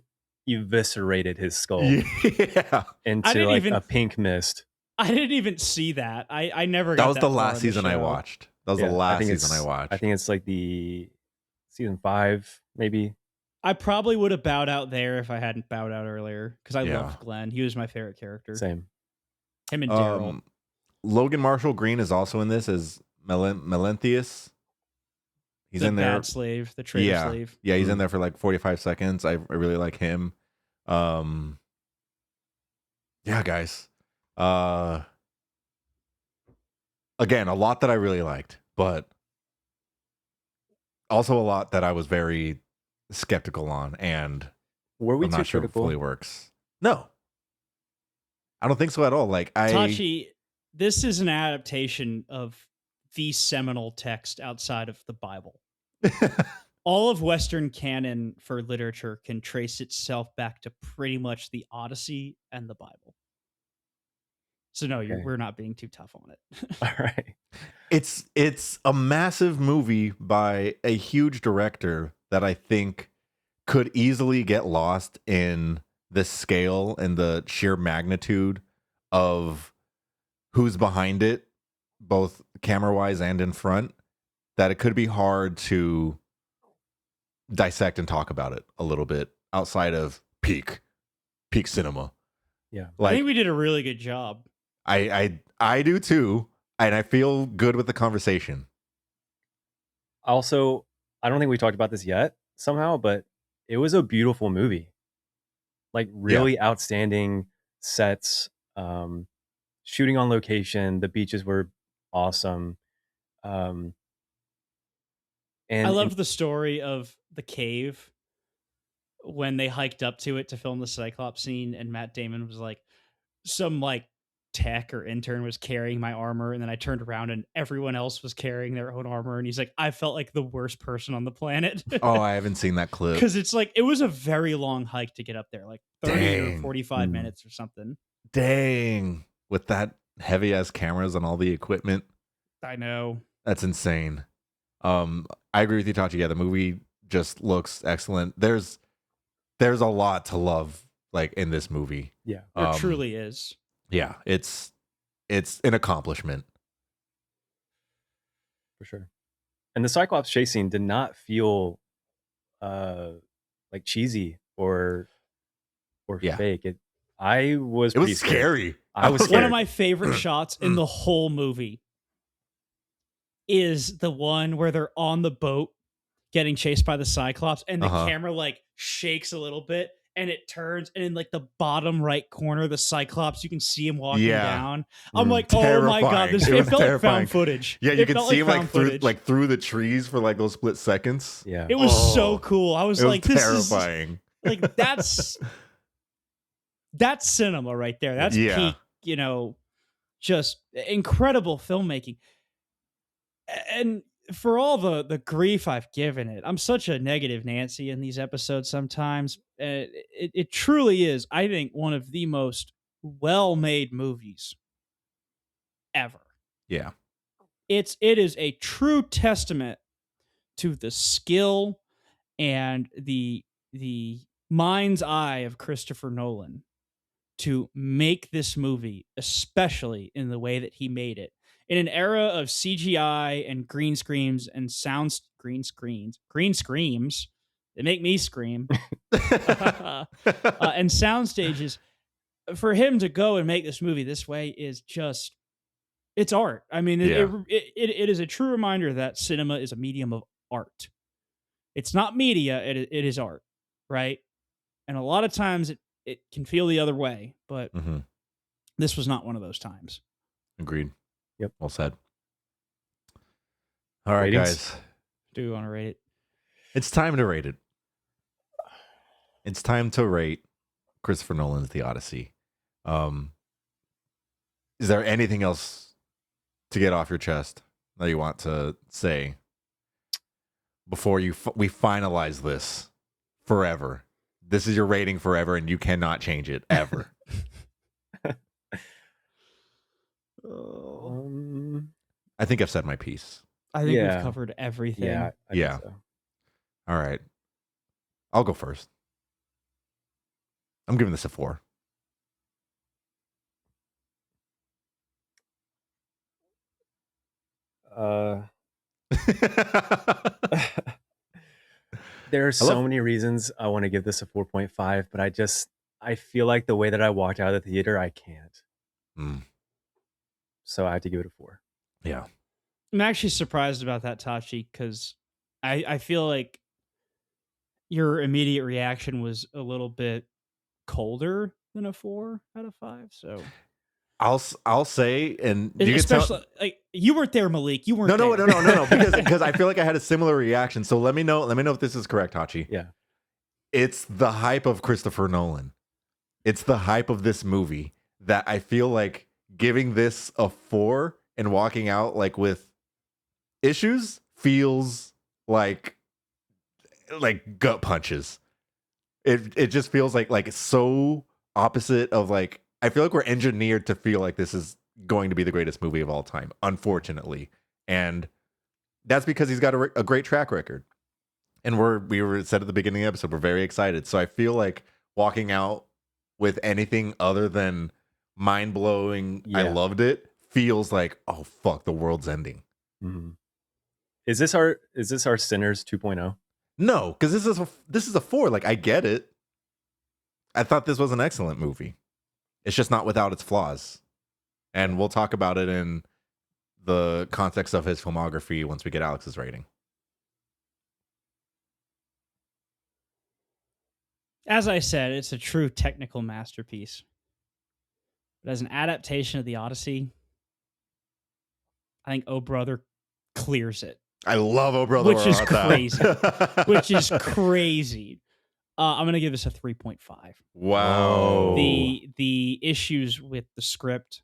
eviscerated his skull into like a pink mist. I didn't even see that. I never got that was that the far last in season I watched. That was the last season I watched. I think it's like the season 5, maybe. I probably would have bowed out there if I hadn't bowed out earlier, because I loved Glenn. He was my favorite character. Same. Him and Daryl. Logan Marshall Green is also in this as Melanthius. He's in there. Bad slave, the traitor slave. Yeah, he's in there for like 45 seconds. I really like him. Yeah, guys. Again, a lot that I really liked, but also a lot that I was very skeptical on, and were we I'm too not sure critical? it fully works. No, I don't think so at all. Like Tachi, this is an adaptation of the seminal text outside of the Bible. All of Western canon for literature can trace itself back to pretty much the Odyssey and the Bible. So no, we're not being too tough on it. All right. It's a massive movie by a huge director that I think could easily get lost in the scale and the sheer magnitude of who's behind it, both camera-wise and in front, that it could be hard to dissect and talk about it a little bit outside of peak cinema. Yeah. I think we did a really good job. I do too, and I feel good with the conversation. Also, I don't think we talked about this yet somehow, but it was a beautiful movie. Like really outstanding sets, shooting on location. The beaches were awesome. And I loved the story of the cave when they hiked up to it to film the Cyclops scene, and Matt Damon was like, some like tech or intern was carrying my armor, and then I turned around and everyone else was carrying their own armor, and he's like, I felt like the worst person on the planet. Oh, I haven't seen that clip. Because it's like, it was a very long hike to get up there, like 30 or 45 minutes or something. Dang. With that heavy ass cameras and all the equipment. I know. That's insane. I agree with you, Tachi. Yeah, the movie just looks excellent. There's a lot to love, like, in this movie. Yeah. There truly is. Yeah, it's an accomplishment. For sure. And the Cyclops chase scene did not feel like cheesy or fake. It was scary. I was scared. One of my favorite shots in the whole movie is the one where they're on the boat getting chased by the Cyclops, and the camera like shakes a little bit, and it turns, and in like the bottom right corner, the Cyclops, you can see him walking down. I'm like, terrifying. Oh my god, it felt like found footage. Yeah, you can see him like through the trees for like those split seconds. Yeah, it was so cool. I was like, this terrifying. Is like that's cinema right there. That's peak, just incredible filmmaking. And for all the grief I've given it, I'm such a negative Nancy in these episodes sometimes. It truly is, I think, one of the most well-made movies ever. Yeah. It is a true testament to the skill and the mind's eye of Christopher Nolan to make this movie, especially in the way that he made it. In an era of CGI and green screens and green screams that make me scream, and sound stages, for him to go and make this movie this way is just, it's art. I mean, it is a true reminder that cinema is a medium of art. It's not media, it is art, right? And a lot of times it can feel the other way, but this was not one of those times. Agreed. Yep. Well said. All right, Ratings? guys. Do you want to rate it? It's time to rate it. It's time to rate Christopher Nolan's The Odyssey. Is there anything else to get off your chest that you want to say before we finalize this forever? This is your rating forever, and you cannot change it ever. I think I've said my piece. I think we've covered everything. Yeah. I think so. All right. I'll go first. I'm giving this a 4. There are so many reasons I want to give this a 4.5, but I feel like the way that I walked out of the theater, I can't. So I have to give it a 4. Yeah. I'm actually surprised about that, Tachi, because I feel like your immediate reaction was a little bit colder than a 4 out of 5. So I'll say, and you especially like you weren't there, Malik. You weren't. No. Because I feel like I had a similar reaction. So let me know if this is correct, Tachi. Yeah. It's the hype of Christopher Nolan. It's the hype of this movie that I feel like giving this a 4 and walking out like with issues feels like gut punches. It just feels like so opposite of like, I feel like we're engineered to feel like this is going to be the greatest movie of all time, unfortunately. And that's because he's got a great track record. And we were said at the beginning of the episode, we're very excited. So I feel like walking out with anything other than mind-blowing, I loved it, feels like, oh fuck, the world's ending. Is this our Sinners 2.0? No, because this is a 4. Like, I get it. I thought this was an excellent movie. It's just not without its flaws. And we'll talk about it in the context of his filmography once we get Alex's rating. As I said, it's a true technical masterpiece. But as an adaptation of The Odyssey, I think Oh Brother clears it. I love Oh Brother, which is crazy. Which is crazy. I'm gonna give this a 3.5. Wow. The issues with the script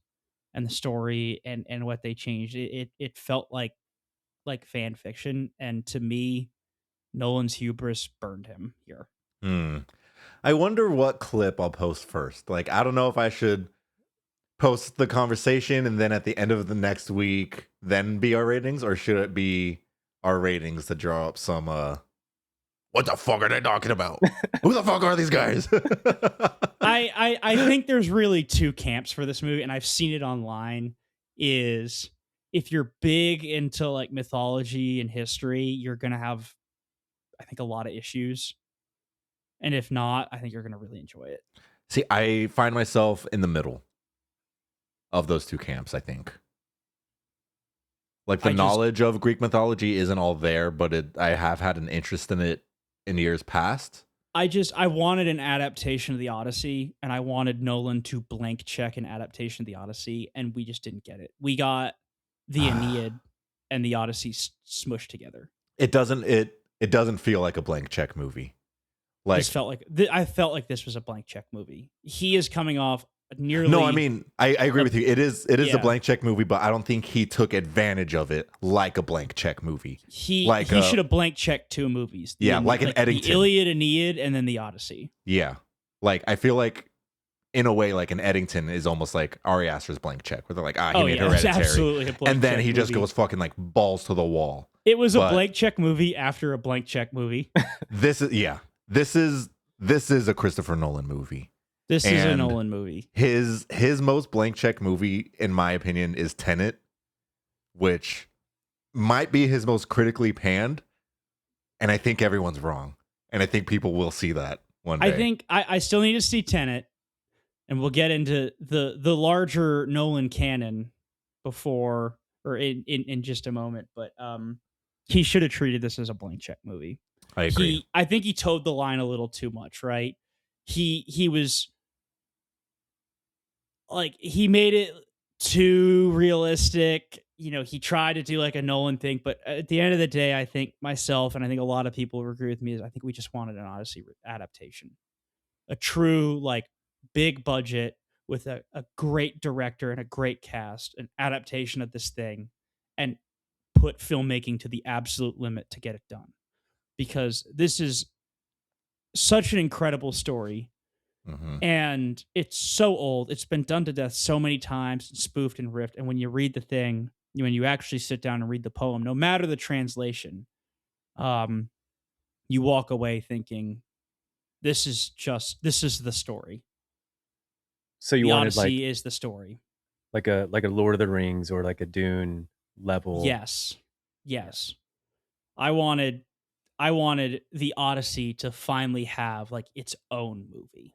and the story and what they changed, it felt like fan fiction, and to me, Nolan's hubris burned him here. I wonder what clip I'll post first. Like, I don't know if I should post the conversation and then at the end of the next week then be our ratings, or should it be our ratings to draw up some what the fuck are they talking about? Who the fuck are these guys? I think there's really two camps for this movie, and I've seen it online. Is if you're big into like mythology and history, you're gonna have, I think, a lot of issues. And if not, I think you're gonna really enjoy it. See, I find myself in the middle of those two camps, I think. Like, the knowledge of Greek mythology isn't all there, but I have had an interest in it in years past. I wanted an adaptation of The Odyssey, and I wanted Nolan to blank check an adaptation of The Odyssey, and we just didn't get it. We got the Aeneid and The Odyssey smushed together. It doesn't feel like a blank check movie. Like, I felt like this was a blank check movie. He is coming off nearly. No, I mean, I agree with you. It is Yeah. a blank check movie, but I don't think he took advantage of it like a blank check movie. He should have blank checked 2 movies. Like an Eddington. The Iliad, Aeneid, and then the Odyssey. Yeah. Like, I feel like, in a way, like an Eddington is almost like Ari Aster's blank check, where they're like, he made Hereditary. Absolutely a blank and then check he just movie. goes fucking like balls to the wall. It was a blank check movie after a blank check movie. This is a Christopher Nolan movie. This is a Nolan movie. His most blank check movie, in my opinion, is Tenet, which might be his most critically panned, and I think everyone's wrong. And I think people will see that one day. I think I still need to see Tenet, and we'll get into the larger Nolan canon before or in just a moment. But he should have treated this as a blank check movie. I agree. I think he towed the line a little too much, right? He was like, he made it too realistic. You know, he tried to do like a Nolan thing, but at the end of the day, I think myself and I think a lot of people who agree with me is I think we just wanted an Odyssey adaptation, a true like big budget with a great director and a great cast, an adaptation of this thing, and put filmmaking to the absolute limit to get it done, because this is such an incredible story. Mm-hmm. And it's so old. It's been done to death so many times, spoofed and ripped. And when you read the thing, when you actually sit down and read the poem, no matter the translation, you walk away thinking, this is the story. So you the wanted Odyssey like is the story. like a Lord of the Rings or like a Dune level. Yes. I wanted the Odyssey to finally have like its own movie.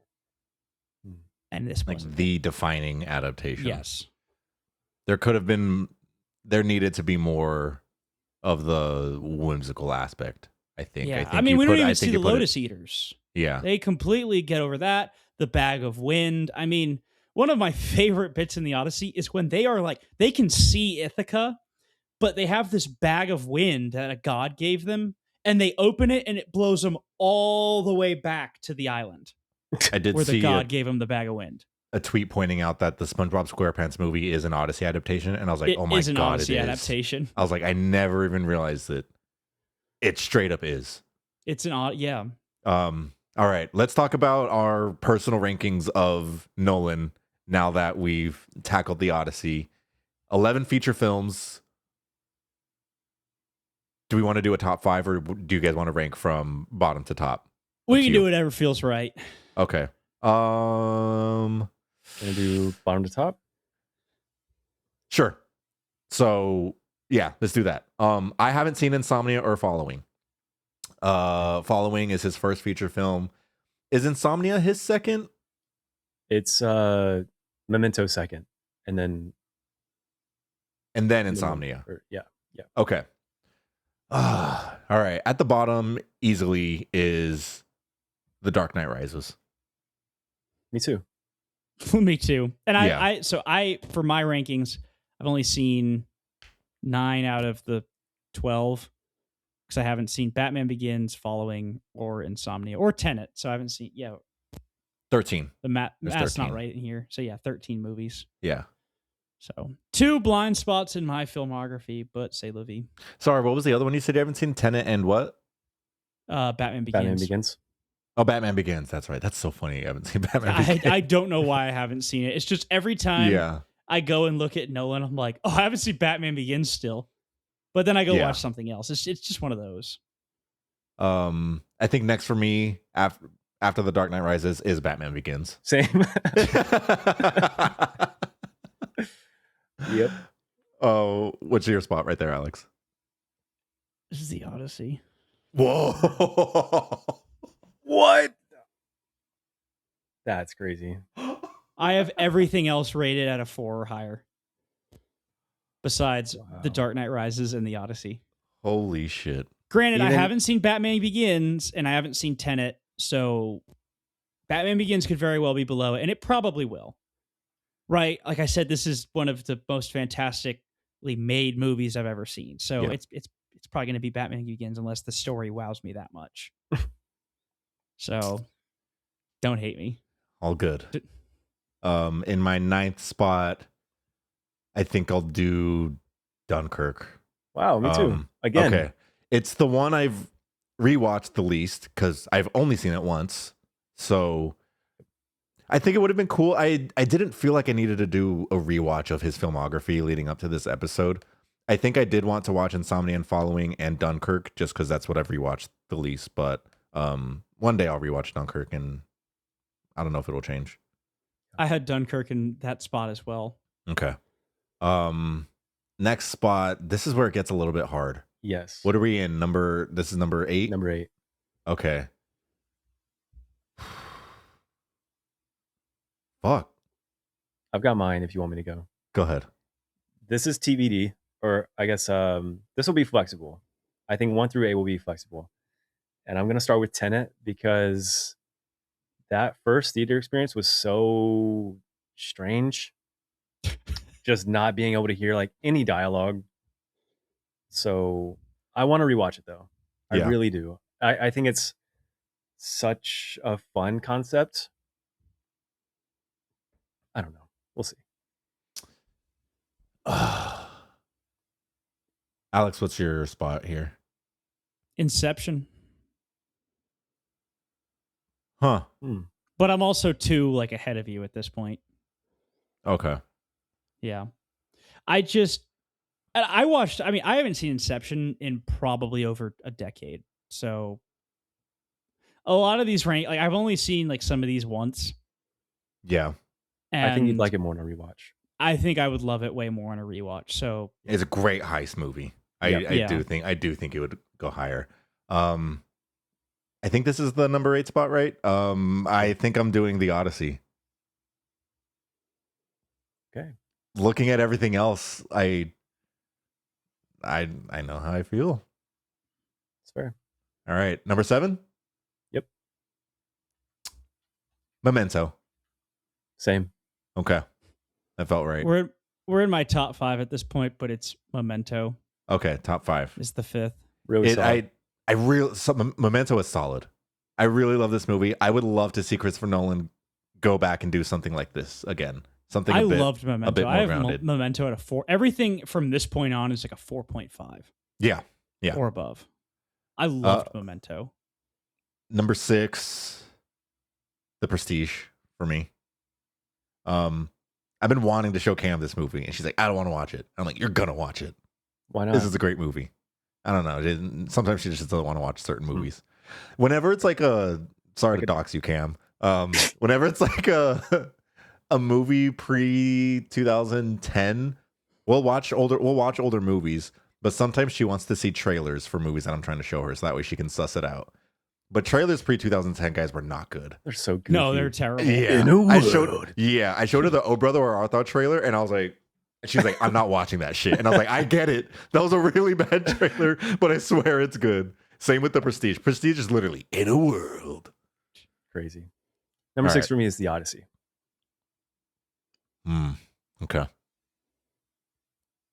And this like wasn't the defining adaptation. Yes. There needed to be more of the whimsical aspect, I think. Yeah. I mean, we don't even see the Lotus Eaters. Yeah. They completely get over that. The bag of wind. I mean, one of my favorite bits in the Odyssey is when they are like, they can see Ithaca, but they have this bag of wind that a god gave them, and they open it and it blows them all the way back to the island. I did where the see god gave him the bag of wind. A tweet pointing out that the SpongeBob SquarePants movie is an Odyssey adaptation, and I was like, "Oh my is an god, Odyssey it is!" adaptation. I was like, I never even realized that it straight up is. It's an yeah. All right, let's talk about our personal rankings of Nolan now that we've tackled the Odyssey. 11 feature films. Do we want to do a top 5, or do you guys want to rank from bottom to top? We can do whatever feels right. Okay. Gonna do bottom to top? Sure. So yeah, let's do that. I haven't seen Insomnia or Following. Following is his first feature film. Is Insomnia his second? It's Memento second, and then Insomnia. Yeah. Okay. All right. At the bottom, easily, is The Dark Knight Rises. Me too. Me too. And Yeah. I for my rankings, I've only seen 9 out of the 12, because I haven't seen Batman Begins, Following, or Insomnia, or Tenet. So I haven't seen 13. the math's 13. not right in here. So yeah, 13 movies. Yeah. So 2 blind spots in my filmography, but say la vie. Sorry, what was the other one you said you haven't seen? Tenet and what? Batman Begins. Batman Begins. Oh, Batman Begins. That's right. That's so funny. You haven't seen Batman Begins. I don't know why I haven't seen it. It's just every time Yeah. I go and look at Nolan, I'm like, oh, I haven't seen Batman Begins still. But then I go watch something else. It's just one of those. I think next for me after The Dark Knight Rises is Batman Begins. Same. Yep. Oh, what's your spot right there, Alex? This is The Odyssey. Whoa. What? That's crazy. I have everything else rated at a 4 or higher, besides The Dark Knight Rises and The Odyssey. Holy shit. Granted, I haven't seen Batman Begins and I haven't seen Tenet, so Batman Begins could very well be below it, and it probably will. Right? Like I said, this is one of the most fantastically made movies I've ever seen. So it's probably going to be Batman Begins unless the story wows me that much. So don't hate me. All good. In my 9th spot, I think I'll do Dunkirk. Wow, me too. Again, Okay. It's the one I've rewatched the least because I've only seen it once. So I think it would have been cool. I didn't feel like I needed to do a rewatch of his filmography leading up to this episode. I think I did want to watch Insomnia and Following and Dunkirk just because that's what I've rewatched the least. But one day I'll rewatch Dunkirk and I don't know if it'll change. I had Dunkirk in that spot as well. Okay. Next spot. This is where it gets a little bit hard. yes. What are we in? This is number 8? Number 8. Okay. Fuck. I've got mine if you want me to go. Go ahead. This is TBD, or I guess this will be flexible. I think 1 through 8 will be flexible. And I'm going to start with Tenet because that first theater experience was so strange. Just not being able to hear like any dialogue. So I want to rewatch it though. I Yeah. really do. I think it's such a fun concept. I don't know. We'll see. Alex, what's your spot here? Inception. Huh. But I'm also 2 like ahead of you at this point. Okay. Yeah. I watched, I mean, I haven't seen Inception in probably over a decade. So a lot of these like I've only seen like some of these once. Yeah. And I think you'd like it more on a rewatch. I think I would love it way more on a rewatch. So It's a great heist movie. I do think it would go higher. I think this is the number 8 spot, right? I think I'm doing The Odyssey. Okay. Looking at everything else, I know how I feel. It's fair. All right, number 7. Yep. Memento. Same. Okay, that felt right. we're in my top 5 at this point, but it's Memento Okay, top 5. is the 5th. Really solid. Memento is solid. I really love this movie. I would love to see Christopher Nolan go back and do something like this again. Something Loved Memento. a bit more I have grounded. Memento at a 4. Everything from this point on is like a 4.5. Yeah. Or above. I loved Memento. Number 6, The Prestige for me. I've been wanting to show Cam this movie, and she's like, "I don't want to watch it." I'm like, "You're gonna watch it. Why not? This is a great movie." I don't know. Sometimes she just doesn't want to watch certain movies. Whenever it's like sorry to dox you, Cam. Whenever it's like a movie pre 2010, we'll watch older movies. But sometimes she wants to see trailers for movies that I'm trying to show her, so that way she can suss it out. But trailers pre 2010 guys were not good. They're so goofy. No, they're terrible. Yeah, I showed her the Oh Brother Where Art Thou trailer, and I was like, she's like, "I'm not watching that shit." And I was like, "I get it. That was a really bad trailer, but I swear it's good." Same with The Prestige. Prestige is literally in a world. Crazy. Number 6 for me is The Odyssey. Okay.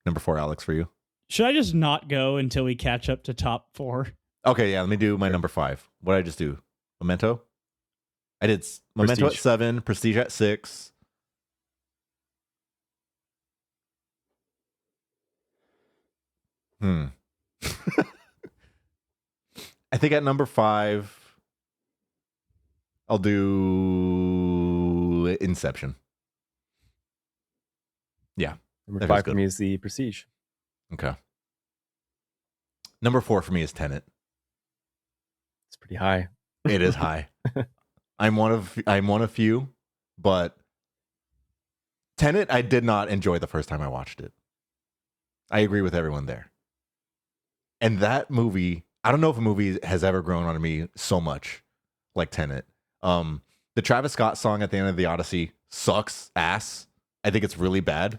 Number 4, Alex, for you. Should I just not go until we catch up to top 4? Okay, yeah, let me do my number 5. What did I just do? Memento? I did Memento at 7, Prestige at 6. I think at number 5, I'll do Inception. Yeah. Number 5 for me is The Prestige. Okay. Number 4 for me is Tenet. It's pretty high. It is high. I'm one of few, but Tenet I did not enjoy the first time I watched it. I agree with everyone there. And that movie, I don't know if a movie has ever grown on me so much like Tenet. The Travis Scott song at the end of The Odyssey sucks ass. I think it's really bad.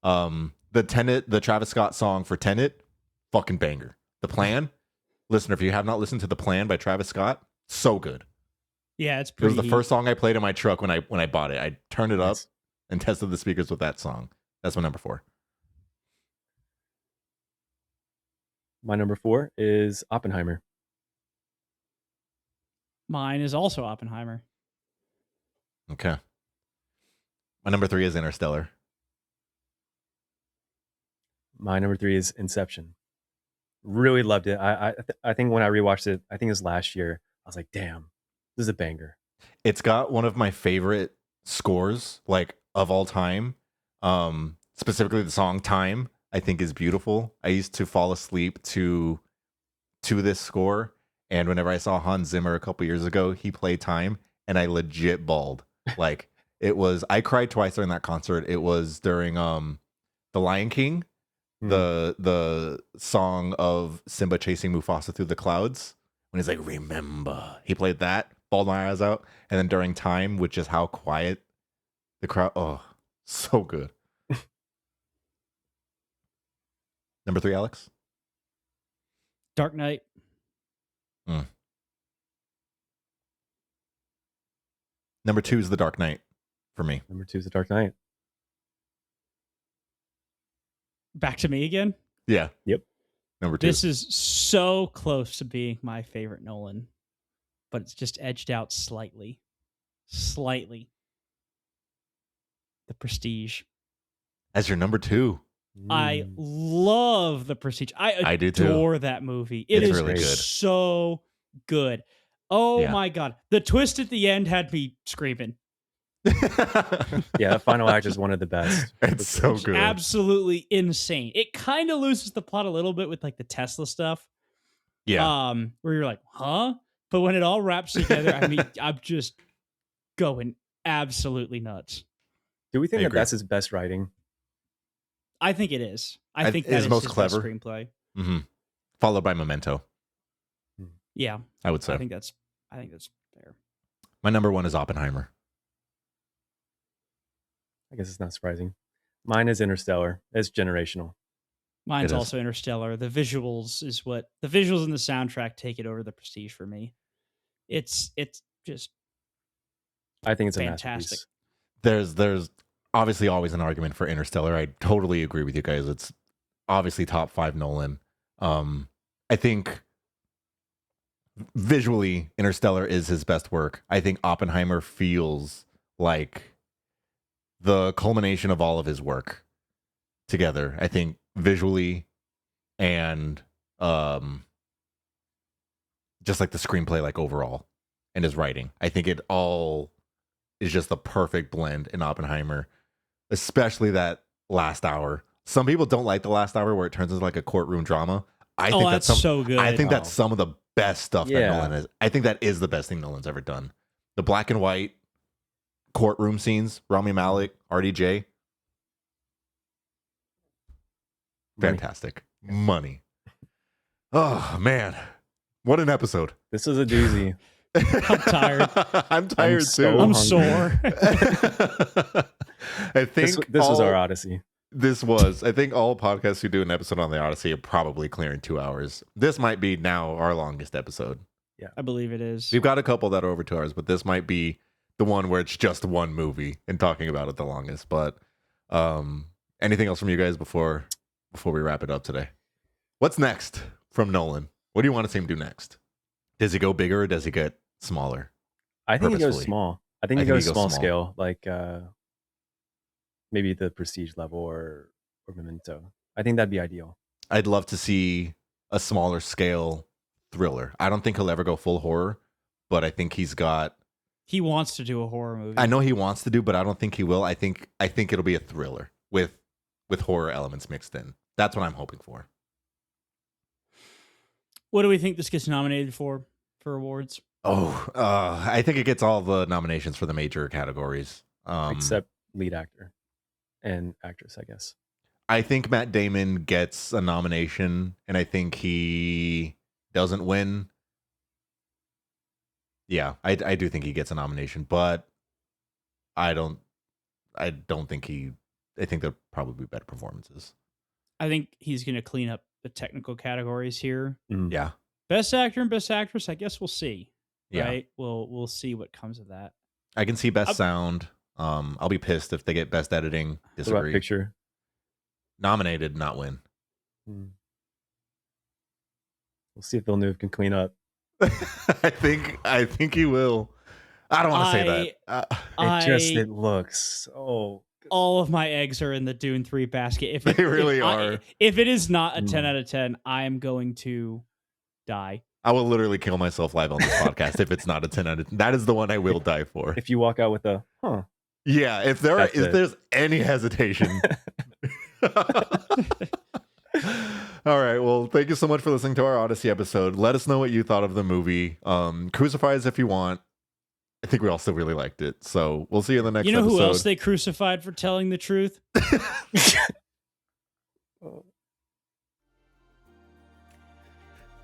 The Travis Scott song for Tenet, fucking banger. The Plan, listener, if you have not listened to The Plan by Travis Scott, so good. Yeah, it's It pretty. was the first song I played in my truck when I bought it. I turned it up and tested the speakers with that song. That's my number 4. My number 4 is Oppenheimer. Mine is also Oppenheimer. Okay. My number 3 is Interstellar. My number 3 is Inception. Really loved it. I think when I rewatched it, I think it was last year, I was like, damn, this is a banger. It's got one of my favorite scores, like, of all time. Specifically the song Time, I think is beautiful. I used to fall asleep to this score, and whenever I saw Hans Zimmer a couple years ago, he played Time, and I legit bawled. Like, I cried twice during that concert. It was during The Lion King, the song of Simba chasing Mufasa through the clouds, when he's like, remember. He played that, bawled my eyes out. And then during Time, which is how quiet the crowd, oh, so good. Number 3, Alex? Dark Knight. Number 2 is The Dark Knight for me. Number 2 is The Dark Knight. Back to me again? Yeah. Yep. Number 2. This is so close to being my favorite Nolan, but it's just edged out slightly. Slightly. The Prestige. As your number 2. I love The Prestige. I do too. adore that movie. It's really good. So good. Oh Yeah. my God. The twist at the end had me screaming. Yeah, the final act is one of the best. It's so good. Absolutely insane. It kind of loses the plot a little bit with like the Tesla stuff. Yeah. Where you're like, huh? But when it all wraps together, I mean, I'm just going absolutely nuts. Do we think I that agree. that's his best writing? I think it is. I think that is is most his clever. best screenplay. Mm-hmm. Followed by Memento, Yeah, I would say. I think that's fair. My number 1 is Oppenheimer. I guess it's not surprising. Mine is Interstellar. It's generational. Mine's It is. also Interstellar. The visuals and the soundtrack take it over The Prestige for me. It's just I think it's a fantastic. masterpiece. There's obviously always an argument for Interstellar. I totally agree with you guys. It's obviously top 5 Nolan. I think visually Interstellar is his best work. I think Oppenheimer feels like the culmination of all of his work together. I think visually and just like the screenplay, like overall, and his writing. I think it all is just the perfect blend in Oppenheimer, especially that last hour. Some people don't like the last hour where it turns into like a courtroom drama. I think that's so good. I think that's some of the best stuff that Yeah. Nolan is. I think that is the best thing Nolan's ever done. The black and white courtroom scenes, Rami Malek, RDJ, fantastic. Money. Oh man, what an episode! This is a doozy. I'm tired. I'm tired so too. I'm hungry. sore. I think This was our Odyssey. I think all podcasts who do an episode on the Odyssey are probably clearing 2 hours. This might be now our longest episode. I believe it is. We've got a couple that are over 2 hours, but this might be the one where it's just one movie and talking about it the longest. But anything else from you guys before we wrap it up today? What's next from Nolan? What do you want to see him do next? Does he go bigger or does he get smaller? I think he goes Purposefully. small. I think he goes small scale, like maybe the Prestige level or Memento. I think that'd be ideal. I'd love to see a smaller scale thriller. I don't think he'll ever go full horror, but I think he wants to do a horror movie. I know he wants to do, but I don't think he will. I think it'll be a thriller with horror elements mixed in. That's what I'm hoping for. What do we think this gets nominated for awards? I think it gets all the nominations for the major categories. Except lead actor and actress, I guess. I think Matt Damon gets a nomination, and I think he doesn't win. Yeah, I do think he gets a nomination, but I don't think I think there'll probably be better performances. I think he's going to clean up the technical categories here. Yeah. Best actor and best actress, I guess we'll see. Yeah. Right? We'll see what comes of that. I can see best sound. I'll be pissed if they get best editing. What about Disagree. picture? Nominated, not win. We'll see if Villeneuve can clean up. I think he will. I don't want to say that. It looks so. All of my eggs are in the Dune 3 basket. If They really are. If it is not a 10 out of 10, I am going to die. I will literally kill myself live on this podcast if it's not a 10 out of 10. That is the one I will die for. If you walk out with a, huh. Yeah, if there's any hesitation. All right. Well, thank you so much for listening to our Odyssey episode. Let us know what you thought of the movie. Crucify us if you want. I think we all still really liked it. So we'll see you in the next episode. You know who else they crucified for telling the truth?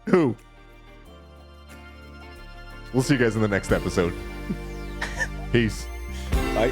Who? We'll see you guys in the next episode. Peace. Bye.